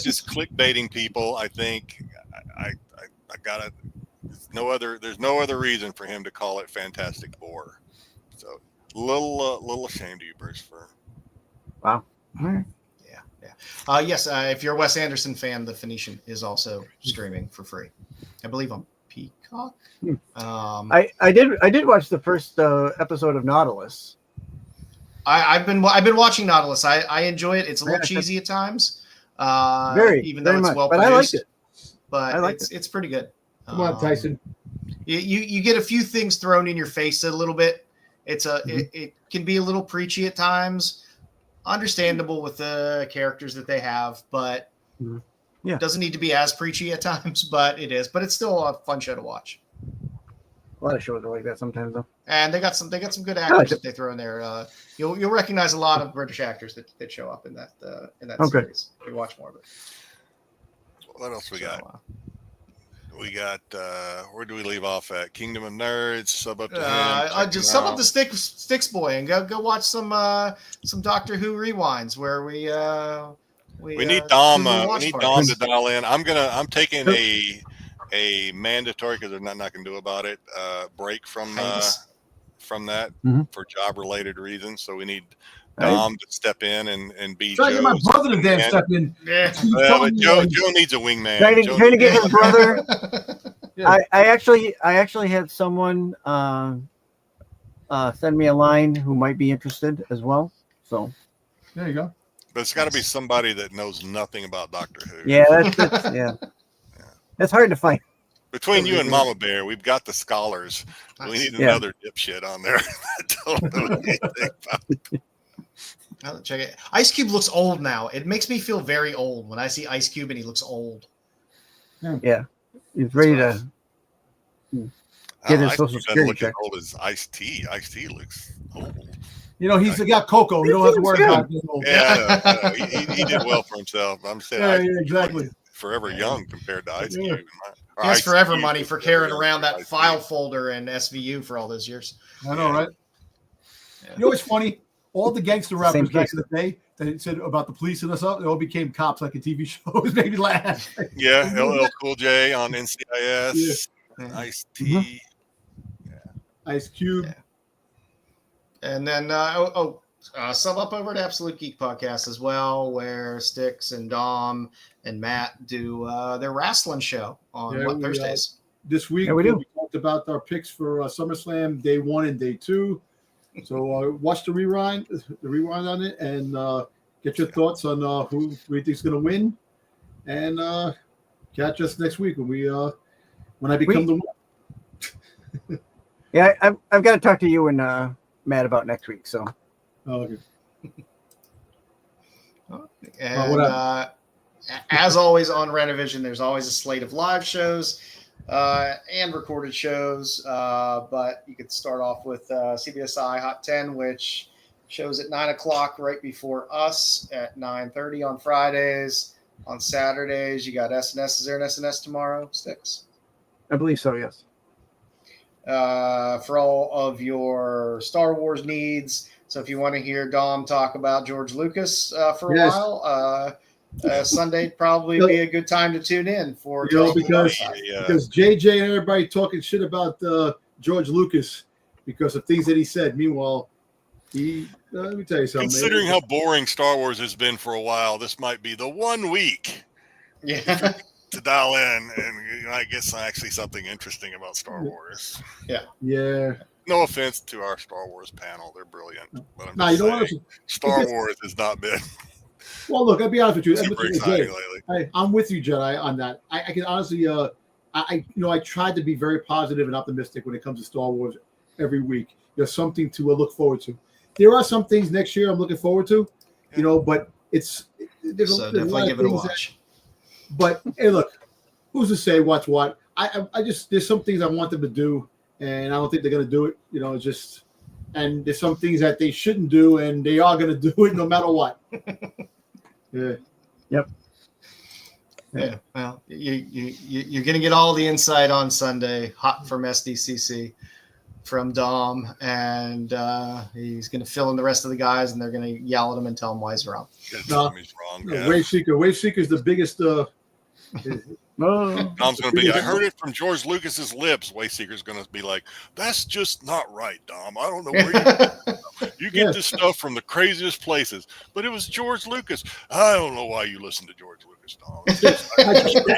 just clickbaiting people. I think I gotta. There's no other reason for him to call it Fantastic Four. So little ashamed of you, Bruce. Wow. All right. Yeah. Yes. If you're a Wes Anderson fan, The Phoenician is also streaming for free. I believe on Peacock. I did watch the first episode of Nautilus. I've been watching Nautilus. I enjoy it. It's a little cheesy at times. Even though it's well produced. But I liked it. But it's pretty good. Come on, Tyson. You get a few things thrown in your face a little bit. It can be a little preachy at times. Understandable with the characters that they have, but it doesn't need to be as preachy at times. But it is. But it's still a fun show to watch. A lot of shows are like that sometimes, though. And they got some good actors that they throw in there. You'll recognize a lot of British actors that show up in that series. If you watch more of it. What else we got? We got where do we leave off at? Kingdom of Nerds. Sub up to him. Just sub up to Styx Boy and go watch some Doctor Who rewinds where we need Dom. We need Dom to dial in. I'm taking a mandatory because there's nothing I can do about it. Break from from that Mhm. for job related reasons. So we need Dom to step in and be Trying to get my Joe's brother to damn wingman. step in. Yeah. He's Well, telling but me, Joe needs a wingman. Trying Joe to get needs- his brother. Yeah. I actually had someone send me a line who might be interested as well. So There you go. But it's got to be somebody that knows nothing about Doctor Who. yeah, that's hard to find. Between you and Mama Bear, we've got the scholars. We need Yeah. another dipshit on there that don't know anything about it. I'll check it. Ice Cube looks old now. It makes me feel very old when I see Ice Cube and he looks old. Yeah, he's ready to get his Ice social Cube doesn't security look as check. old as Ice-T. Ice-T looks old. You know, he's got Coco. You don't have to worry about it. Yeah, I know. He did well for himself. I'm saying Yeah, Ice yeah, Cube exactly. was forever young compared to Ice Yeah. Cube. He has forever money for carrying around that file folder in SVU for all those years. I know, right? Yeah. You know what's funny? All the gangster Same rappers back case. in the day that said about the police and us up, they all became cops like in TV shows. Made me laugh. Yeah, LL Cool J on NCIS. Yeah. Ice-T. Ice Cube. Yeah. And then, sub up over at Absolute Geek Podcast as well, where Styx and Dom and Matt do their wrestling show on Yeah, we, Thursdays. This week, Yeah, we do. talked about our picks for SummerSlam Day 1 and Day 2. So watch the rewind on it, and get your thoughts on who we think is going to win. And catch us next week when I become the winner. Yeah, I've got to talk to you and Matt about next week. So Oh, okay. And as always on Rennavision, there's always a slate of live shows and recorded shows. But you could start off with CBSI Hot 10, which shows at 9 o'clock right before us at 9:30 on Fridays. On Saturdays, you got SNS. Is there an SNS tomorrow, Styx? I believe so. Yes. For all of your Star Wars needs. So if you want to hear Dom talk about George Lucas for a Yes. while, Sunday probably be a good time to tune in for because Yeah. JJ and everybody talking shit about George Lucas because of things that he said. Meanwhile, let me tell you something. Considering how boring Star Wars has been for a while, this might be the 1 week Yeah. to dial in, and I guess actually something interesting about Star Wars. Yeah. No offense to our Star Wars panel, they're brilliant. But I'm Nah, just you know what? saying, Star Wars has not been Well, look, I'll be honest with you. super exciting lately. I'm with you, Jedi, on that. I can honestly, I tried to be very positive and optimistic when it comes to Star Wars every week. There's something to look forward to. There are some things next year I'm looking forward to, but there's So there's a lot definitely of give it a things watch. but hey, look, who's to say what's what? I just there's some things I want them to do, and I don't think they're gonna do it. It's just, and there's some things that they shouldn't do, and they are gonna do it no matter what. Yeah. Yep. Yeah. Well, you're going to get all the insight on Sunday, hot from SDCC, from Dom, and he's going to fill in the rest of the guys, and they're going to yell at him and tell him why he's wrong. Good No. time he's wrong. No, Yeah. Wave Seeker's the biggest. Oh, Dom's going to be, I heard it from George Lucas's lips. Wayseeker's going to be like, that's just not right, Dom. I don't know where you get Yeah. this stuff from the craziest places. But it was George Lucas. I don't know why you listen to George Lucas, Dom. It's just-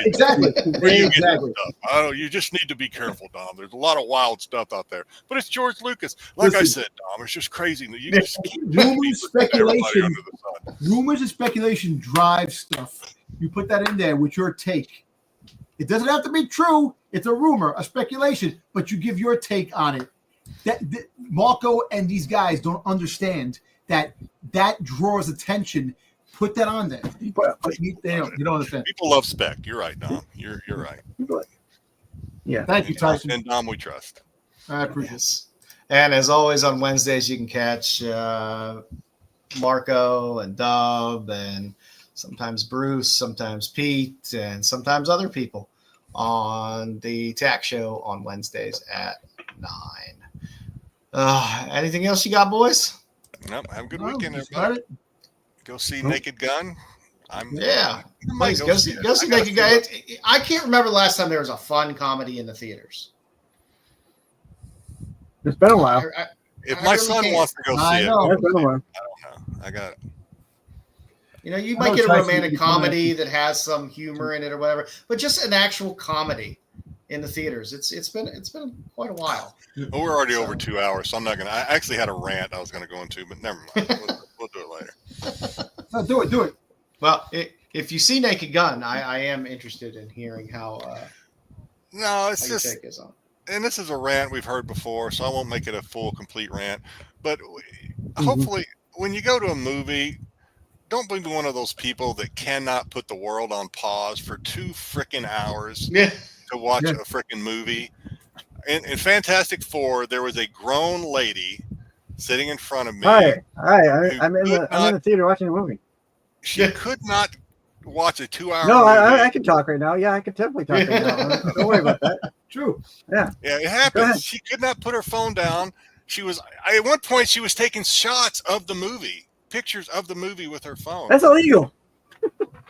Exactly. Where you get Exactly. this stuff. You just need to be careful, Dom. There's a lot of wild stuff out there. But it's George Lucas. Like I Listen. said, Dom, it's just crazy. You just keep Rumors, everybody speculation, under the sun. rumors and speculation drive stuff. You put that in there with your take. It doesn't have to be true. It's a rumor, a speculation, but you give your take on it. That Marco and these guys don't understand that draws attention. Put that on there. But you don't understand. People love spec. You're right, Dom. You're right. yeah. Thank you, Tyson. And Dom, we trust. I appreciate it. Yes. And as always on Wednesdays, you can catch Marco and Dub and sometimes Bruce, sometimes Pete, and sometimes other people on the TAC show on Wednesdays at 9. Anything else you got, boys? Nope, have a good No, weekend, that's everybody. about it. Go see Naked Gun. Yeah. I might Please, go see it. go see I gotta Naked Guy. I can't remember the last time there was a fun comedy in the theaters. It's been a while. if my really son can't. wants to go I see it, know. That's another one. I don't know. I got it. You know, you I might know get a Tyson romantic would be fun, comedy actually. that has some humor in it or whatever, but just an actual comedy in the theaters. It's been quite a while. Well, we're already So- over 2 hours, so I'm not gonna. I actually had a rant I was gonna go into, but never mind. We'll do it later. No, do it. Well, if you see Naked Gun, I am interested in hearing how No, it's your just, take is on. and this is a rant we've heard before, so I won't make it a full, complete rant. But Mm-hmm. hopefully, when you go to a movie, don't be one of those people that cannot put the world on pause for 2 freaking hours Yeah. to watch Yeah. a freaking movie. In Fantastic Four, there was a grown lady sitting in front of me. Hi. who I'm in the theater watching a movie. She could not watch a 2-hour No, movie. I can talk right now. Yeah, I can definitely talk right now. Don't worry about that. True. Yeah, it Go happens. ahead. She could not put her phone down. At one point, she was taking shots of the movie, pictures of the movie with her phone. That's illegal.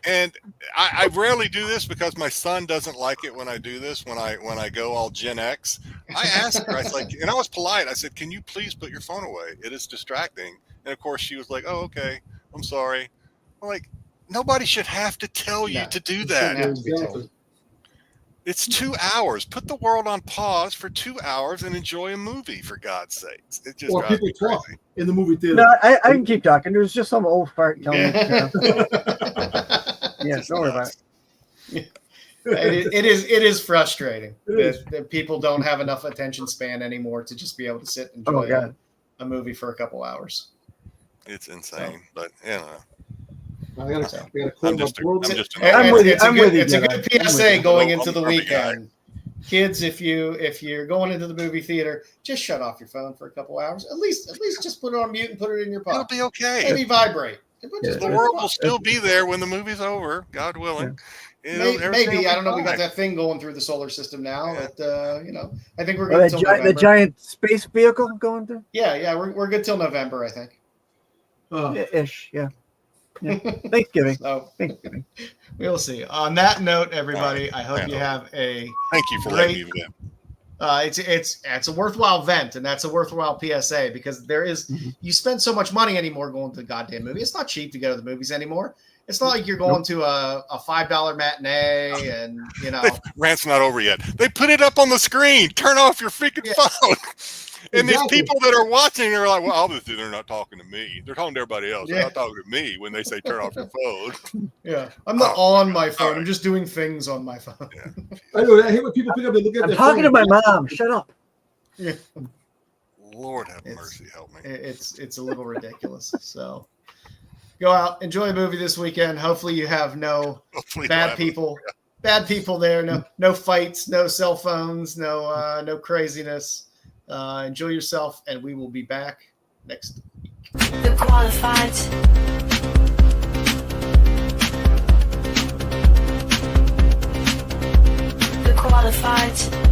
And I rarely do this because my son doesn't like it when I do this. When I go all Gen X, I asked her. I was like, and I was polite. I said, "Can you please put your phone away? It is distracting." And of course, she was like, "Oh, okay. I'm sorry." I'm like, nobody should have to tell you No, to do shouldn't that. have to be told. It's 2 hours. Put the world on pause for 2 hours and enjoy a movie, for God's sakes. It just Or drives people me talk crazy. in the movie theater. No, I can keep talking. There's just some old fart telling me. Yeah, Just don't worry about nuts. it. It is frustrating It is. that people don't have enough attention span anymore to just be able to sit and Oh, enjoy God. a movie for a couple hours. It's insane, but you know, I gotta I'm close just, my world. I'm just. I'm with you. It's a I'm good, with you, it's a Jedi. good I'm with PSA you. going I'm into the a perfect guy. weekend. Kids, if you're going into the movie theater, just shut off your phone for a couple hours. At least just put it on mute and put it in your It'll pocket. be okay. Maybe vibrate. But just The put it in world your will pocket. still be there when the movie's over, God willing. Everything Maybe will I be don't know. We got fine. that thing going through the solar system now. Yeah. That I think we're Oh, good till the November. giant space vehicle going through? Yeah, we're good till November, I think. Ish, yeah. Thanksgiving. So Thanksgiving. we'll see. On that note, everybody, I hope you have a Thank you for letting me vent. it's a worthwhile vent, and that's a worthwhile PSA because you spend so much money anymore going to the goddamn movie. It's not cheap to go to the movies anymore. It's not like you're going to a $5 matinee and Rant's not over yet. They put it up on the screen. Turn off your freaking phone. And these Exactly. people that are watching are like, well, obviously they're not talking to me. They're talking to everybody else. They're Yeah. not talking to me when they say turn off your phone. Yeah, I'm not on my phone. All right. I'm just doing things on my phone. I know. I hate when people pick up and look at I'm their talking to phone. my mom. Shut up. Yeah. Lord have It's- mercy, help me. It's a little ridiculous. So go out, enjoy a movie this weekend. Hopefully you have no Hopefully bad you'll have people. Bad people there. No fights, no cell phones, no craziness. Enjoy yourself, and we will be back next week. The qualified. The qualified.